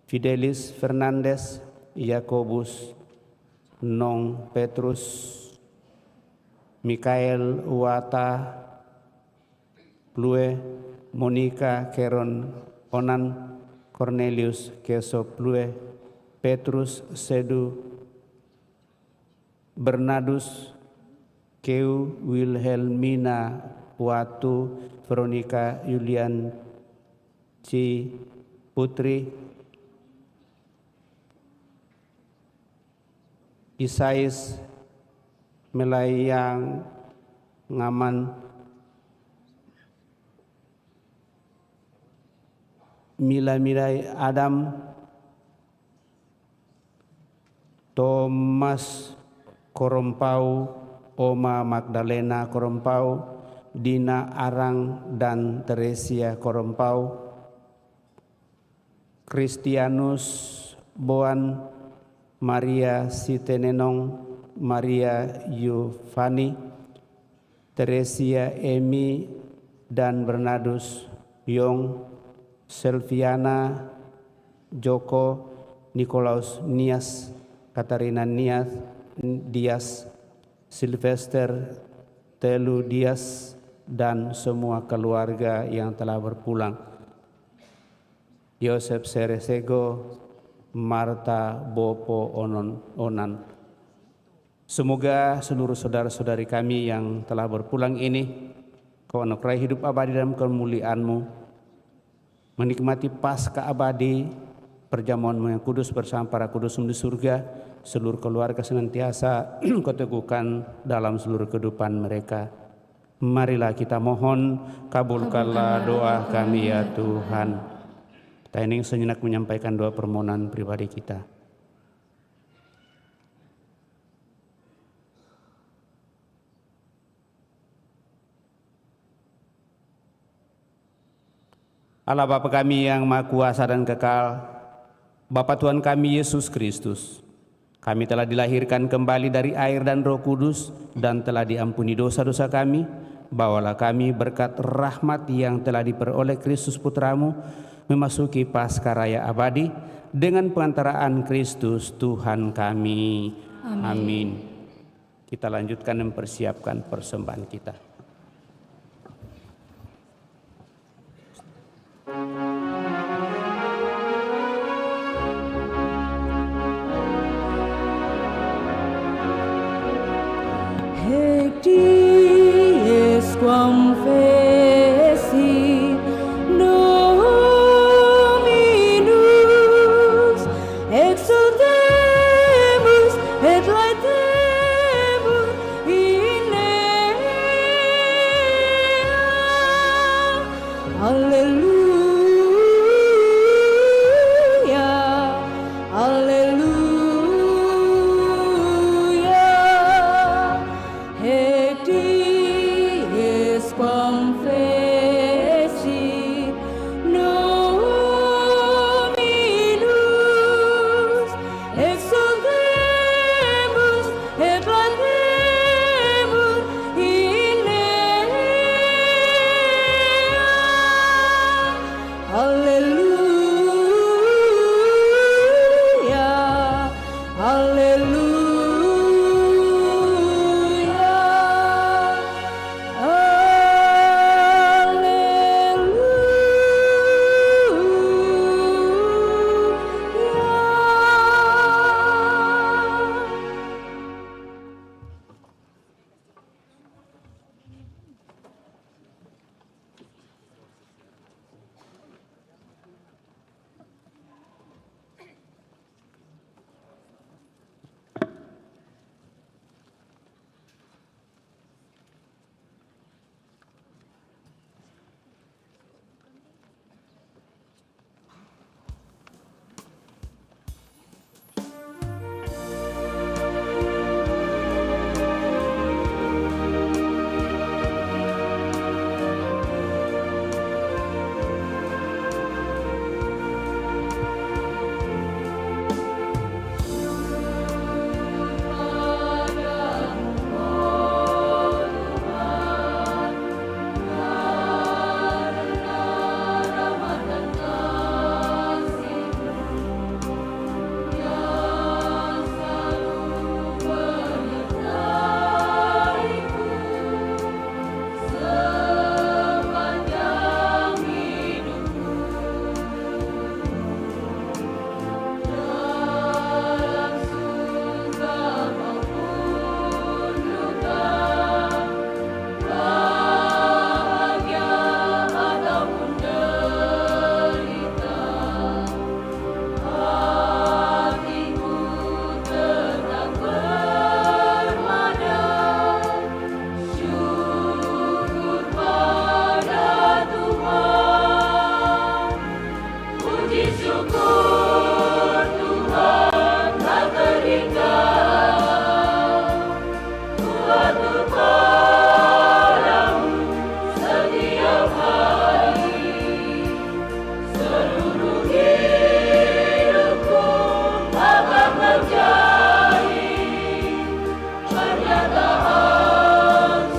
Fidelis Fernandes, Yakobus, Nong Petrus, Mikael Wata, Plue, Monica Keron Onan, Cornelius Keso Plue, Petrus Sedu, Bernardus Keu, Wilhelmina Watu, Veronica Yulian Ci Putri, Isais Melayang Ngaman, Mila Mirai Adam, Thomas Korompau, Oma Magdalena Korompau, Dina Arang dan Teresia Korompau, Kristianus Boan, Maria Sitenenong, Maria Yufani, Teresia Emi dan Bernardus Yong, Selviana Joko, Nikolaus Nias, Katarina Nias Dias, Sylvester Telu Dias, dan semua keluarga yang telah berpulang. Yosef Seresego, Marta Bopo Onan. Semoga seluruh saudara-saudari kami yang telah berpulang ini Kau anugerahi hidup abadi dalam kemuliaan-Mu, menikmati Paskah abadi, perjamuan-Mu yang kudus bersama para kudus-Mu di surga, seluruh keluarga senantiasa Kau teguhkan dalam seluruh kehidupan mereka. Marilah kita mohon, kabulkanlah doa kami ya Tuhan. Kita ingin sejenak menyampaikan doa permohonan pribadi kita. Allah Bapa kami yang Maha Kuasa dan Kekal, Bapa Tuhan kami Yesus Kristus, kami telah dilahirkan kembali dari air dan Roh Kudus dan telah diampuni dosa-dosa kami. Bawalah kami berkat rahmat yang telah diperoleh Kristus Putra-Mu memasuki Paskah Raya abadi dengan pengantaraan Kristus Tuhan kami. Amin. Kita lanjutkan mempersiapkan persembahan kita. Quam feci Dominus exultemus et laetemus in ea. Alleluia, alleluia. Quam feci Dominus exultemus et laetemus in ea. Alleluia, alleluia.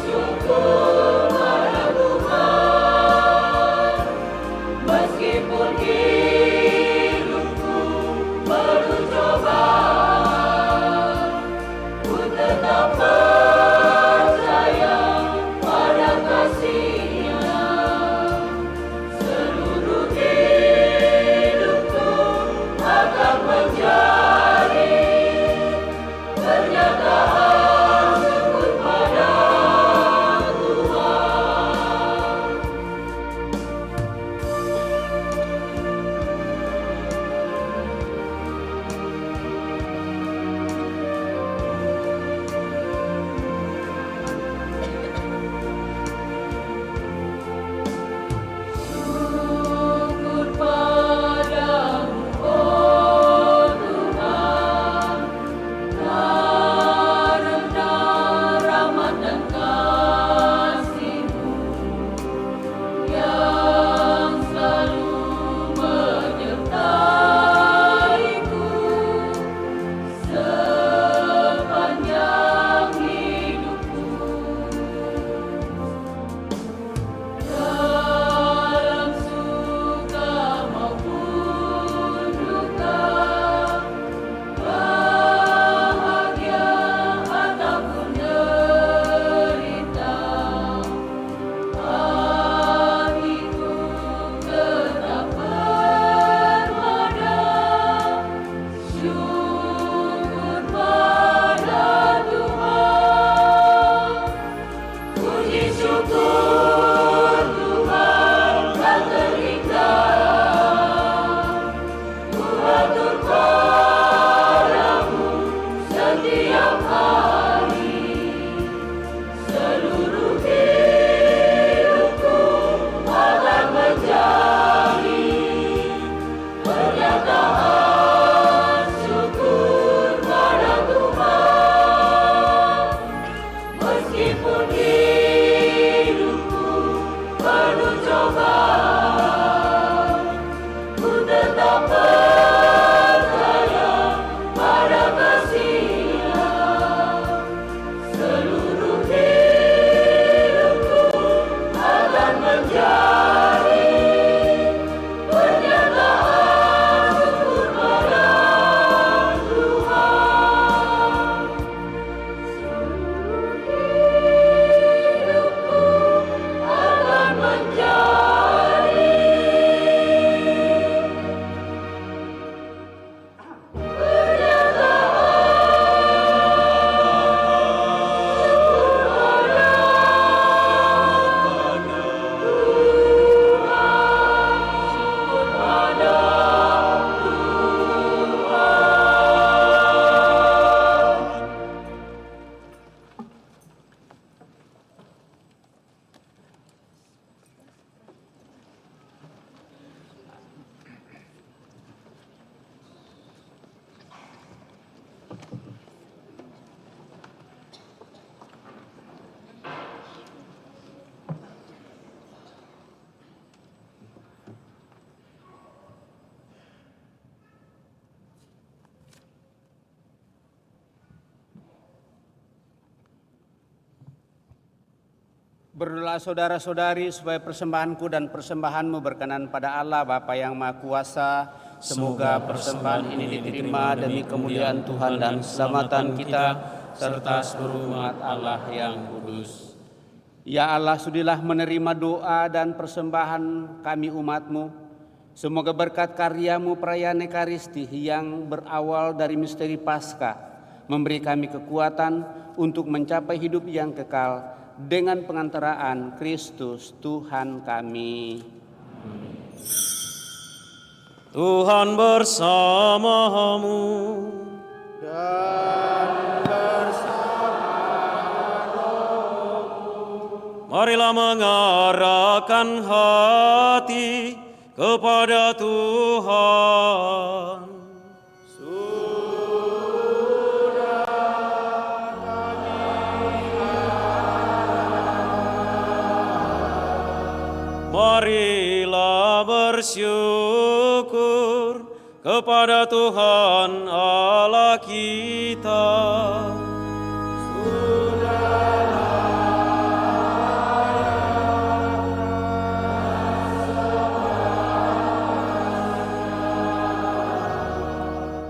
Syukur Berdoa saudara-saudari supaya persembahanku dan persembahanmu berkenan pada Allah Bapa yang Maha Kuasa. Semoga persembahan ini diterima demi kemuliaan Tuhan dan keselamatan kita serta seluruh umat Allah yang kudus. Ya Allah, sudilah menerima doa dan persembahan kami umat-Mu. Semoga berkat karya-Mu perayaan Ekaristi yang berawal dari misteri Paskah memberi kami kekuatan untuk mencapai hidup yang kekal dengan pengantaraan Kristus Tuhan kami. Tuhan bersamamu. Dan bersama Marilah mengarahkan hati kepada Tuhan. Marilah bersyukur kepada Tuhan Allah kita.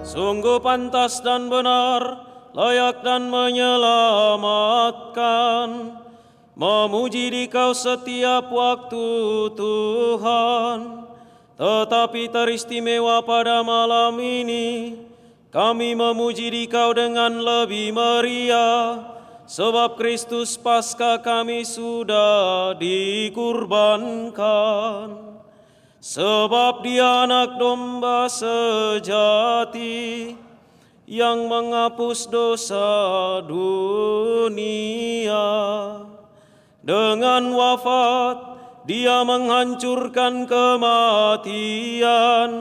Sungguh pantas dan benar, layak dan menyelamatkan, memuji Dikau setiap waktu Tuhan. Tetapi teristimewa pada malam ini, kami memuji Dikau dengan lebih meriah, sebab Kristus Paskah kami sudah dikurbankan. Sebab Dia anak domba sejati yang menghapus dosa dunia. Dengan wafat Dia menghancurkan kematian,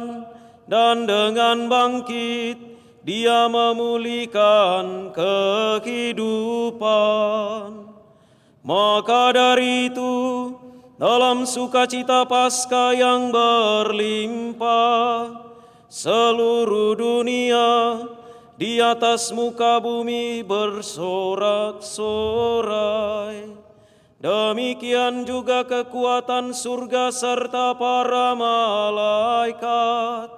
dan dengan bangkit Dia memulihkan kehidupan. Maka dari itu, dalam sukacita Paskah yang berlimpah, seluruh dunia di atas muka bumi bersorak-sorai. Demikian juga kekuatan surga serta para malaikat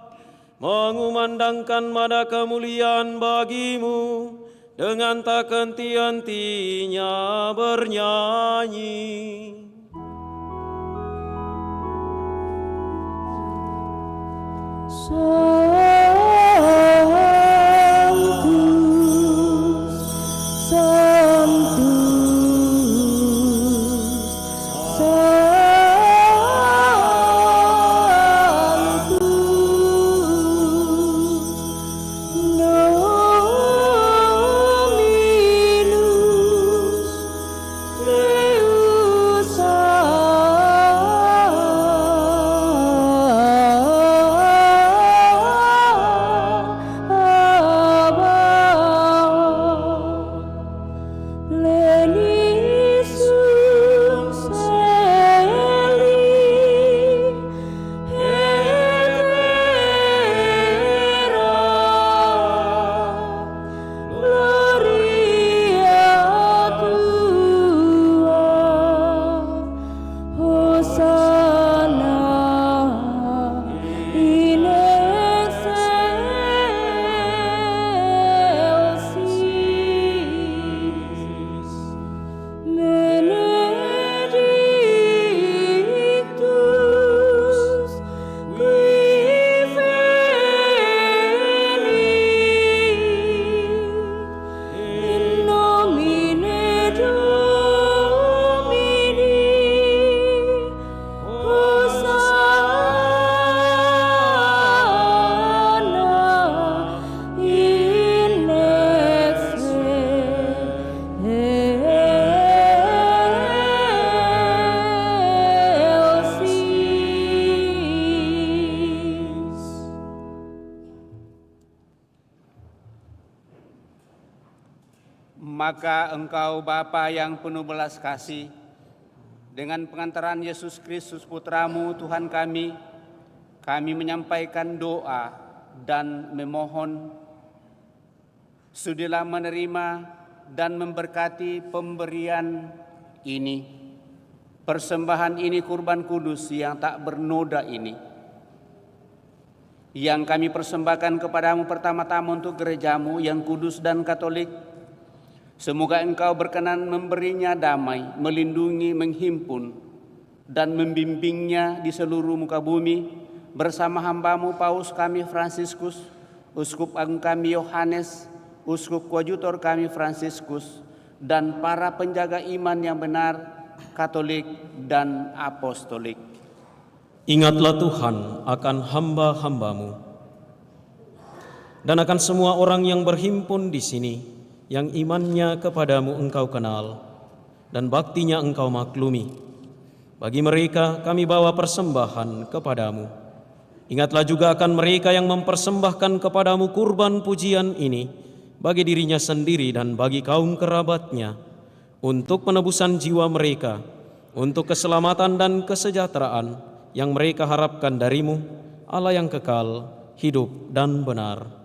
mengumandangkan nada kemuliaan bagi-Mu dengan tak henti-hentinya bernyanyi. Santus. Maka Engkau Bapa yang penuh belas kasih, dengan pengantaran Yesus Kristus Putramu Tuhan kami menyampaikan doa dan memohon, sudilah menerima dan memberkati pemberian ini, persembahan ini, kurban kudus yang tak bernoda ini, yang kami persembahkan kepadamu pertama-tama untuk gerejamu yang kudus dan katolik. Semoga Engkau berkenan memberinya damai, melindungi, menghimpun, dan membimbingnya di seluruh muka bumi bersama hamba-Mu Paus kami Fransiskus, Uskup Agung kami Yohanes, Uskup Koadjutor kami Fransiskus, dan para penjaga iman yang benar, Katolik dan Apostolik. Ingatlah Tuhan akan hamba-hamba-Mu dan akan semua orang yang berhimpun di sini, yang imannya kepadamu Engkau kenal dan baktinya Engkau maklumi. Bagi mereka kami bawa persembahan kepadamu. Ingatlah juga akan mereka yang mempersembahkan kepadamu kurban pujian ini bagi dirinya sendiri dan bagi kaum kerabatnya, untuk penebusan jiwa mereka, untuk keselamatan dan kesejahteraan yang mereka harapkan darimu, Allah yang kekal, hidup dan benar.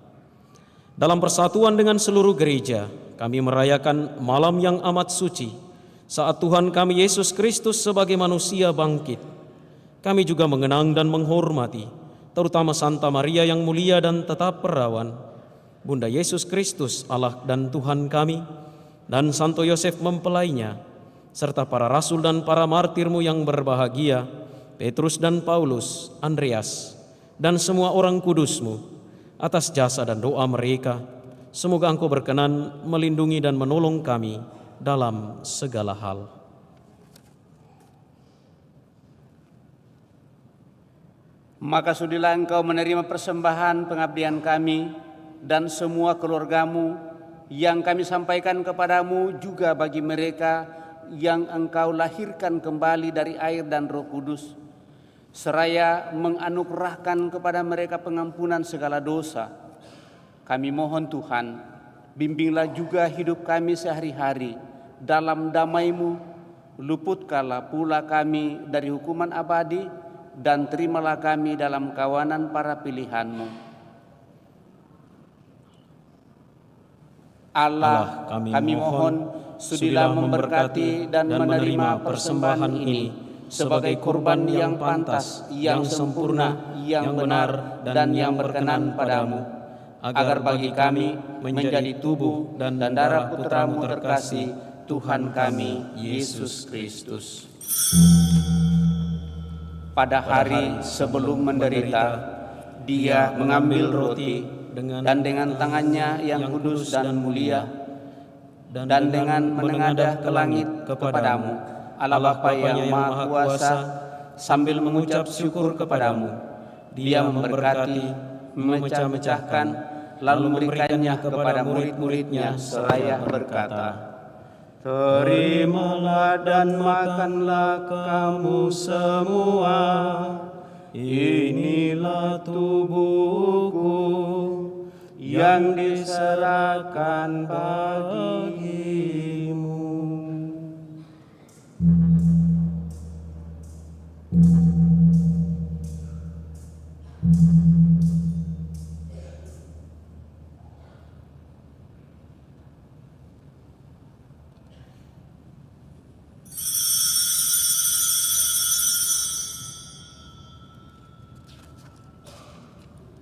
Dalam persatuan dengan seluruh gereja, kami merayakan malam yang amat suci, saat Tuhan kami Yesus Kristus sebagai manusia bangkit. Kami juga mengenang dan menghormati, terutama Santa Maria yang mulia dan tetap perawan, Bunda Yesus Kristus, Allah dan Tuhan kami, dan Santo Yosef mempelainya, serta para rasul dan para martirmu yang berbahagia, Petrus dan Paulus, Andreas, dan semua orang kudusmu. Atas jasa dan doa mereka, semoga Engkau berkenan melindungi dan menolong kami dalam segala hal. Maka sudilah Engkau menerima persembahan pengabdian kami dan semua keluargamu yang kami sampaikan kepadamu, juga bagi mereka yang Engkau lahirkan kembali dari air dan Roh Kudus, seraya menganugerahkan kepada mereka pengampunan segala dosa. Kami mohon Tuhan, bimbinglah juga hidup kami sehari-hari dalam damai-Mu, luputkanlah pula kami dari hukuman abadi, dan terimalah kami dalam kawanan para pilihan-Mu. Allah, kami mohon, sudilah memberkati dan menerima persembahan ini sebagai kurban yang pantas, yang sempurna, yang benar, dan yang berkenan padamu, agar bagi kami menjadi tubuh dan darah Putra-Mu terkasih, Tuhan kami, Yesus Kristus. Pada hari sebelum menderita, Dia mengambil roti dan dengan tangannya yang kudus dan mulia, dan dengan menengadah ke langit kepadamu, Allah Bapa yang Maha Kuasa, sambil mengucap syukur kepadamu, Dia memberkati, memecah-mecahkan, lalu memberikannya kepada murid-muridnya seraya berkata, "Terimalah dan makanlah kamu semua, inilah tubuhku yang diserahkan bagimu."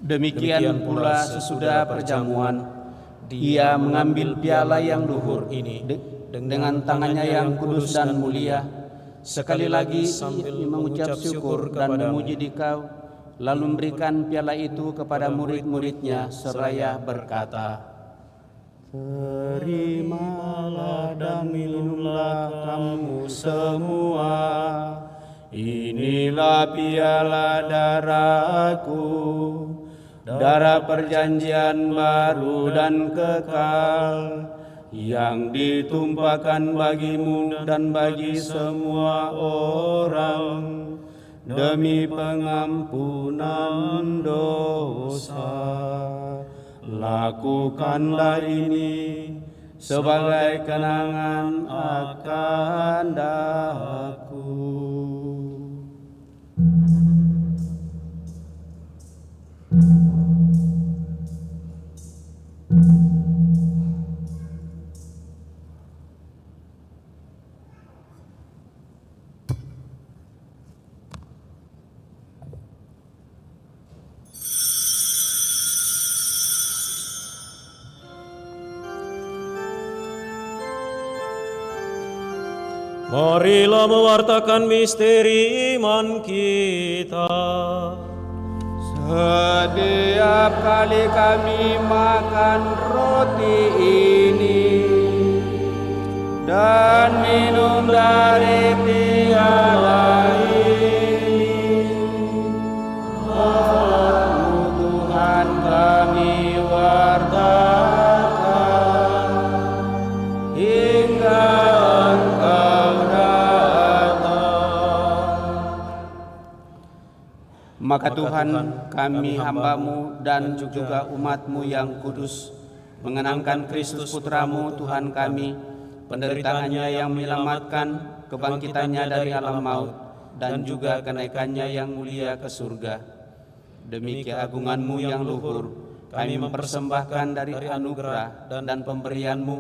Demikian pula sesudah perjamuan, Dia mengambil piala yang luhur ini dengan tangannya yang kudus dan mulia. Sekali lagi sambil mengucap syukur dan memuji Dikau, lalu memberikan piala itu kepada murid-muridnya seraya berkata, "Terimalah dan minumlah kamu semua, inilah piala darah-Ku, darah perjanjian baru dan kekal, yang ditumpahkan bagimu dan bagi semua orang demi pengampunan dosa. Lakukanlah ini sebagai kenangan akan daku. Marilah mewartakan misteri iman kita. Setiap kali kami makan roti ini dan minum dari piala ini, Allah Tuhan kami wartakan hingga Engkau datang. Maka Tuhan, kami hamba-Mu dan juga umat-Mu yang kudus mengenangkan Kristus Putra-Mu Tuhan kami, penderitaannya yang menyelamatkan, kebangkitannya dari alam maut, dan juga kenaikannya yang mulia ke surga. Demi keagungan-Mu yang luhur, kami mempersembahkan dari anugerah dan pemberian-Mu,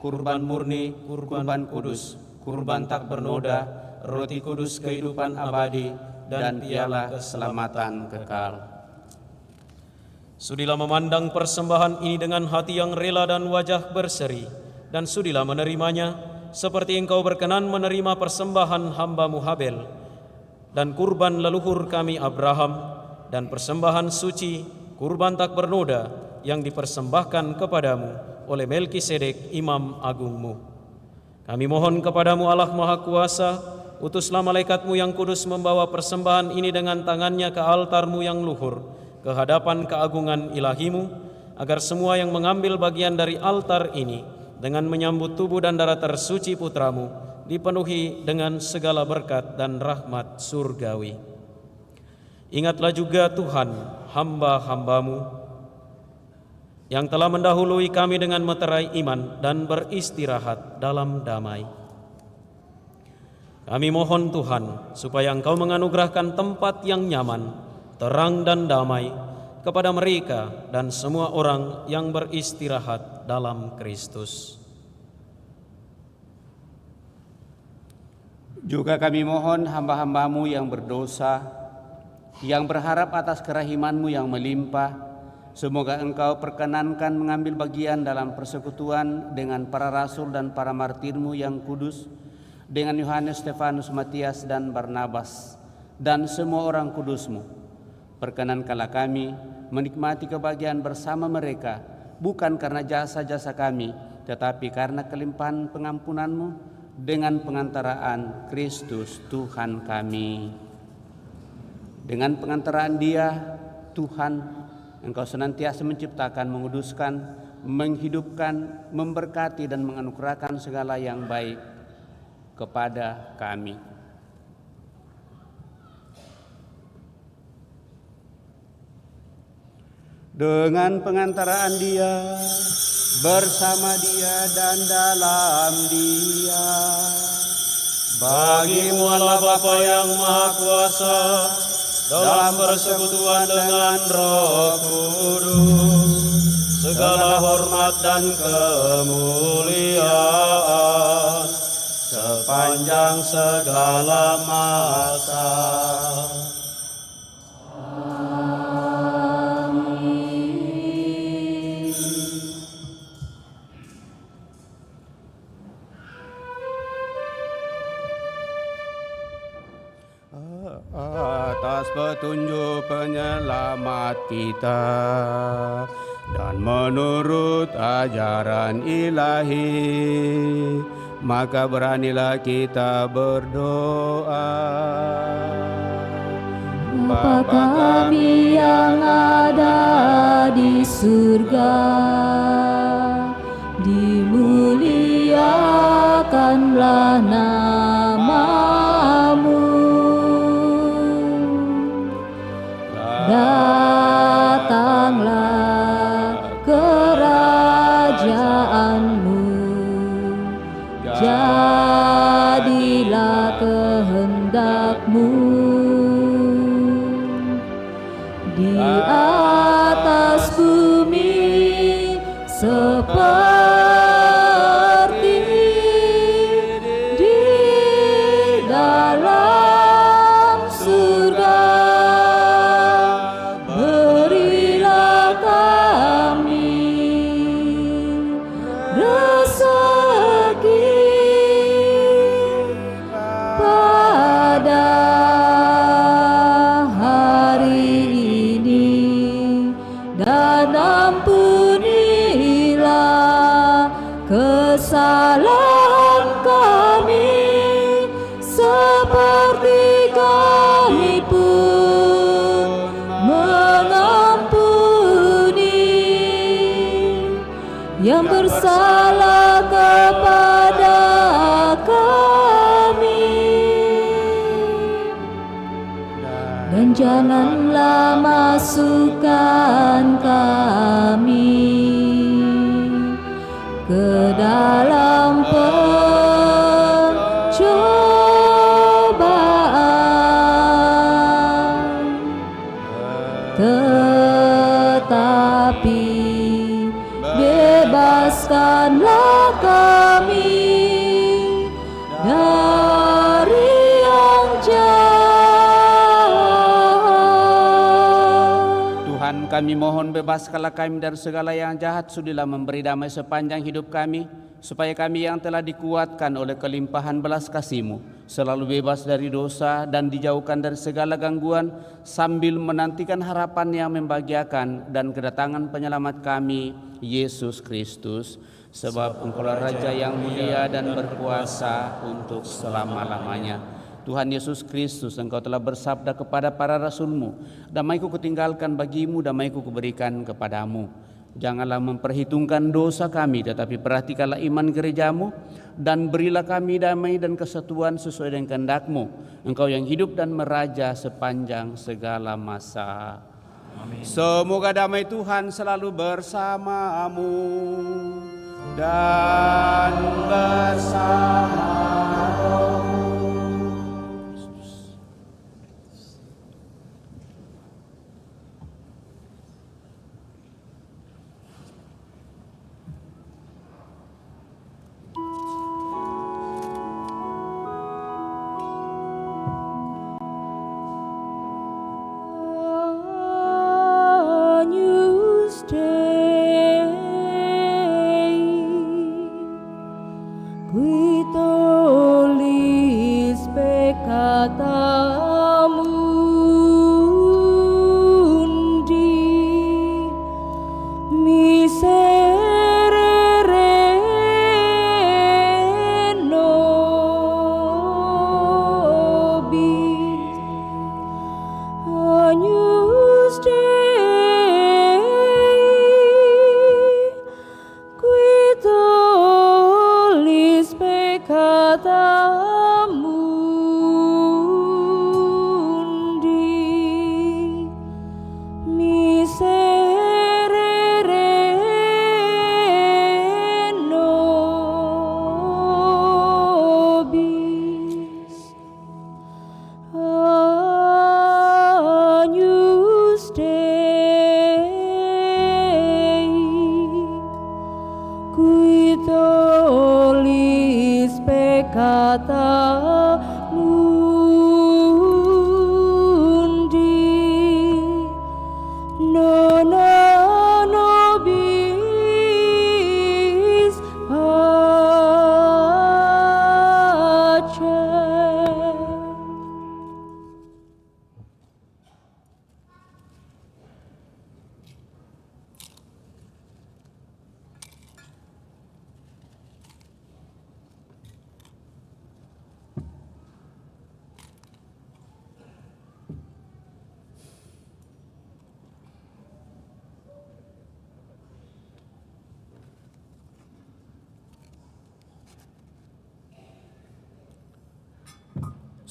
kurban murni, kurban kudus, kurban tak bernoda, roti kudus kehidupan abadi, dan piala keselamatan kekal. Sudilah memandang persembahan ini dengan hati yang rela dan wajah berseri, dan sudilah menerimanya seperti Engkau berkenan menerima persembahan hamba-Mu Habel dan kurban leluhur kami Abraham dan persembahan suci kurban tak bernoda yang dipersembahkan kepadamu oleh Melkisedek Imam Agung-Mu. Kami mohon kepadamu Allah Maha Kuasa, utuslah malaikat-Mu yang kudus membawa persembahan ini dengan tangannya ke altar-Mu yang luhur, ke hadapan keagungan ilahi-Mu, agar semua yang mengambil bagian dari altar ini dengan menyambut tubuh dan darah tersuci Putra-Mu dipenuhi dengan segala berkat dan rahmat surgawi. Ingatlah juga Tuhan hamba-hamba-Mu yang telah mendahului kami dengan meterai iman dan beristirahat dalam damai. Kami mohon Tuhan supaya Engkau menganugerahkan tempat yang nyaman, terang dan damai kepada mereka dan semua orang yang beristirahat dalam Kristus. Juga kami mohon hamba-hamba-Mu yang berdosa, yang berharap atas kerahiman-Mu yang melimpah, semoga Engkau perkenankan mengambil bagian dalam persekutuan dengan para rasul dan para martir-Mu yang kudus, dengan Yohanes, Stefanus, Matias, dan Barnabas, dan semua orang kudus-Mu. Perkenankanlah kami menikmati kebahagiaan bersama mereka, bukan karena jasa-jasa kami, tetapi karena kelimpahan pengampunan-Mu dengan pengantaraan Kristus Tuhan kami. Dengan pengantaraan Dia, Tuhan, Engkau senantiasa menciptakan, menguduskan, menghidupkan, memberkati, dan menganugerahkan segala yang baik kepada kami. Dengan pengantaraan Dia, bersama Dia, dan dalam Dia, Bagi-Mu Allah Bapa yang Maha Kuasa, dalam persekutuan dengan Roh Kudus, segala hormat dan kemuliaan sepanjang segala masa. Atas petunjuk penyelamat kita dan menurut ajaran ilahi, maka beranilah kita berdoa. Bapa kami yang ada di surga, dimuliakanlah nama-Mu. Datanglah kerajaan-Mu, dan ampunilah kesalahan kami, seperti kami pun mengampuni yang bersalah kepada kami. Dan janganlah masukkan kami ke dalam pencobaan, tetapi bebaskanlah kami dari yang jahat. Tuhan, kami mohon bebaskanlah kami dari segala yang jahat, sudilah memberi damai sepanjang hidup kami, supaya kami yang telah dikuatkan oleh kelimpahan belas kasih-Mu selalu bebas dari dosa dan dijauhkan dari segala gangguan, sambil menantikan harapan yang membahagiakan dan kedatangan penyelamat kami, Yesus Kristus. Sebab Engkaulah Raja yang mulia dan berkuasa untuk selama-lamanya. Tuhan Yesus Kristus, Engkau telah bersabda kepada para rasul-Mu, damai-Ku kutinggalkan bagimu, damai-Ku kuberikan kepadamu. Janganlah memperhitungkan dosa kami, tetapi perhatikanlah iman gereja-Mu, dan berilah kami damai dan kesatuan sesuai dengan kehendak-Mu. Engkau yang hidup dan meraja sepanjang segala masa. Amin. Semoga damai Tuhan selalu bersamamu dan bersama rohmu.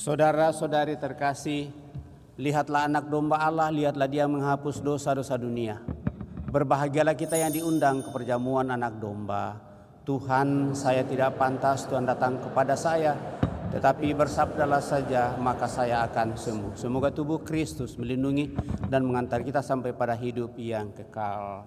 Saudara-saudari terkasih, lihatlah anak domba Allah, lihatlah Dia menghapus dosa-dosa dunia. Berbahagialah kita yang diundang ke perjamuan anak domba. Tuhan, saya tidak pantas Tuhan datang kepada saya, tetapi bersabdalah saja, maka saya akan sembuh. Semoga tubuh Kristus melindungi dan mengantar kita sampai pada hidup yang kekal.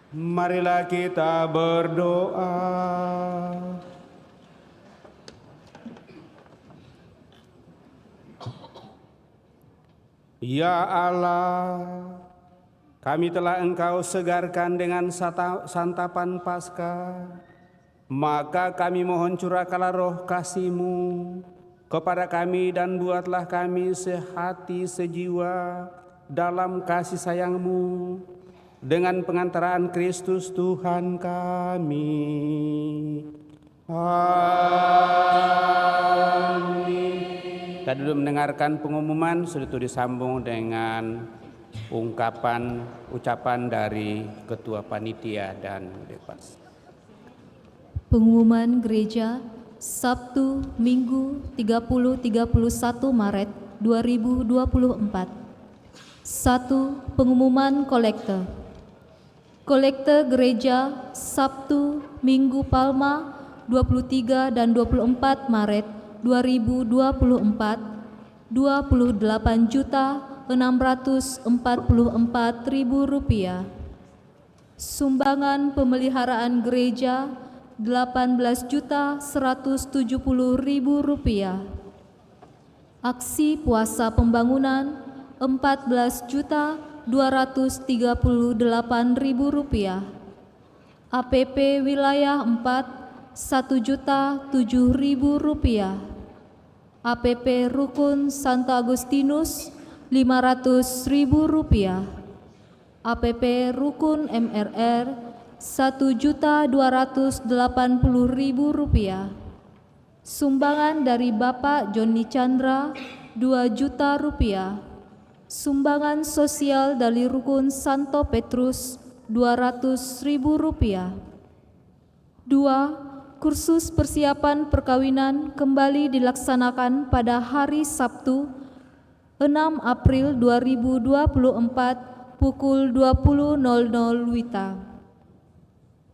Marilah kita berdoa. Ya Allah, kami telah Engkau segarkan dengan santapan Paskah, maka kami mohon curahkanlah roh kasih-Mu kepada kami dan buatlah kami sehati sejiwa dalam kasih sayang-Mu dengan pengantaraan Kristus Tuhan kami. Amin. Kita dulu mendengarkan pengumuman, sudah itu disambung dengan ucapan dari Ketua Panitia dan Depas. Pengumuman gereja Sabtu, Minggu 30-31 Maret 2024. 1. Pengumuman kolekte. Kolekte gereja Sabtu, Minggu Palma 23 dan 24 Maret 2024 Rp28.644.000. Sumbangan pemeliharaan gereja Rp18.170.000. Aksi puasa pembangunan Rp14.238.000. APP wilayah 4 Rp1.007.000. APP Rukun Santo Agustinus Rp500.000. APP Rukun MRR Rp1.280.000. Sumbangan dari Bapak Joni Chandra Rp2 juta. Sumbangan sosial dari Rukun Santo Petrus Rp200.000. 2. Kursus persiapan perkawinan kembali dilaksanakan pada hari Sabtu 6 April 2024 pukul 20.00 WITA.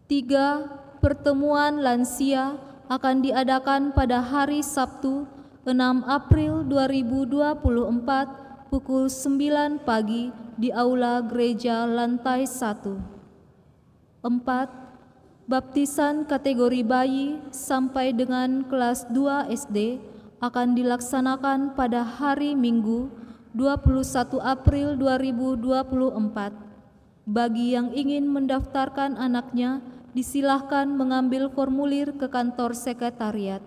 3. Pertemuan lansia akan diadakan pada hari Sabtu 6 April 2024 pukul 9 pagi di Aula Gereja lantai 1. 4. Baptisan kategori bayi sampai dengan kelas 2 SD akan dilaksanakan pada hari Minggu 21 April 2024. Bagi yang ingin mendaftarkan anaknya, disilahkan mengambil formulir ke kantor sekretariat.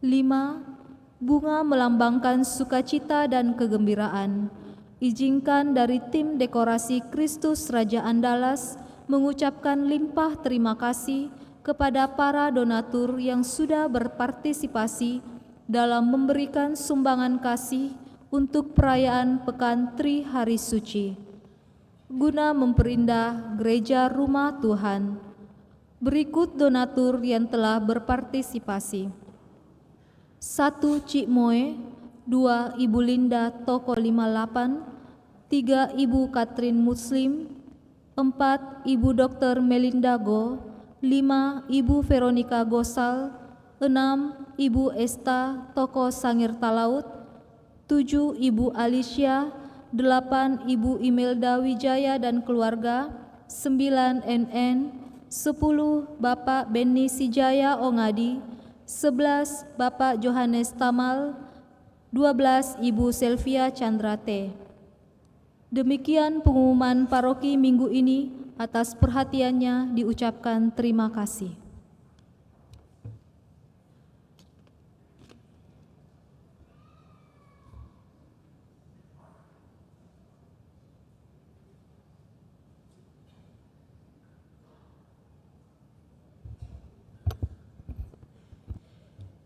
5. Bunga melambangkan sukacita dan kegembiraan. Izinkan dari tim dekorasi Kristus Raja Andalas mengucapkan limpah terima kasih kepada para donatur yang sudah berpartisipasi dalam memberikan sumbangan kasih untuk perayaan Pekan Tri Hari Suci, guna memperindah gereja rumah Tuhan. Berikut donatur yang telah berpartisipasi. 1. Cik Moe, 2. Ibu Linda Toko 58, 3. Ibu Katrin Muslim, 4. Ibu Dr. Melinda Go, 5. Ibu Veronica Gosal, 6. Ibu Esta Toko Sangir Talaut, 7. Ibu Alicia, 8. Ibu Imelda Wijaya dan keluarga, 9. NN, 10. Bapak Benny Sijaya Ongadi, 11. Bapak Johannes Tamal, 12. Ibu Selvia Chandrate. Demikian pengumuman paroki minggu ini. Atas perhatiannya diucapkan terima kasih.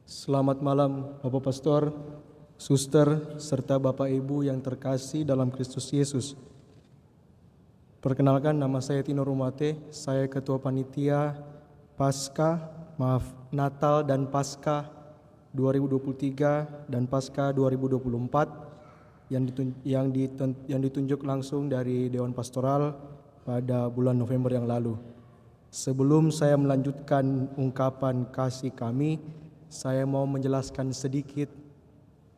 Selamat malam Bapak Pastor, Suster, serta Bapak Ibu yang terkasih dalam Kristus Yesus. Perkenalkan, nama saya Tino Rumate, saya Ketua Panitia Natal dan Paskah 2023 dan Paskah 2024 yang ditunjuk langsung dari Dewan Pastoral pada bulan November yang lalu. Sebelum saya melanjutkan ungkapan kasih kami, saya mau menjelaskan sedikit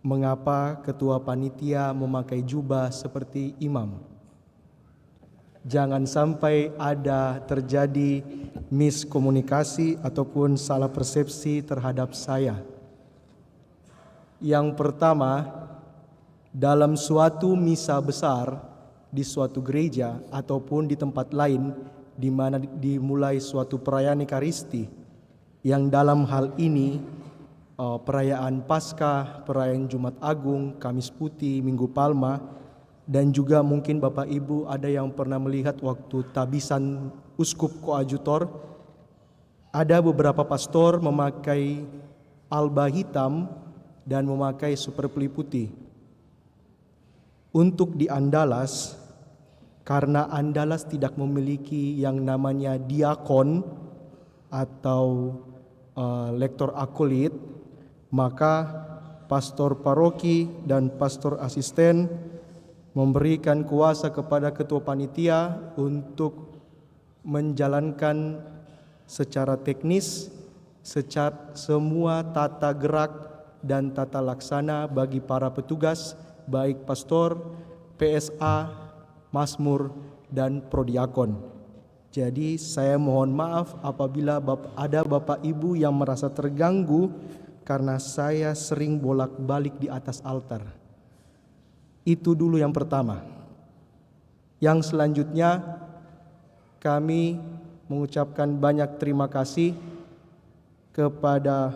mengapa Ketua Panitia memakai jubah seperti imam. jangan sampai ada terjadi miskomunikasi ataupun salah persepsi terhadap saya. Yang pertama, dalam suatu misa besar di suatu gereja ataupun di tempat lain di mana dimulai suatu perayaan Ekaristi, yang dalam hal ini perayaan Paskah, perayaan Jumat Agung, Kamis Putih, Minggu Palma, dan juga mungkin Bapak Ibu ada yang pernah melihat waktu tabisan uskup koadjutor, ada beberapa pastor memakai alba hitam dan memakai superpeli putih. Untuk di Andalas, karena Andalas tidak memiliki yang namanya diakon atau lektor akolit, maka pastor paroki dan pastor asisten memberikan kuasa kepada ketua panitia untuk menjalankan secara teknis semua tata gerak dan tata laksana bagi para petugas, baik pastor, PSA, Mazmur, dan prodiakon. Jadi saya mohon maaf apabila ada Bapak Ibu yang merasa terganggu karena saya sering bolak-balik di atas altar. Itu dulu yang pertama. Yang selanjutnya, kami mengucapkan banyak terima kasih kepada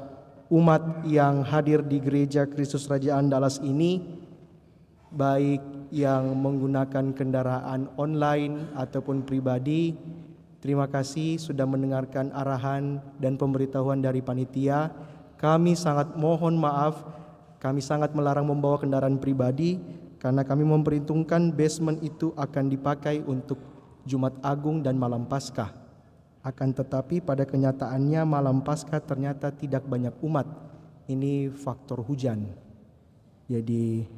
umat yang hadir di Gereja Kristus Raja Andalas ini, baik yang menggunakan kendaraan online ataupun pribadi. Terima kasih sudah mendengarkan arahan dan pemberitahuan dari panitia. Kami sangat mohon maaf, kami sangat melarang membawa kendaraan pribadi karena kami memperhitungkan basement itu akan dipakai untuk Jumat Agung dan Malam Paskah. Akan tetapi pada kenyataannya Malam Paskah ternyata tidak banyak umat. Ini faktor hujan. Jadi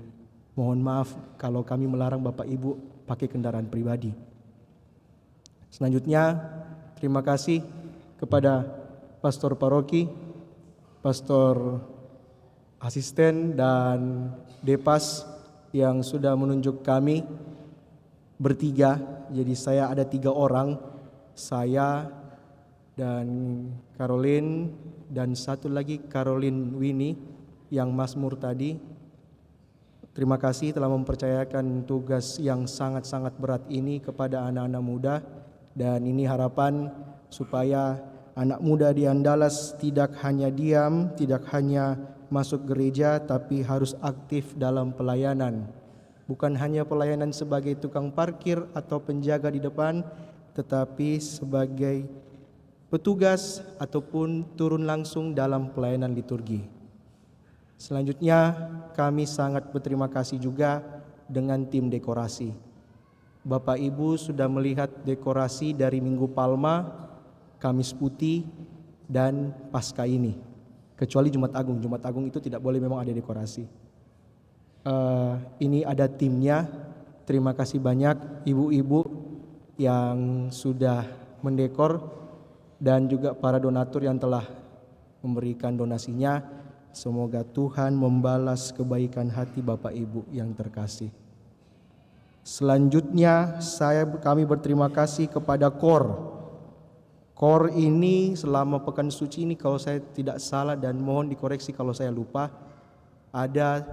mohon maaf kalau kami melarang Bapak Ibu pakai kendaraan pribadi. Selanjutnya, terima kasih kepada pastor paroki, pastor asisten, dan depas yang sudah menunjuk kami bertiga. Jadi saya ada 3 orang, saya dan Caroline, dan satu lagi Caroline Winnie yang Mazmur tadi. Terima kasih telah mempercayakan tugas yang sangat-sangat berat ini kepada anak-anak muda, dan ini harapan supaya anak muda di Andalas tidak hanya diam, tidak hanya masuk gereja, tapi harus aktif dalam pelayanan. Bukan hanya pelayanan sebagai tukang parkir atau penjaga di depan, tetapi sebagai petugas ataupun turun langsung dalam pelayanan liturgi. Selanjutnya, kami sangat berterima kasih juga dengan tim dekorasi. Bapak Ibu sudah melihat dekorasi dari Minggu Palma, Kamis Putih, dan Paskah ini. Kecuali Jumat Agung. Jumat Agung itu tidak boleh, memang ada dekorasi. Ini ada timnya. Terima kasih banyak ibu-ibu yang sudah mendekor dan juga para donatur yang telah memberikan donasinya. Semoga Tuhan membalas kebaikan hati Bapak Ibu yang terkasih. Selanjutnya kami berterima kasih kepada KOR. KOR ini selama Pekan Suci ini, kalau saya tidak salah dan mohon dikoreksi kalau saya lupa, ada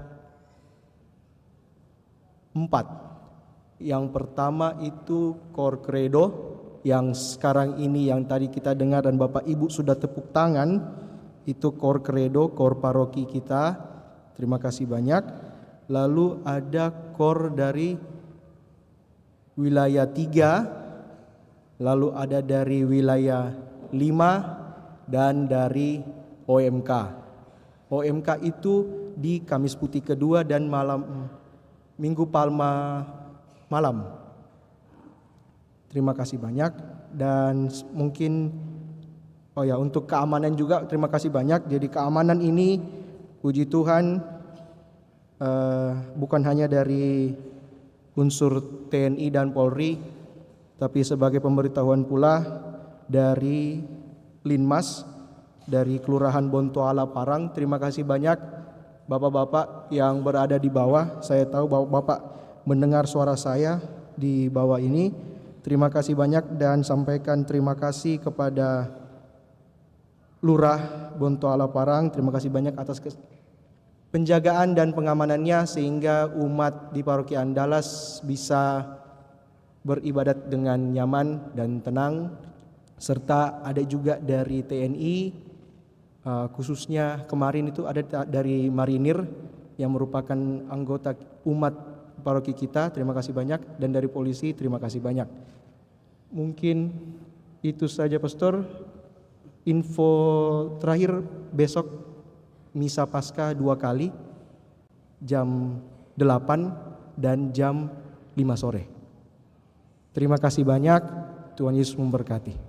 4. Yang pertama itu KOR Credo, yang sekarang ini yang tadi kita dengar dan Bapak Ibu sudah tepuk tangan, itu KOR Credo, KOR paroki kita. Terima kasih banyak. Lalu ada KOR dari wilayah 3, lalu ada dari wilayah 5, dan dari OMK. OMK itu di Kamis Putih kedua dan Minggu Palma malam. Terima kasih banyak. Dan mungkin untuk keamanan juga terima kasih banyak. Jadi keamanan ini puji Tuhan bukan hanya dari unsur TNI dan Polri, tapi sebagai pemberitahuan pula dari Linmas, dari Kelurahan Bontoala Parang. Terima kasih banyak Bapak-bapak yang berada di bawah. Saya tahu Bapak mendengar suara saya di bawah ini. Terima kasih banyak dan sampaikan terima kasih kepada Lurah Bontoala Parang. Terima kasih banyak atas penjagaan dan pengamanannya sehingga umat di Paroki Andalas bisa beribadat dengan nyaman dan tenang. Serta ada juga dari TNI, khususnya kemarin itu ada dari Marinir yang merupakan anggota umat paroki kita. Terima kasih banyak. Dan dari polisi terima kasih banyak. Mungkin itu saja Pastor. Info terakhir, besok Misa Paskah 2 kali, jam 8 dan jam 5 sore. Terima kasih banyak, Tuhan Yesus memberkati.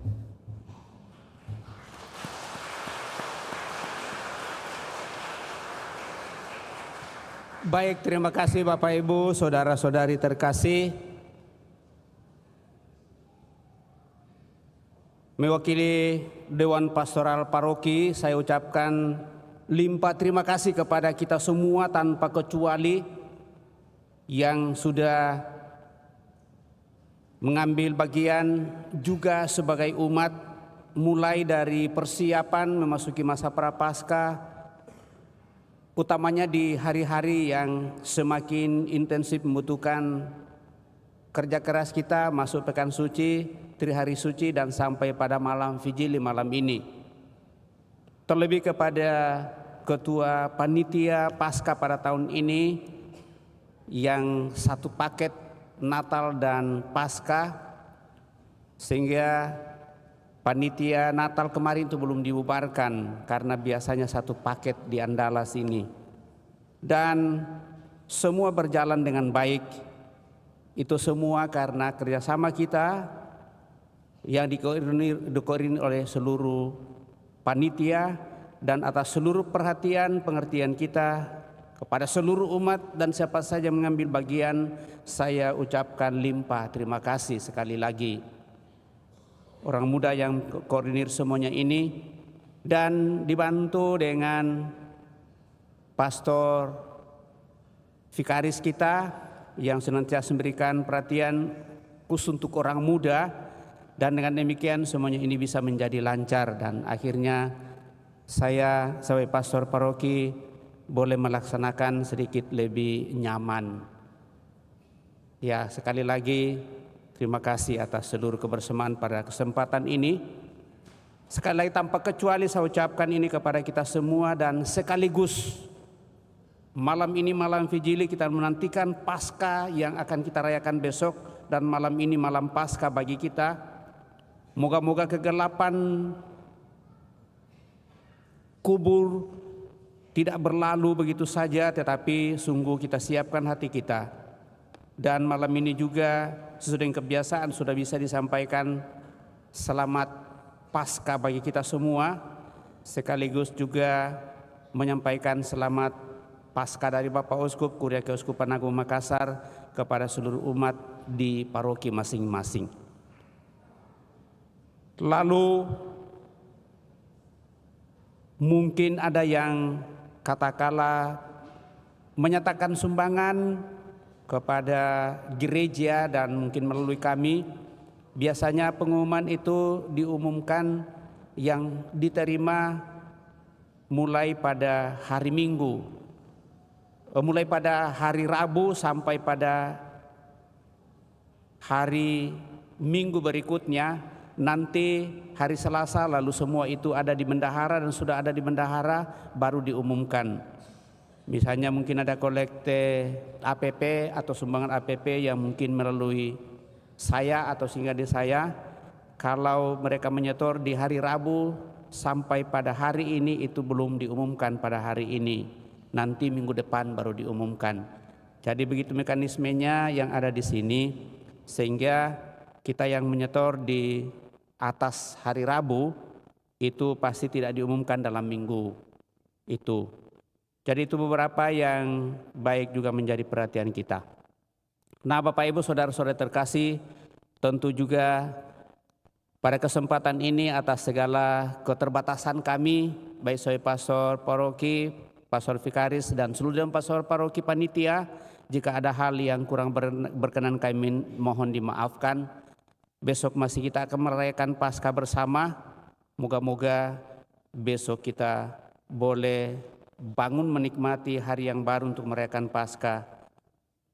Baik, terima kasih Bapak Ibu, saudara-saudari terkasih. Mewakili Dewan Pastoral Paroki, saya ucapkan limpah terima kasih kepada kita semua tanpa kecuali yang sudah mengambil bagian juga sebagai umat, mulai dari persiapan memasuki masa Prapaskah, utamanya di hari-hari yang semakin intensif membutuhkan kerja keras kita, masuk pekan suci, Trihari Suci, dan sampai pada malam Vigili malam ini. Terlebih kepada Ketua Panitia Paskah pada tahun ini yang satu paket Natal dan Paskah, sehingga panitia Natal kemarin itu belum dibubarkan karena biasanya satu paket di Andalas ini. Dan semua berjalan dengan baik. Itu semua karena kerjasama kita yang dikoordinir oleh seluruh panitia dan atas seluruh perhatian pengertian kita kepada seluruh umat dan siapa saja mengambil bagian, saya ucapkan limpah terima kasih sekali lagi. Orang muda yang koordinir semuanya ini dan dibantu dengan pastor vikaris kita yang senantiasa memberikan perhatian khusus untuk orang muda, dan dengan demikian semuanya ini bisa menjadi lancar dan akhirnya saya sebagai pastor paroki boleh melaksanakan sedikit lebih nyaman. Ya, sekali lagi terima kasih atas seluruh kebersamaan pada kesempatan ini. Sekali lagi tanpa kecuali saya ucapkan ini kepada kita semua, dan sekaligus malam ini malam Vigili kita menantikan Paskah yang akan kita rayakan besok, dan malam ini malam Paskah bagi kita. Moga-moga kegelapan kubur tidak berlalu begitu saja, tetapi sungguh kita siapkan hati kita. Dan malam ini juga sesuai dengan kebiasaan sudah bisa disampaikan selamat Paskah bagi kita semua, sekaligus juga menyampaikan selamat Paskah dari Bapak Uskup Kuria Keuskupan Agung Makassar kepada seluruh umat di paroki masing-masing. Lalu mungkin ada yang katakanlah menyatakan sumbangan kepada gereja dan mungkin melalui kami. Biasanya pengumuman itu diumumkan yang diterima mulai pada hari Minggu, mulai pada hari Rabu sampai pada hari Minggu berikutnya. Nanti hari Selasa lalu semua itu ada di bendahara, dan sudah ada di bendahara baru diumumkan. Misalnya mungkin ada kolekte APP atau sumbangan APP yang mungkin melalui saya atau singgah di saya. Kalau mereka menyetor di hari Rabu sampai pada hari ini itu belum diumumkan pada hari ini. Nanti minggu depan baru diumumkan. Jadi begitu mekanismenya yang ada di sini, sehingga kita yang menyetor di atas hari Rabu itu pasti tidak diumumkan dalam minggu itu. Jadi itu beberapa yang baik juga menjadi perhatian kita. Nah, Bapak Ibu saudara-saudara terkasih, tentu juga pada kesempatan ini atas segala keterbatasan kami, baik sebagai pastor paroki, pastor vikaris, dan seluruh pastor paroki panitia, jika ada hal yang kurang berkenan kami mohon dimaafkan. Besok masih kita akan merayakan Paskah bersama. Moga-moga besok kita boleh bangun menikmati hari yang baru untuk merayakan Paskah.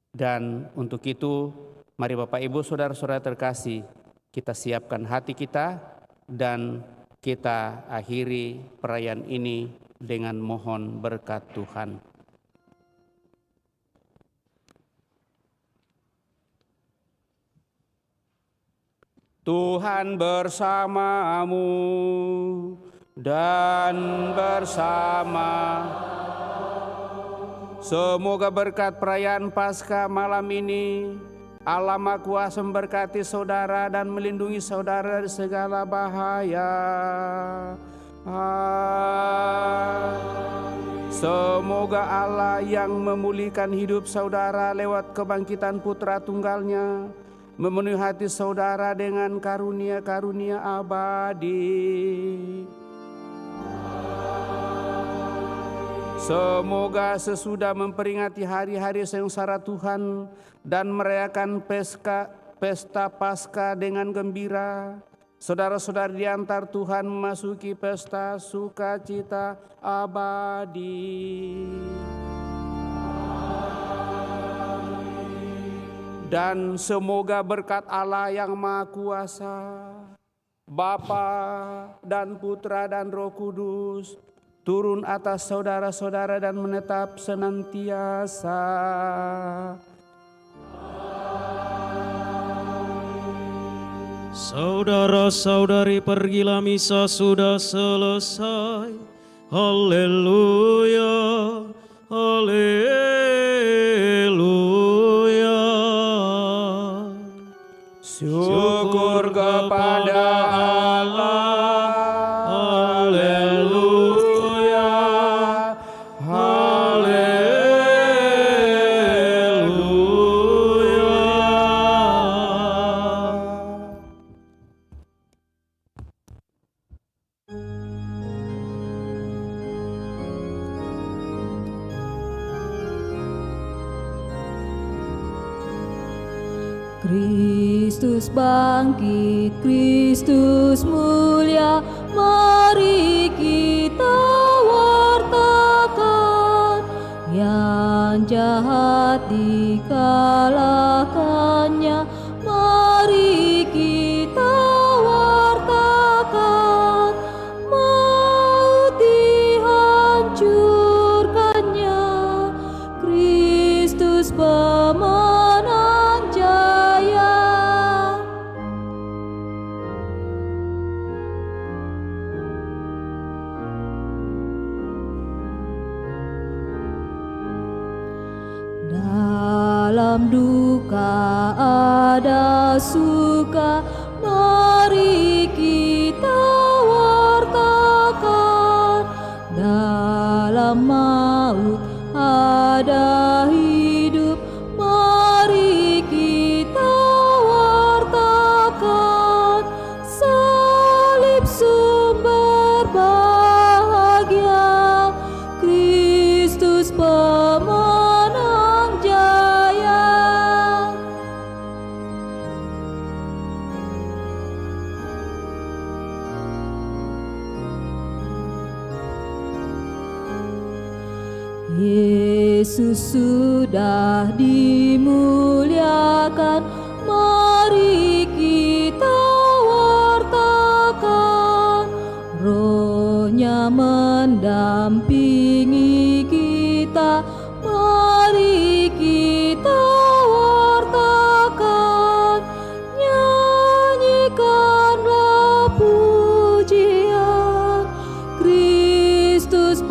Dan untuk itu, mari Bapak Ibu Saudara-saudara terkasih, kita siapkan hati kita dan kita akhiri perayaan ini dengan mohon berkat Tuhan. Tuhan bersamamu dan bersama. Semoga berkat perayaan Paskah malam ini Allah Maha Kuasa memberkati saudara dan melindungi saudara dari segala bahaya. Semoga Allah yang memulihkan hidup saudara lewat kebangkitan Putra Tunggalnya memenuhi hati saudara dengan karunia-karunia abadi. Semoga sesudah memperingati hari-hari sengsara Tuhan dan merayakan pesta Paskah dengan gembira, saudara-saudara diantar Tuhan memasuki pesta sukacita abadi. Dan semoga berkat Allah yang Maha Kuasa, Bapa dan Putra dan Roh Kudus turun atas saudara-saudara dan menetap senantiasa. Saudara-saudari, pergilah, misa sudah selesai. Haleluya, haleluya. Syukur kepada Allah. Haleluya, haleluya. Kristus bangkit, Kristus mulia, mari kita wartakan. Yang jahat dikalahkannya, mari kita wartakan. Maut dihancurkannya, Kristus pemenang jaya. Dalam duka ada suka, mari kita wartakan. Dalam maut ada hidup, mari kita wartakan. Salib sumber bahagia, Kristus pemenang jaya. Yesus sudah dimuliakan, mari kita wartakan. Roh-Nya mendampingi kita, mari kita wartakan. Nyanyikanlah pujian, Kristus